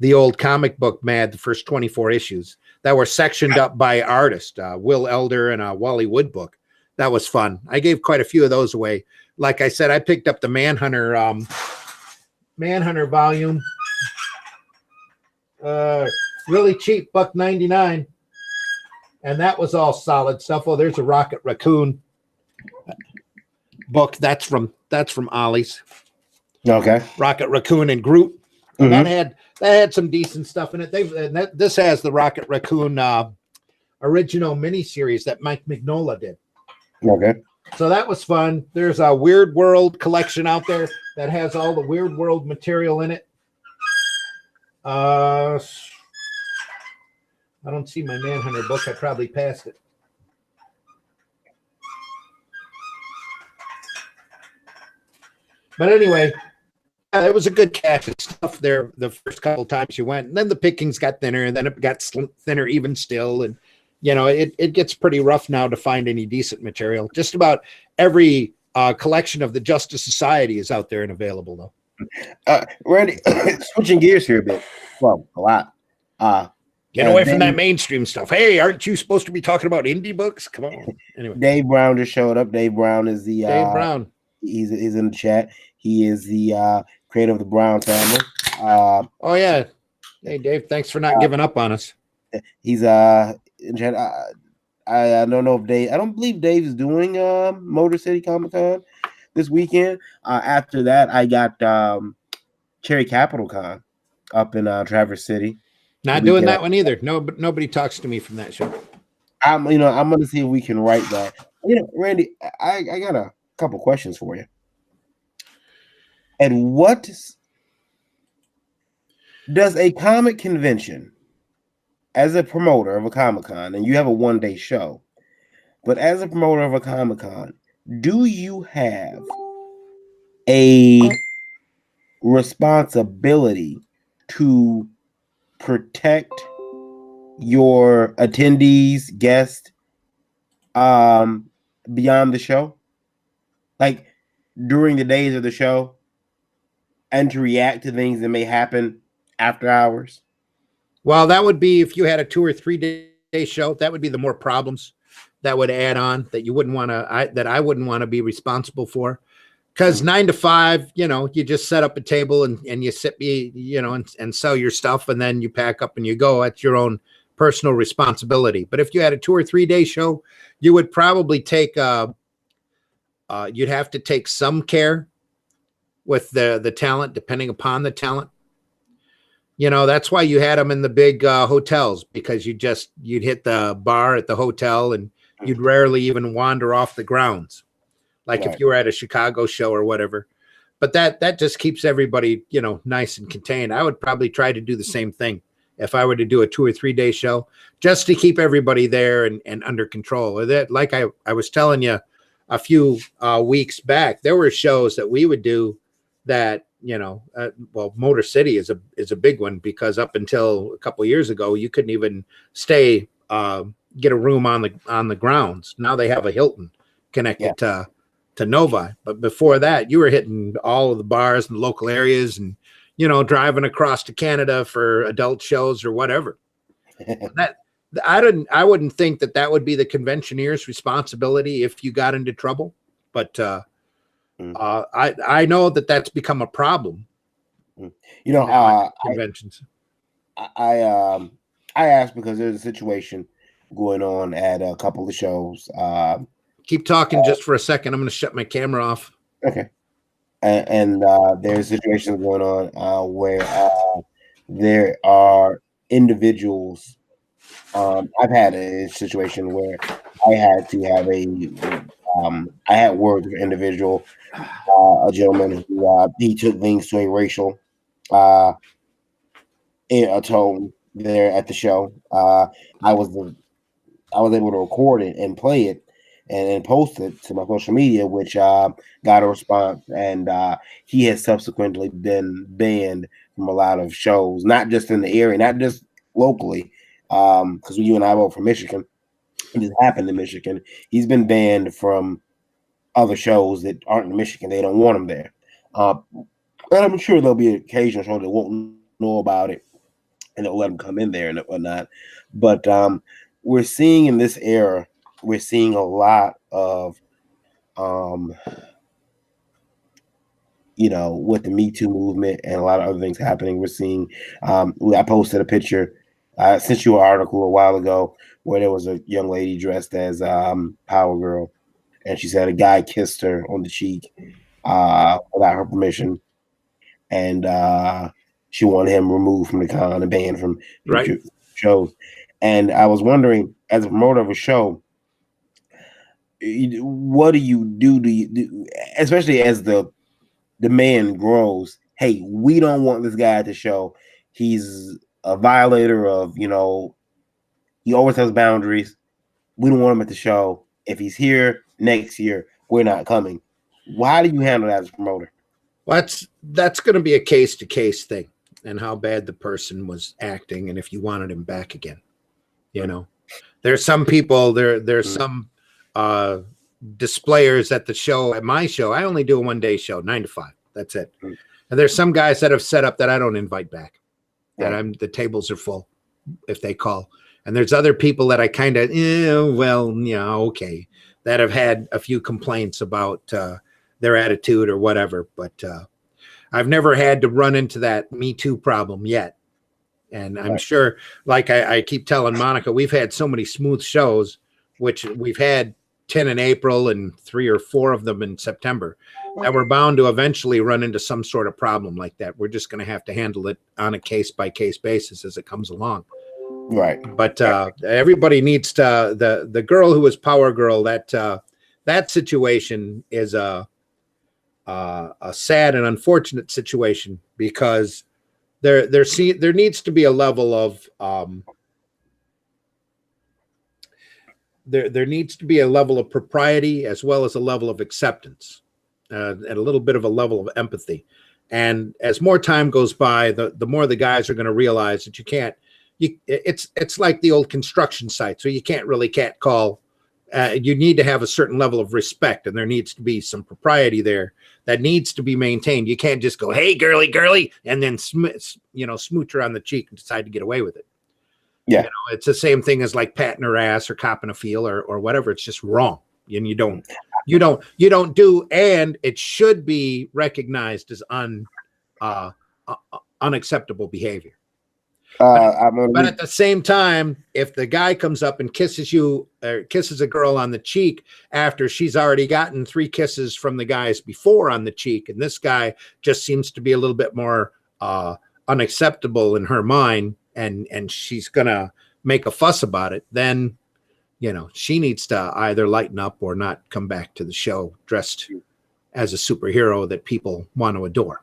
the old comic book Mad, the first 24 issues that were sectioned up by artist, Will Elder and a Wally Wood book. That was fun. I gave quite a few of those away. Like I said, I picked up the Manhunter volume. Really cheap, $1.99. And that was all solid stuff. Oh, there's a Rocket Raccoon book. That's from Ollie's. Okay. Rocket Raccoon and Groot. And that had some decent stuff in it. This has the Rocket Raccoon original miniseries that Mike Mignola did. Okay. So that was fun. There's a Weird World collection out there that has all the Weird World material in it. I don't see my Manhunter book. I probably passed it. But anyway, it was a good cache of stuff there the first couple times you went. And then the pickings got thinner, and then it got thinner even still. And, it gets pretty rough now to find any decent material. Just about every collection of the Justice Society is out there and available, though. Randy, switching gears here a bit. Well, a lot. Get away from that mainstream stuff. Hey, aren't you supposed to be talking about indie books? Come on. Anyway, Dave Brown just showed up. Dave Brown is the Dave Brown. He's in the chat. He is the creator of the Brown family. Oh yeah. Hey Dave, thanks for not giving up on us. He's in chat. I don't know if Dave. I don't believe Dave is doing Motor City Comic Con, this weekend. After that, I got Cherry Capital Con up in Traverse City. Not doing that one either. No, but nobody talks to me from that show. I'm gonna see if we can write that. Randy, I got a couple questions for you. And what does a comic convention, as a promoter of a Comic-Con, and you have a one-day show, but as a promoter of a Comic-Con, do you have a responsibility to protect your attendees, guests, beyond the show, like during the days of the show, and to react to things that may happen after hours? Well, that would be if you had a 2 or 3 day show. That would be the more problems that would add on that you wouldn't want to. That I wouldn't want to be responsible for. Because 9 to 5, you just set up a table and you sit, and sell your stuff, and then you pack up and you go. At your own personal responsibility. But if you had a 2 or 3 day show, you would probably take, you'd have to take some care with the talent, depending upon the talent. That's why you had them in the big hotels, because you'd hit the bar at the hotel and you'd rarely even wander off the grounds. Like if you were at a Chicago show or whatever, but that just keeps everybody, nice and contained. I would probably try to do the same thing if I were to do a 2 or 3 day show, just to keep everybody there and under control. Or that, like I was telling you a few weeks back, there were shows that we would do that, Motor City is a big one, because up until a couple of years ago, you couldn't even stay, get a room on the grounds. Now they have a Hilton connected to Novi. But before that, you were hitting all of the bars in the local areas and, driving across to Canada for adult shows or whatever. I wouldn't think that would be the conventioneer's responsibility if you got into trouble. But I know that that's become a problem. Conventions. I asked because there's a situation going on at a couple of shows. Keep talking just for a second. I'm going to shut my camera off. Okay. And there's situations going on where there are individuals. I've had a situation where I had to have I had words with an individual, a gentleman who he took things to a racial in a tone there at the show. I was able to record it and play it and post it to my social media, which got a response. And he has subsequently been banned from a lot of shows, not just in the area, not just locally, because you and I both from Michigan. It happened in Michigan. He's been banned from other shows that aren't in Michigan. They don't want him there. And I'm sure there'll be occasional shows that won't know about it and they'll let him come in there and whatnot. But we're seeing in this era, we're seeing a lot of, with the Me Too movement and a lot of other things happening. We're seeing, I posted a picture, I sent you an article a while ago where there was a young lady dressed as Power Girl, and she said a guy kissed her on the cheek without her permission, and she wanted him removed from the con and banned from future shows. And I was wondering, as a promoter of a show, what do you do, especially as the demand grows? Hey, we don't want this guy at the show. He's a violator of, he always has boundaries. We don't want him at the show. If he's here next year, we're not coming. How do you handle that as a promoter? Well, that's going to be a case-to-case thing, and how bad the person was acting, and if you wanted him back again. There's some people, there's some displayers at the show, at my show. I only do a 1 day show, 9 to 5. That's it. And there's some guys that have set up that I don't invite back. The tables are full if they call. And there's other people that I kind of, okay, that have had a few complaints about their attitude or whatever. But I've never had to run into that Me Too problem yet. And I'm sure, like I keep telling Monica, we've had so many smooth shows, which we've had 10 in April and 3 or 4 of them in September, that we're bound to eventually run into some sort of problem like that. We're just going to have to handle it on a case-by-case basis as it comes along. Right. But everybody needs to, the girl who was Power Girl, that situation is a sad and unfortunate situation, because there needs to be a level of there needs to be a level of propriety as well as a level of acceptance, and a little bit of a level of empathy. And as more time goes by, the more the guys are going to realize that it's like the old construction site. So you can't really catcall. You need to have a certain level of respect, and there needs to be some propriety there that needs to be maintained. You can't just go, "Hey, girly," and then smooch her on the cheek and decide to get away with it. Yeah, it's the same thing as like patting her ass or copping a feel or whatever. It's just wrong, and you don't do, and it should be recognized as unacceptable behavior. But at the same time, if the guy comes up and kisses you or kisses a girl on the cheek after she's already gotten 3 kisses from the guys before on the cheek, and this guy just seems to be a little bit more unacceptable in her mind, and she's gonna make a fuss about it, then she needs to either lighten up or not come back to the show dressed as a superhero that people want to adore.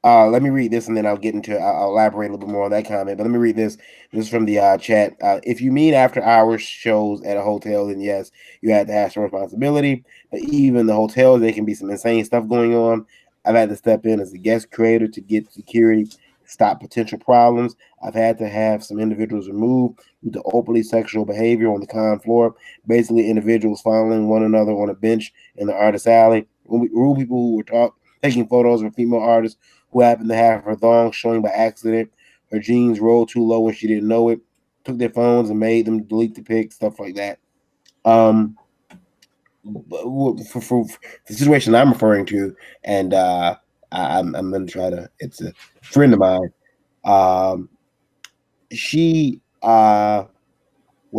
Let me read this, and then I'll elaborate a little bit more on that comment. But let me read this. This is from the chat. If you mean after hours shows at a hotel, then yes, you have to have some responsibility. But even the hotels, there can be some insane stuff going on. I've had to step in as a guest creator to get security, stop potential problems. I've had to have some individuals removed due to openly sexual behavior on the con floor. Basically, individuals following one another on a bench in the artist alley. Rude people who were taking photos of a female artist who happened to have her thong showing by accident. Her jeans rolled too low and she didn't know it. Took their phones and made them delete the pic, stuff like that. For the situation I'm referring to, and I'm going to try to. It's a friend of mine. She was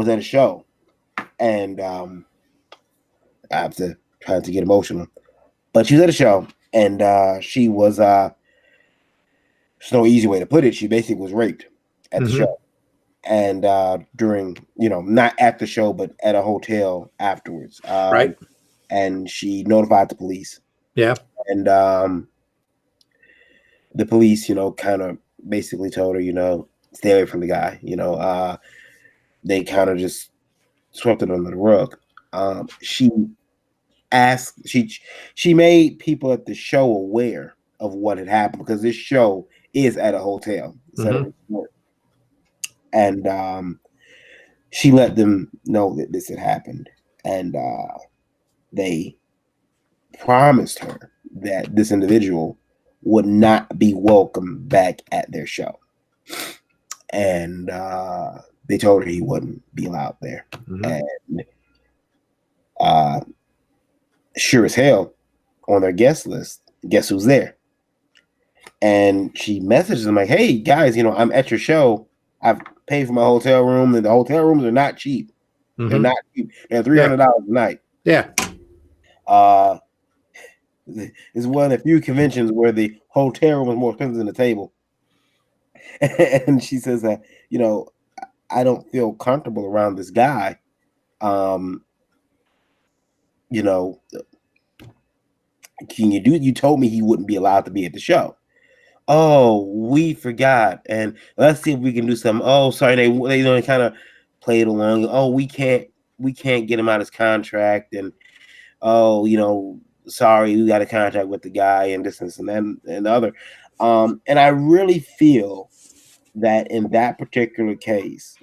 at a show, and I have to try to get emotional. But she was at a show, and she was. There's no easy way to put it. She basically was raped at the show, and during, not at the show, but at a hotel afterwards. Right. And she notified the police. Yeah. And the police, kind of basically told her, stay away from the guy. They kind of just swept it under the rug. She made people at the show aware of what had happened, because this show is at a hotel. And she let them know that this had happened, and they promised her that this individual would not be welcome back at their show, and they told her he wouldn't be allowed there. And sure as hell, on their guest list, guess who's there? And she messages them like, "Hey guys, I'm at your show. I've paid for my hotel room, and the hotel rooms are not cheap. They're not cheap. They're $300 a night." Yeah. It's one of the few conventions where the hotel room is more expensive than the table. And she says that, I don't feel comfortable around this guy. You told me he wouldn't be allowed to be at the show. Oh, we forgot, and let's see if we can do something. Oh, sorry, they kind of played along. Oh, we can't get him out of his contract, and sorry, we got a contract with the guy, and this and that and the other. And I really feel that in that particular case,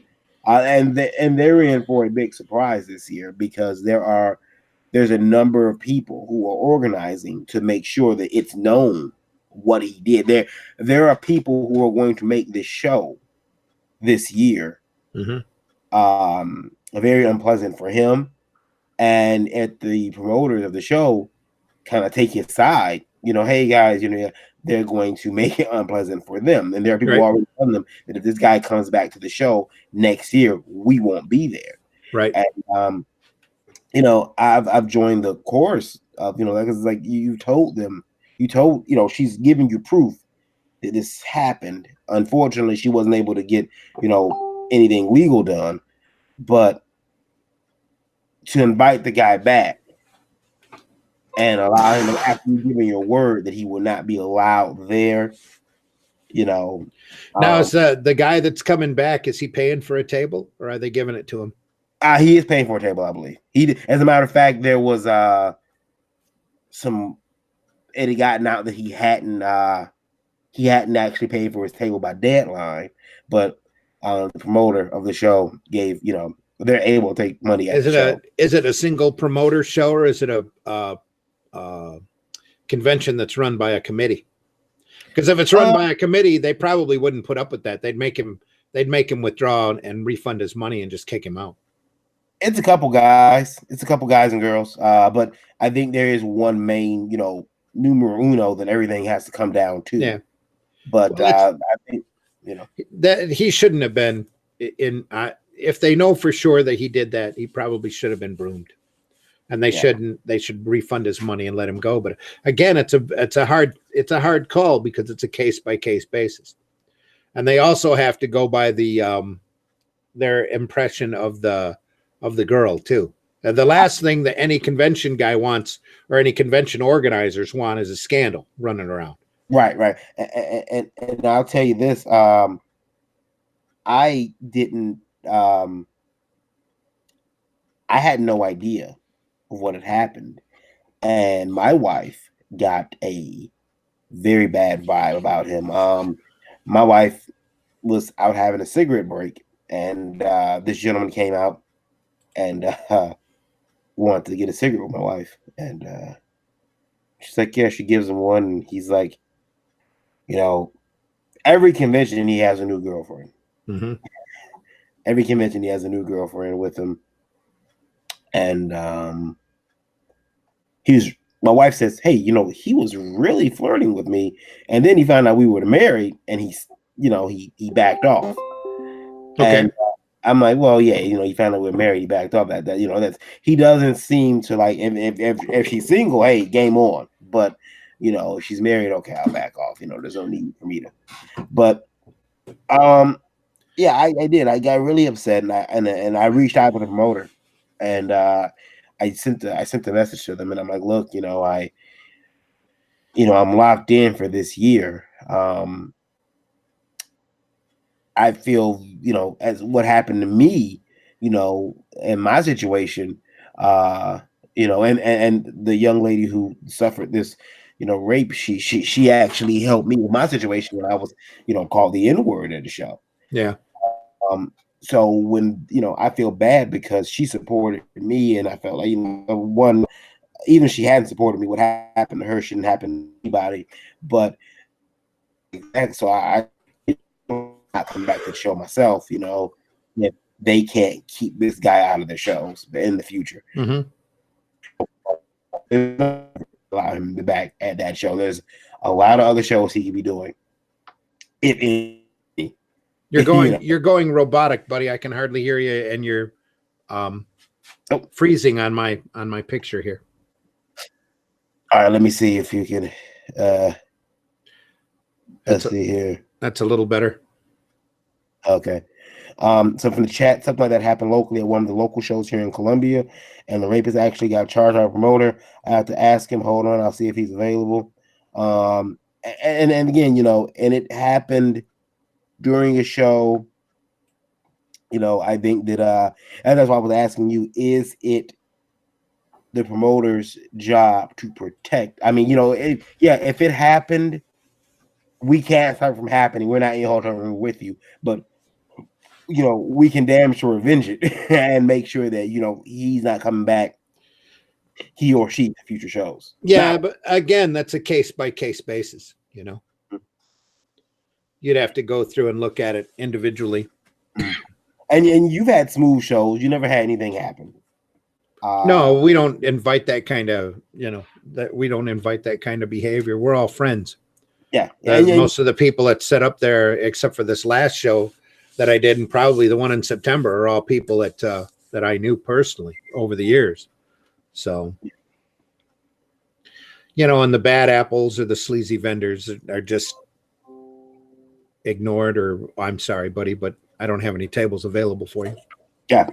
and they're in for a big surprise this year, because there's a number of people who are organizing to make sure that it's known what he did. There are people who are going to make this show this year very unpleasant for him, and at the promoters of the show kind of take his side. Hey guys, they're going to make it unpleasant for them, and there are people already telling them that if this guy comes back to the show next year, we won't be there. Right. And I've joined the chorus of, because like you told them, she's giving you proof that this happened. Unfortunately, she wasn't able to get, anything legal done, but to invite the guy back and allow him, after you giving your word that he will not be allowed there, Now, is the guy that's coming back, is he paying for a table or are they giving it to him? He is paying for a table, I believe. As a matter of fact, there was it had gotten out that he hadn't actually paid for his table by deadline, but the promoter of the show gave, they're able to take money at the show. Is it a single promoter show or is it a convention that's run by a committee? Because if it's run by a committee, they probably wouldn't put up with that. They'd make him withdraw and refund his money and just kick him out. It's a couple guys. It's a couple guys and girls. But I think there is one main, numero uno that everything has to come down to. Yeah. But I think, that he shouldn't have been in. If they know for sure that he did that, he probably should have been broomed. And they shouldn't. They should refund his money and let him go. But again, it's a hard call because it's a case by case basis, and they also have to go by their impression of the girl too. The last thing that any convention guy wants or any convention organizers want is a scandal running around. Right. And I'll tell you this. I didn't. I had no idea of what had happened, and my wife got a very bad vibe about him. My wife was out having a cigarette break, and this gentleman came out and wanted to get a cigarette with my wife, and she's like, yeah, she gives him one, and he's like, every convention he has a new girlfriend. Mm-hmm. Every convention he has a new girlfriend with him. And my wife says, hey, he was really flirting with me. And then he found out we were married and he backed off. Okay. And I'm like, well, yeah, he found out we were married, he backed off that's he doesn't seem to like, if she's single, hey, game on. But, if she's married, okay, I'll back off. There's no need for me to, but, yeah, I did. I got really upset and I reached out to the promoter. And I sent a message to them, and I'm like, look, I'm locked in for this year. I feel, as what happened to me, in my situation, and the young lady who suffered this, rape, she actually helped me with my situation when I was, called the N-word at the show. Yeah. So when, I feel bad because she supported me, and I felt like, even if she hadn't supported me, what happened to her shouldn't happen to anybody. But and so I come back to the show myself, if they can't keep this guy out of their shows in the future. Mm-hmm. Allow him to be back at that show. There's a lot of other shows he could be doing. You're going robotic, buddy. I can hardly hear you, and you're freezing on my picture here. All right, let me see if you can. Let's see here. That's a little better. Okay. So from the chat, something like that happened locally at one of the local shows here in Columbia, and the rapist actually got charged by a promoter. I have to ask him. Hold on, I'll see if he's available. And again, and it happened during a show. I think that and that's why I was asking you, is it the promoter's job to protect? I mean, if it happened, we can't stop it from happening. We're not in your hotel room with you, but we can damn sure avenge it and make sure that he's not coming back, he or she, to future shows. Yeah, but again, that's a case by case basis. You'd have to go through and look at it individually. And you've had smooth shows. You never had anything happen. No, we don't invite that kind of, that we don't invite that kind of behavior. We're all friends. Yeah. Most of the people that set up there, except for this last show that I did, and probably the one in September, are all people that I knew personally over the years. So, and the bad apples or the sleazy vendors are just ignored, or I'm sorry, buddy, but I don't have any tables available for you. Yeah,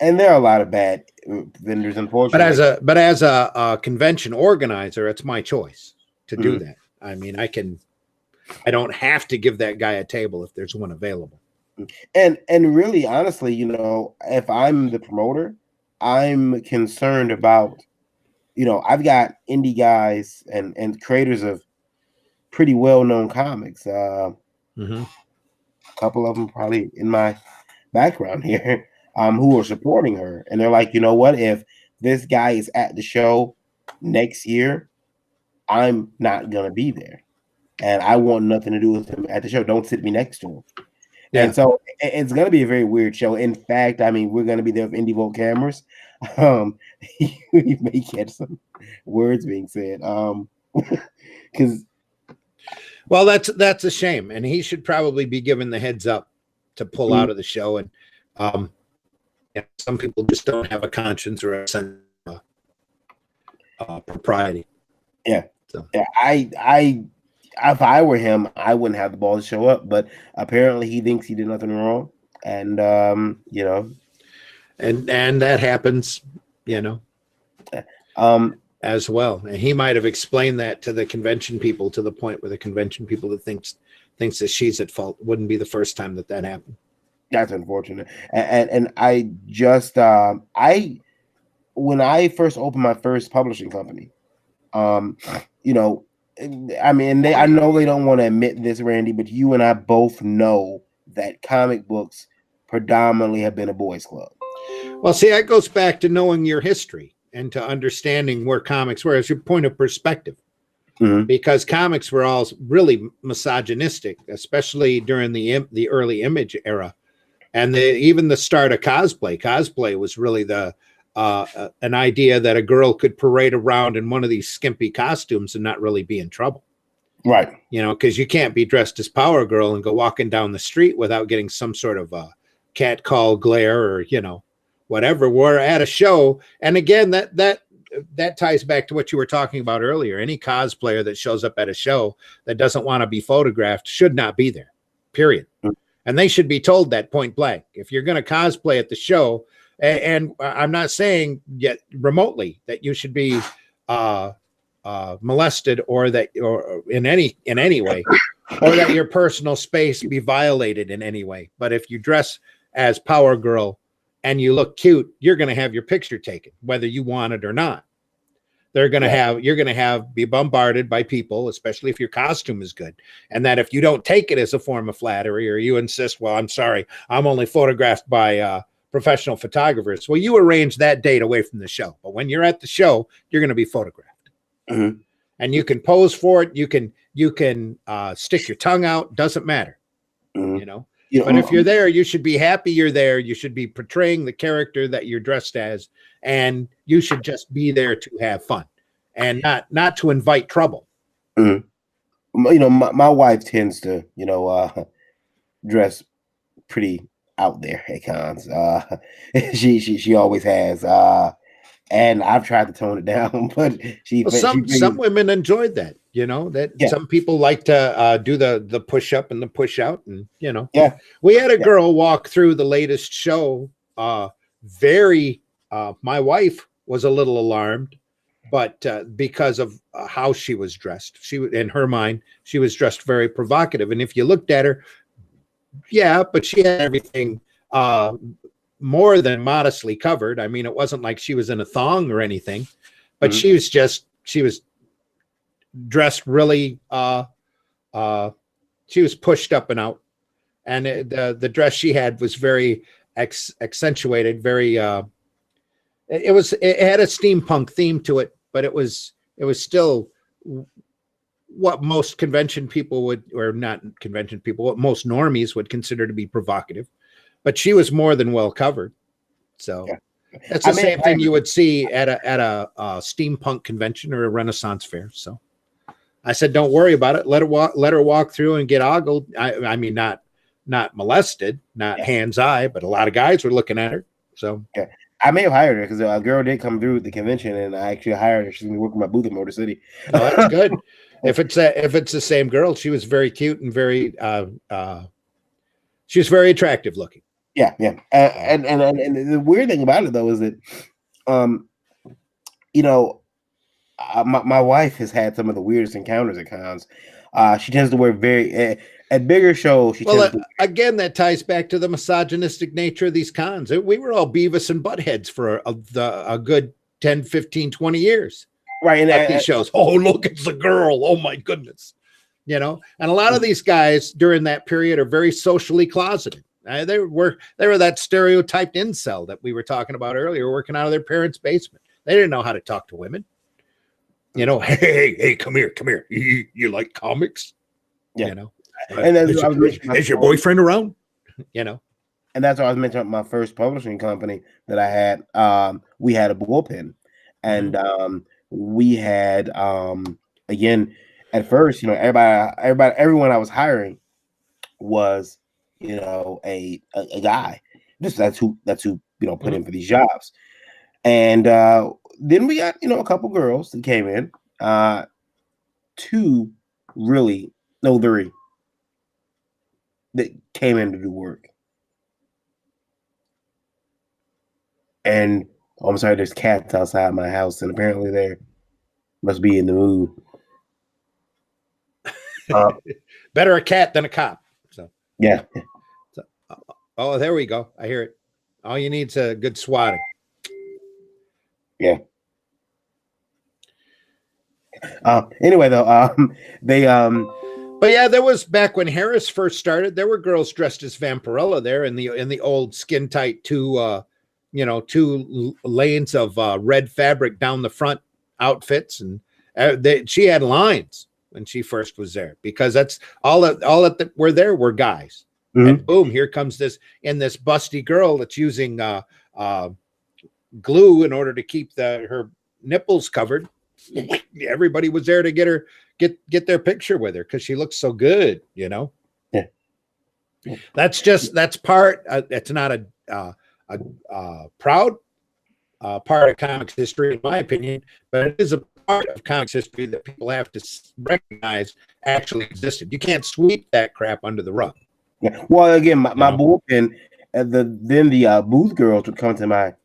and there are a lot of bad vendors, unfortunately. But as a convention organizer, it's my choice to do that. I mean, I don't have to give that guy a table if there's one available. And really, honestly, if I'm the promoter, I'm concerned about, I've got indie guys and creators of pretty well-known comics. A couple of them probably in my background here, who are supporting her, and they're like, you know what? If this guy is at the show next year, I'm not gonna be there, and I want nothing to do with him at the show. Don't sit me next to him. Yeah. And so it's going to be a very weird show. In fact, I mean, we're going to be there with Indie Vote cameras. You may catch some words being said. Because well, that's a shame, and he should probably be given the heads up to pull out of the show. And some people just don't have a conscience or a sense of propriety. Yeah. So. Yeah, if I were him, I wouldn't have the balls to show up, but apparently he thinks he did nothing wrong. And, and that happens, as well. And he might've explained that to the convention people, to the point where the convention people that thinks that she's at fault. Wouldn't be the first time that happened. That's unfortunate. And I just, when I first opened my first publishing company, I mean, I know they don't want to admit this, Randy, but you and I both know that comic books predominantly have been a boys' club. Well, see, that goes back to knowing your history and to understanding where comics were as your point of perspective. Because comics were all really misogynistic, especially during the early Image era, and even the start of cosplay. Cosplay was really an idea that a girl could parade around in one of these skimpy costumes and not really be in trouble. Right. Because you can't be dressed as Power Girl and go walking down the street without getting some sort of a catcall glare or, whatever. We're at a show. And again, that ties back to what you were talking about earlier. Any cosplayer that shows up at a show that doesn't want to be photographed should not be there, period. And they should be told that point blank. If you're going to cosplay at the show, and I'm not saying yet remotely that you should be molested or in any way, or that your personal space be violated in any way. But if you dress as Power Girl and you look cute, you're going to have your picture taken, whether you want it or not. You're going to be bombarded by people, especially if your costume is good. And that if you don't take it as a form of flattery, or you insist, well, I'm sorry, I'm only photographed by professional photographers. Well, you arrange that date away from the show. But when you're at the show, you're going to be photographed. And you can pose for it. You can stick your tongue out. Doesn't matter. But if you're there, you should be happy you're there. You should be portraying the character that you're dressed as, and you should just be there to have fun and not to invite trouble. My wife tends to, dress pretty out there at cons. She always has. And I've tried to tone it down, but some women enjoyed that. Some people like to do the push up and the push out, and we had a girl walk through the latest show. My wife was a little alarmed, but because of how she was dressed, in her mind, she was dressed very provocative. And if you looked at her, but she had everything more than modestly covered. I mean, it wasn't like she was in a thong or anything, but she was dressed really, she was pushed up and out. And the dress she had was very accentuated, very, it had a steampunk theme to it, but it was still what most convention people would, or not convention people, what most normies would consider to be provocative. But she was more than well covered. So that's the same thing you would see at a steampunk convention or a Renaissance fair. So I said, don't worry about it. Let her walk through and get ogled. I mean, not molested, not hands-eye, but a lot of guys were looking at her. So I may have hired her because a girl did come through the convention, and I actually hired her. She's been working my booth in Motor City. Oh, that's good. If it's the same girl, she was very cute and very she was very attractive looking. Yeah, yeah. And the weird thing about it though is that, um, you know, my wife has had some of the weirdest encounters at cons. She tends to wear very at bigger shows. Again, that ties back to the misogynistic nature of these cons. We were all Beavis and Buttheads for a good 10, 15, 20 years. Right. And at these shows. Oh, look, it's a girl. Oh my goodness. You know, and a lot of these guys during that period are very socially closeted. They were that stereotyped incel that we were talking about earlier, working out of their parents' basement. They didn't know how to talk to women. You know, hey, come here. You like comics? Yeah. You know, and is your boyfriend around? You know, and that's why I was mentioning my first publishing company that I had. We had a bullpen, and we had again at first, you know, everyone I was hiring was, you know, a guy. Just that's who you know put in for these jobs, and then we got, you know, a couple girls that came in. Three that came in to do work. And I'm sorry, there's cats outside my house, and apparently they must be in the mood. Better a cat than a cop. So yeah. So, oh, there we go. I hear it. All you need is a good swatting. Yeah. Anyway, though, but yeah, there was back when Harris first started. There were girls dressed as Vampirella there in the old skin tight two lanes of red fabric down the front outfits, and she had lines when she first was there because that's all that were there were guys. And boom, here comes this busty girl that's using glue in order to keep her nipples covered. Everybody was there to get their picture with her because she looks so good, you know. Yeah. That's part. It's not a proud part of comics history, in my opinion, but it is a part of comics history that people have to recognize actually existed. You can't sweep that crap under the rug. Yeah. Well, again, my bullpen, the booth girls would come to the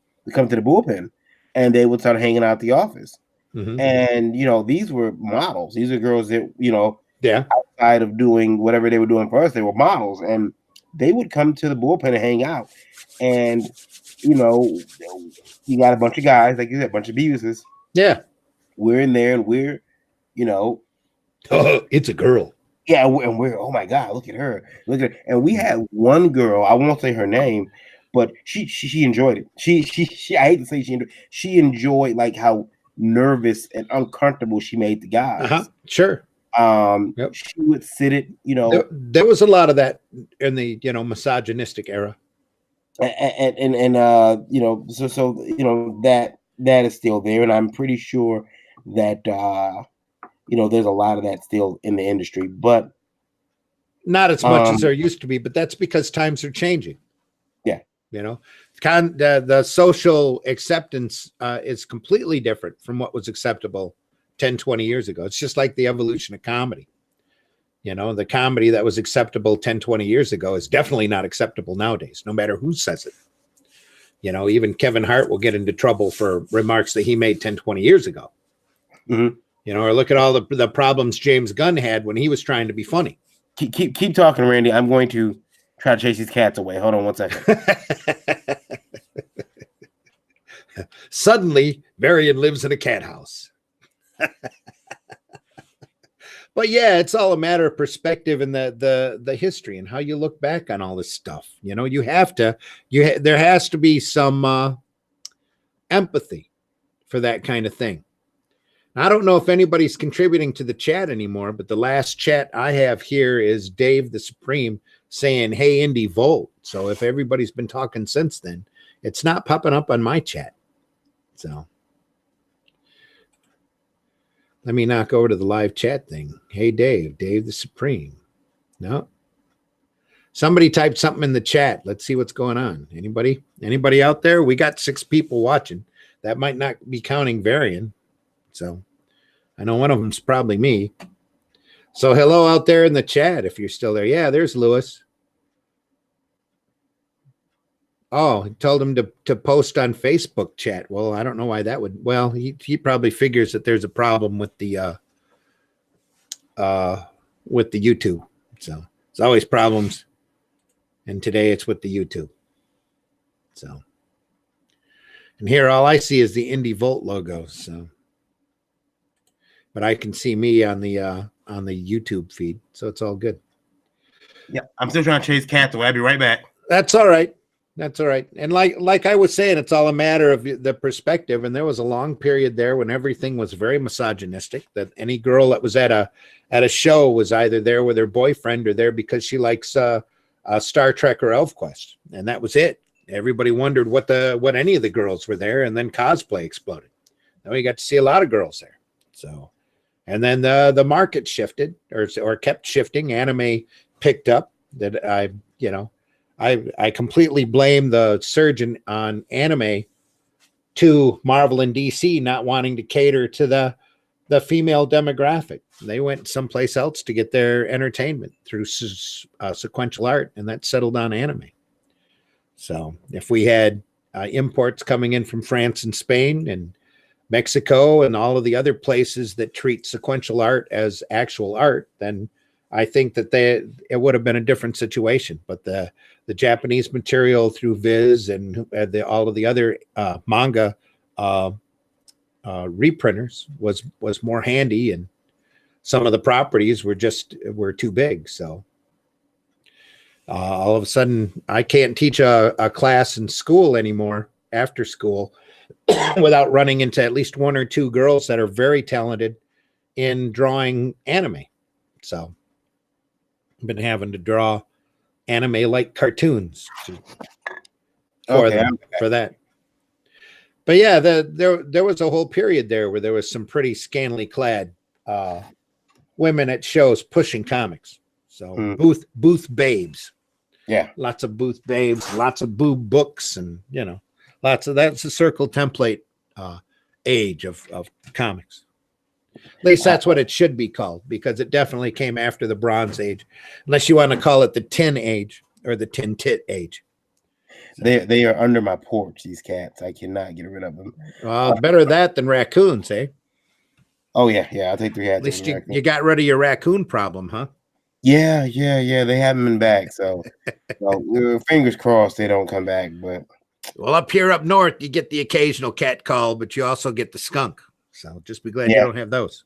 bullpen, and they would start hanging out at the office. And you know, these were models. These are girls that, you know, outside of doing whatever they were doing for us, they were models, and they would come to the bullpen and hang out. And you know, you got a bunch of guys, like you said, a bunch of Beavises. Yeah, we're in there, and we're, you know, it's a girl. Yeah, and we're oh my god, look at her, and we had one girl. I won't say her name, but she enjoyed it. She I hate to say she enjoyed like how nervous and uncomfortable she made the guys. Sure. She would sit it, you know. There was a lot of that in the, you know, misogynistic era. And you know, so you know that is still there, and I'm pretty sure that you know, there's a lot of that still in the industry, but not as much as there used to be. But that's because times are changing. Yeah, you know, the social acceptance is completely different from what was acceptable 10, 20 years ago. It's just like the evolution of comedy. You know, the comedy that was acceptable 10, 20 years ago is definitely not acceptable nowadays, no matter who says it. You know, even Kevin Hart will get into trouble for remarks that he made 10, 20 years ago. You know, or look at all the problems James Gunn had when he was trying to be funny. Keep talking, Randy. I'm going to try to chase these cats away. Hold on one second. Suddenly, Marion lives in a cat house. But yeah, it's all a matter of perspective and the history and how you look back on all this stuff. You know, there has to be some empathy for that kind of thing. I don't know if anybody's contributing to the chat anymore, but the last chat I have here is Dave the Supreme saying, "Hey, Indy, vote." So if everybody's been talking since then, it's not popping up on my chat. So let me knock over to the live chat thing. Hey, Dave the Supreme. No. Somebody type something in the chat. Let's see what's going on. Anybody out there? We got 6 people watching. That might not be counting Varian. So I know one of them's probably me. So hello out there in the chat if you're still there. Yeah, there's Lewis. Oh, he told him to post on Facebook chat. Well, I don't know why that would. Well, he probably figures that there's a problem with the YouTube. So it's always problems. And today it's with the YouTube. So, and here all I see is the Indie Volt logo. So, but I can see me on the YouTube feed, so it's all good. Yeah, I'm still trying to chase cats away. I'll be right back. That's all right. That's all right. And like I was saying, it's all a matter of the perspective. And there was a long period there when everything was very misogynistic. That any girl that was at a show was either there with her boyfriend or there because she likes Star Trek or ElfQuest, and that was it. Everybody wondered what any of the girls were there, and then cosplay exploded. Now we got to see a lot of girls there. So, and then the market shifted or kept shifting. Anime picked up. That I completely blame the surge on anime to Marvel and DC not wanting to cater to the female demographic. They went someplace else to get their entertainment through sequential art, and that settled on anime. So if we had imports coming in from France and Spain and Mexico and all of the other places that treat sequential art as actual art, then I think that it would have been a different situation. But the Japanese material through Viz and all of the other manga reprinters was more handy, and some of the properties were too big. So all of a sudden I can't teach a class in school anymore after school without running into at least 1 or 2 girls that are very talented in drawing anime. So I've been having to draw anime like cartoons for that. But yeah, there was a whole period there where there was some pretty scantily clad women at shows pushing comics. So booth babes. Yeah. Lots of booth babes, lots of boob books, and that's a circle template age of comics. At least that's what it should be called, because it definitely came after the Bronze Age, unless you want to call it the Tin Age or the Tin Tit Age. So, they are under my porch, these cats. I cannot get rid of them. Better that than raccoons, eh? Oh, yeah. I'll take 3 hats. At least you got rid of your raccoon problem, huh? Yeah. They haven't been back, so fingers crossed they don't come back. But well, up here up north, you get the occasional cat call, but you also get the skunk. So just be glad you don't have those.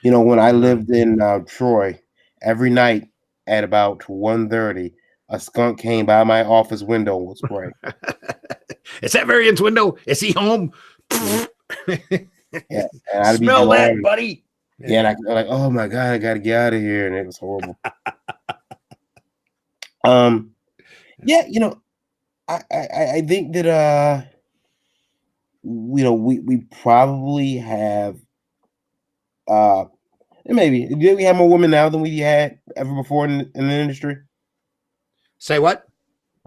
When I lived in Troy, every night at about 1:30, a skunk came by my office window and was spraying. Is that Varian's window? Is he home? Yeah, and I'd smell that, buddy. Yeah, and I'm like, oh my God, I gotta get out of here, and it was horrible. I think that we probably have maybe do we have more women now than we had ever before in the industry? Say what?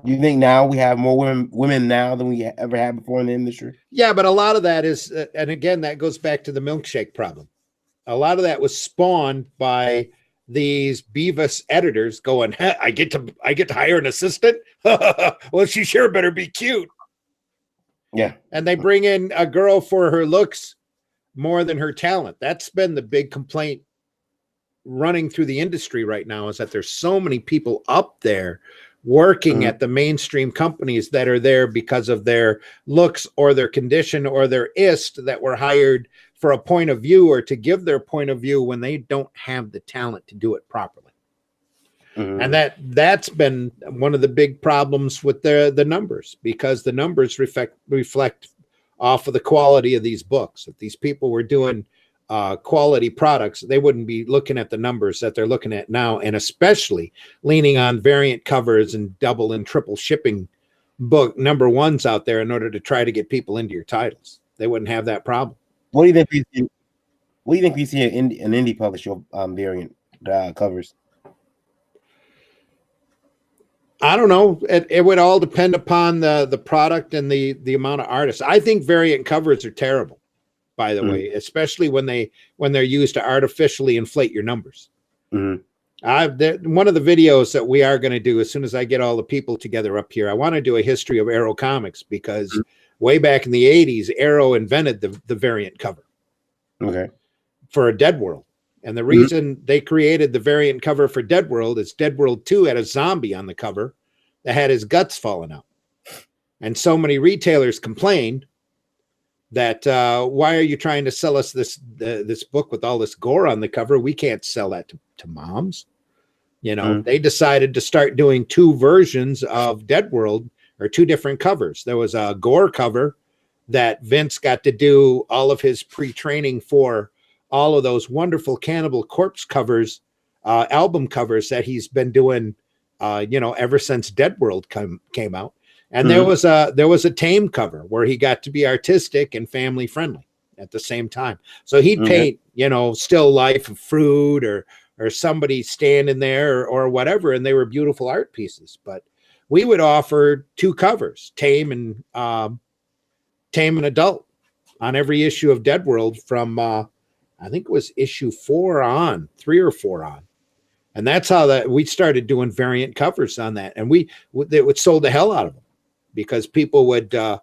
Do you think now we have more women now than we ever had before in the industry? Yeah, but a lot of that is, and again, that goes back to the milkshake problem. A lot of that was spawned by these Beavis editors going, I get to hire an assistant. Well, she sure better be cute. Yeah. And they bring in a girl for her looks more than her talent. That's been the big complaint running through the industry right now, is that there's so many people up there working at the mainstream companies that are there because of their looks or their condition or their ist, that were hired for a point of view or to give their point of view when they don't have the talent to do it properly. And that's been one of the big problems with the numbers, because the numbers reflect off of the quality of these books. If these people were doing quality products, they wouldn't be looking at the numbers that they're looking at now, and especially leaning on variant covers and double and triple shipping book number ones out there in order to try to get people into your titles. They wouldn't have that problem. What do you think we see an indie publisher variant covers? I don't know. It would all depend upon the product and the amount of artists. I think variant covers are terrible, by the way, especially when they're used to artificially inflate your numbers. Mm-hmm. One of the videos that we are going to do as soon as I get all the people together up here, I want to do a history of Arrow Comics because way back in the 80s, Arrow invented the variant cover. Okay. For a Dead World. And the reason they created the variant cover for Dead World is Dead World 2 had a zombie on the cover that had his guts falling out. And so many retailers complained that why are you trying to sell us this book with all this gore on the cover? We can't sell that to moms. You know, they decided to start doing two versions of Dead World, or two different covers. There was a gore cover that Vince got to do all of his pre-training for all of those wonderful Cannibal Corpse covers, album covers that he's been doing, ever since Dead World came out. And there was a Tame cover where he got to be artistic and family friendly at the same time. So he'd paint, still life of fruit or somebody standing there or whatever, and they were beautiful art pieces. But we would offer two covers, Tame and Adult, on every issue of Dead World from I think it was issue 3 or 4 on. And that's how that we started doing variant covers on that. And it would sold the hell out of them because people would buy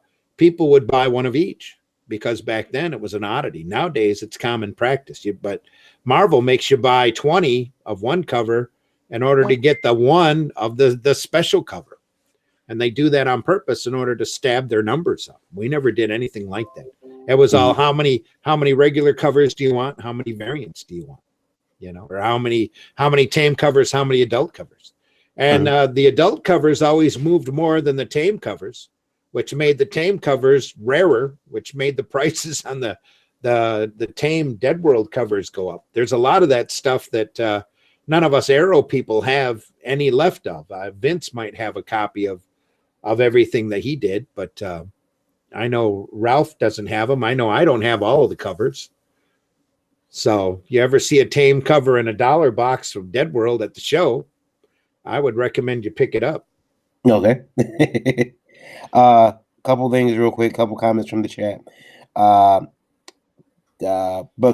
one of each, because back then it was an oddity. Nowadays it's common practice. But Marvel makes you buy 20 of one cover in order to get the one of the special cover. And they do that on purpose in order to stab their numbers up. We never did anything like that. It was all how many regular covers do you want? How many variants do you want? Or how many Tame covers, how many adult covers? And the adult covers always moved more than the Tame covers, which made the Tame covers rarer, which made the prices on the Tame Dead World covers go up. There's a lot of that stuff that none of us Arrow people have any left of. Vince might have a copy of everything that he did, but I know Ralph doesn't have them. I know I don't have all of the covers. So you ever see a Tame cover in a $1 box from Dead World at the show, I would recommend you pick it up. Okay. Couple things real quick, couple comments from the chat. But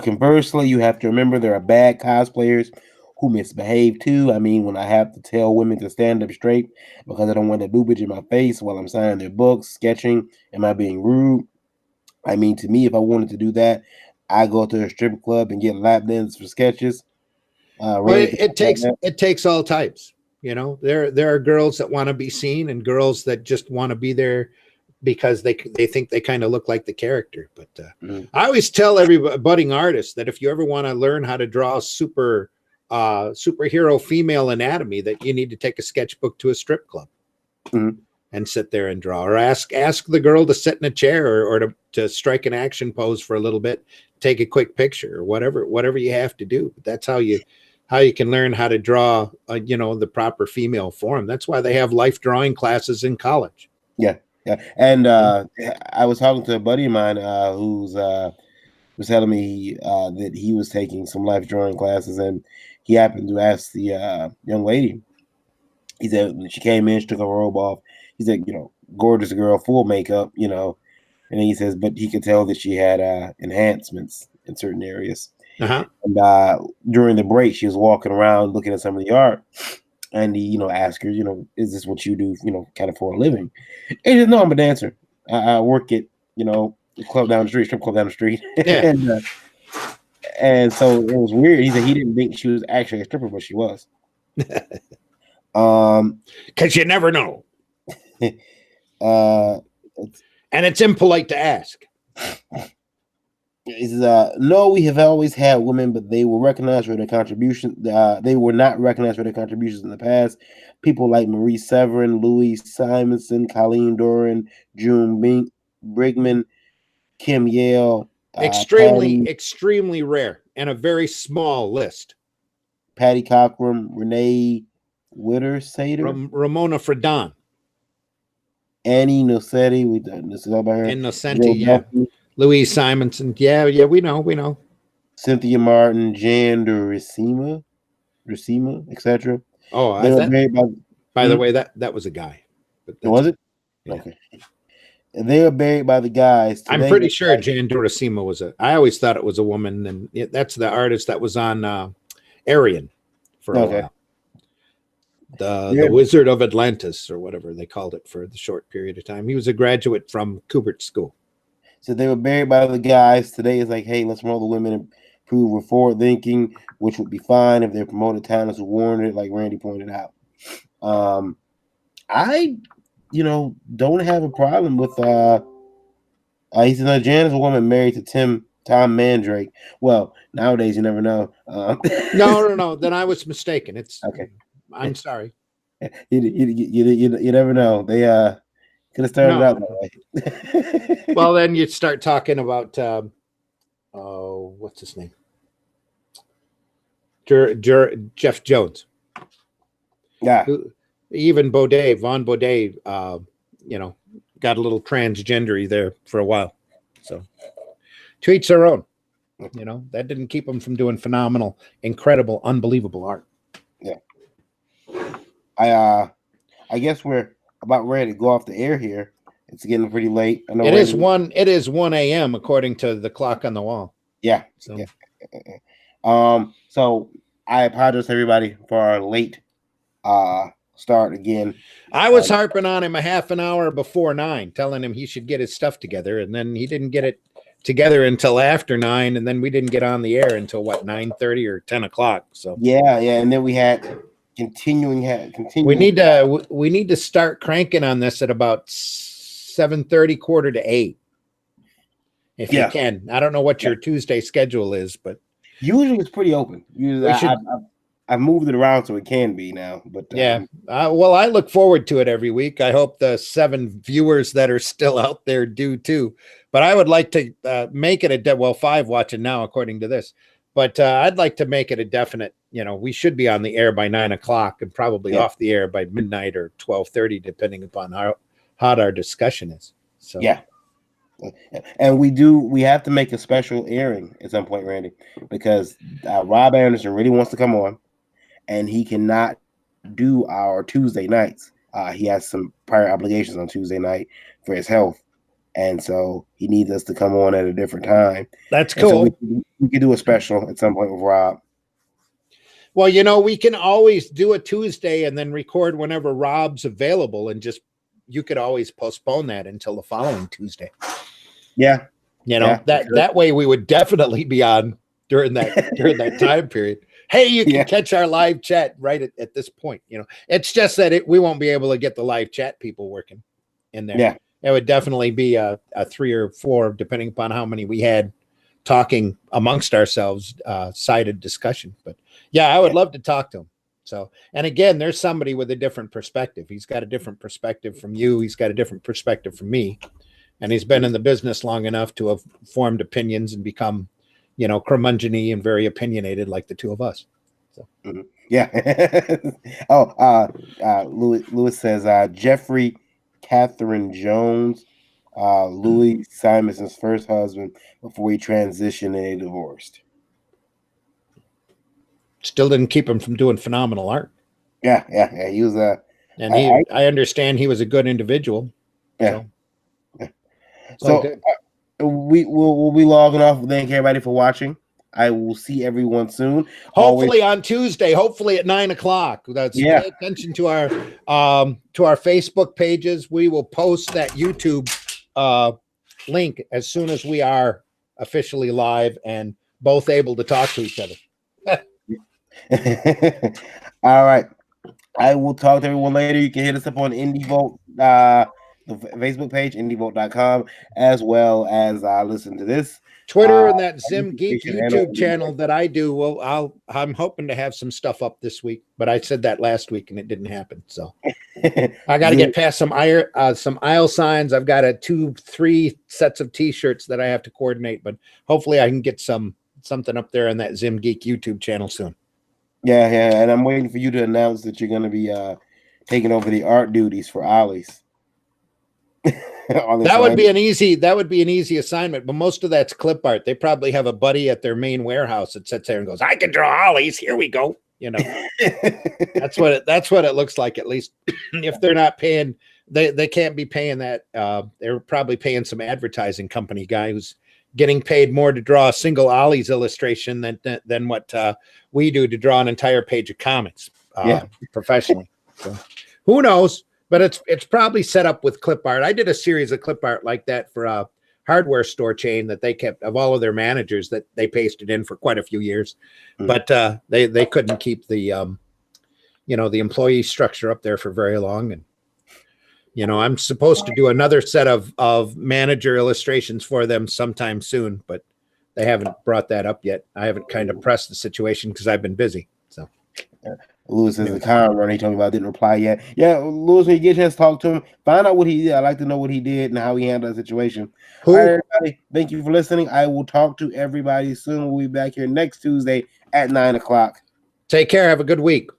conversely, you have to remember there are bad cosplayers who misbehave too. I mean, when I have to tell women to stand up straight because I don't want that boobage in my face while I'm signing their books, sketching, am I being rude? I mean, to me, if I wanted to do that, I go to a strip club and get lap dances for sketches. It takes all types. There are girls that want to be seen and girls that just want to be there because they think they kind of look like the character. But I always tell every budding artist that if you ever want to learn how to draw superhero female anatomy, that you need to take a sketchbook to a strip club and sit there and draw, or ask the girl to sit in a chair or to strike an action pose for a little bit, take a quick picture, or whatever you have to do. That's how you can learn how to draw the proper female form. That's why they have life drawing classes in college. Yeah. And I was talking to a buddy of mine who's was telling me that he was taking some life drawing classes, and he happened to ask the young lady. He said when she came in, she took her robe off. He said, gorgeous girl, full makeup, and he says, but he could tell that she had enhancements in certain areas. And during the break, she was walking around looking at some of the art, and he, asked her, is this what you do, kind of for a living? And he said, no, I'm a dancer. I work at, club down the street, strip club down the street. Yeah. and so it was weird. He said he didn't think she was actually a stripper, but she was. Because you never know. And it's impolite to ask. He says, no, we have always had women, but they were recognized for their contributions. They were not recognized for their contributions in the past. People like Marie Severin, Louise Simonson, Colleen Doran, June Brigman, Kim Yale. Extremely rare and a very small list. Patty Cockrum, Renee Witter-Sater, Ramona Fredon, Annie Nocetti. This is all about her. And Nocenti, yeah. Louise Simonson, yeah, we know. Cynthia Martin, Jan Racima, etc. Oh, By the way, that was a guy. But Was it? Yeah. Okay. And they were buried by the guys. I'm pretty sure Jan Duracima was I always thought it was a woman, and that's the artist that was on Arian for a while. The Wizard of Atlantis, or whatever they called it for the short period of time. He was a graduate from Kubert School. So they were buried by the guys. Today is like, hey, let's promote the women and prove we're forward thinking, which would be fine if they're promoted talents who warranted, like Randy pointed out. I don't have a problem with he said Jan is a woman married to Tom Mandrake. Well, nowadays you never know. No. Then I was mistaken. It's okay. I'm sorry. You never know. They could have started out that way. Well, then you start talking about what's his name? Jeff Jones. Yeah. Even Von Baudet, got a little transgendery there for a while. So to each their own. That didn't keep them from doing phenomenal, incredible, unbelievable art. Yeah. I guess we're about ready to go off the air here. It's getting pretty late. I know it is 1 a.m. according to the clock on the wall. Yeah. So. Yeah. So I apologize everybody for our late start again. I was harping on him a half an hour before 9, telling him he should get his stuff together, and then he didn't get it together until after 9, and then we didn't get on the air until 9:30 or 10 o'clock. So yeah, and then we had continuing. We need to start cranking on this at about 7:30, 7:45. If you can. I don't know what your Tuesday schedule is, but usually it's pretty open. Usually I've moved it around so it can be now. But well, I look forward to it every week. I hope the 7 viewers that are still out there do too. But I would like to make it 5 watching now, according to this. But I'd like to make it a definite. We should be on the air by 9 o'clock and probably off the air by midnight or 12:30, depending upon how hot our discussion is. So yeah. And we have to make a special airing at some point, Randy, because Rob Anderson really wants to come on, and he cannot do our Tuesday nights. He has some prior obligations on Tuesday night for his health, and so he needs us to come on at a different time. That's cool. So we could do a special at some point with Rob. Well, we can always do a Tuesday and then record whenever Rob's available, and you could always postpone that until the following Tuesday. Yeah. That way we would definitely be on during that time period. Hey, you can catch our live chat right at this point. It's just that we won't be able to get the live chat people working in there. Yeah. It would definitely be a 3 or 4, depending upon how many we had talking amongst ourselves, sided discussion. But I would love to talk to him. So, and again, there's somebody with a different perspective. He's got a different perspective from you. He's got a different perspective from me. And he's been in the business long enough to have formed opinions and become, curmudgeon-y and very opinionated like the two of us. So. Mm-hmm. Yeah. Lewis says, Jeffrey Catherine Jones, Louis Simonson's first husband before he transitioned and they divorced. Still didn't keep him from doing phenomenal art. Yeah. He was and I understand he was a good individual. Yeah. So we'll be logging off. Thank everybody for watching. I will see everyone soon. Hopefully on Tuesday. Hopefully at 9 o'clock. Pay attention to our Facebook pages. We will post that YouTube link as soon as we are officially live and both able to talk to each other. All right. I will talk to everyone later. You can hit us up on IndieVolt, the Facebook page, indievolt.com, as well as listen to this. Twitter and that Zimmgeek YouTube channel that I do. Well, I'm hoping to have some stuff up this week, but I said that last week and it didn't happen. So I got to get past some aisle signs. I've got 2-3 sets of T-shirts that I have to coordinate, but hopefully I can get something up there on that Zimmgeek YouTube channel soon. Yeah, and I'm waiting for you to announce that you're going to be taking over the art duties for Ollie's. That would be an easy assignment, but most of that's clip art. They probably have a buddy at their main warehouse that sits there and goes, "I can draw Ollie's. Here we go." You know, that's what it looks like. At least if they're not paying, they can't be paying that. They're probably paying some advertising company guy who's getting paid more to draw a single Ollie's illustration than what we do to draw an entire page of comics professionally. So who knows? But it's probably set up with clip art. I did a series of clip art like that for a hardware store chain that they kept of all of their managers that they pasted in for quite a few years. But they couldn't keep the the employee structure up there for very long. And I'm supposed to do another set of manager illustrations for them sometime soon, but they haven't brought that up yet. I haven't kind of pressed the situation because I've been busy. So Lewis is the con runner. He told me about didn't reply yet. Yeah, Lewis, when you get a chance to talk to him, find out what he did. I'd like to know what he did and how he handled the situation. All right, everybody. Thank you for listening. I will talk to everybody soon. We'll be back here next Tuesday at 9 o'clock. Take care. Have a good week.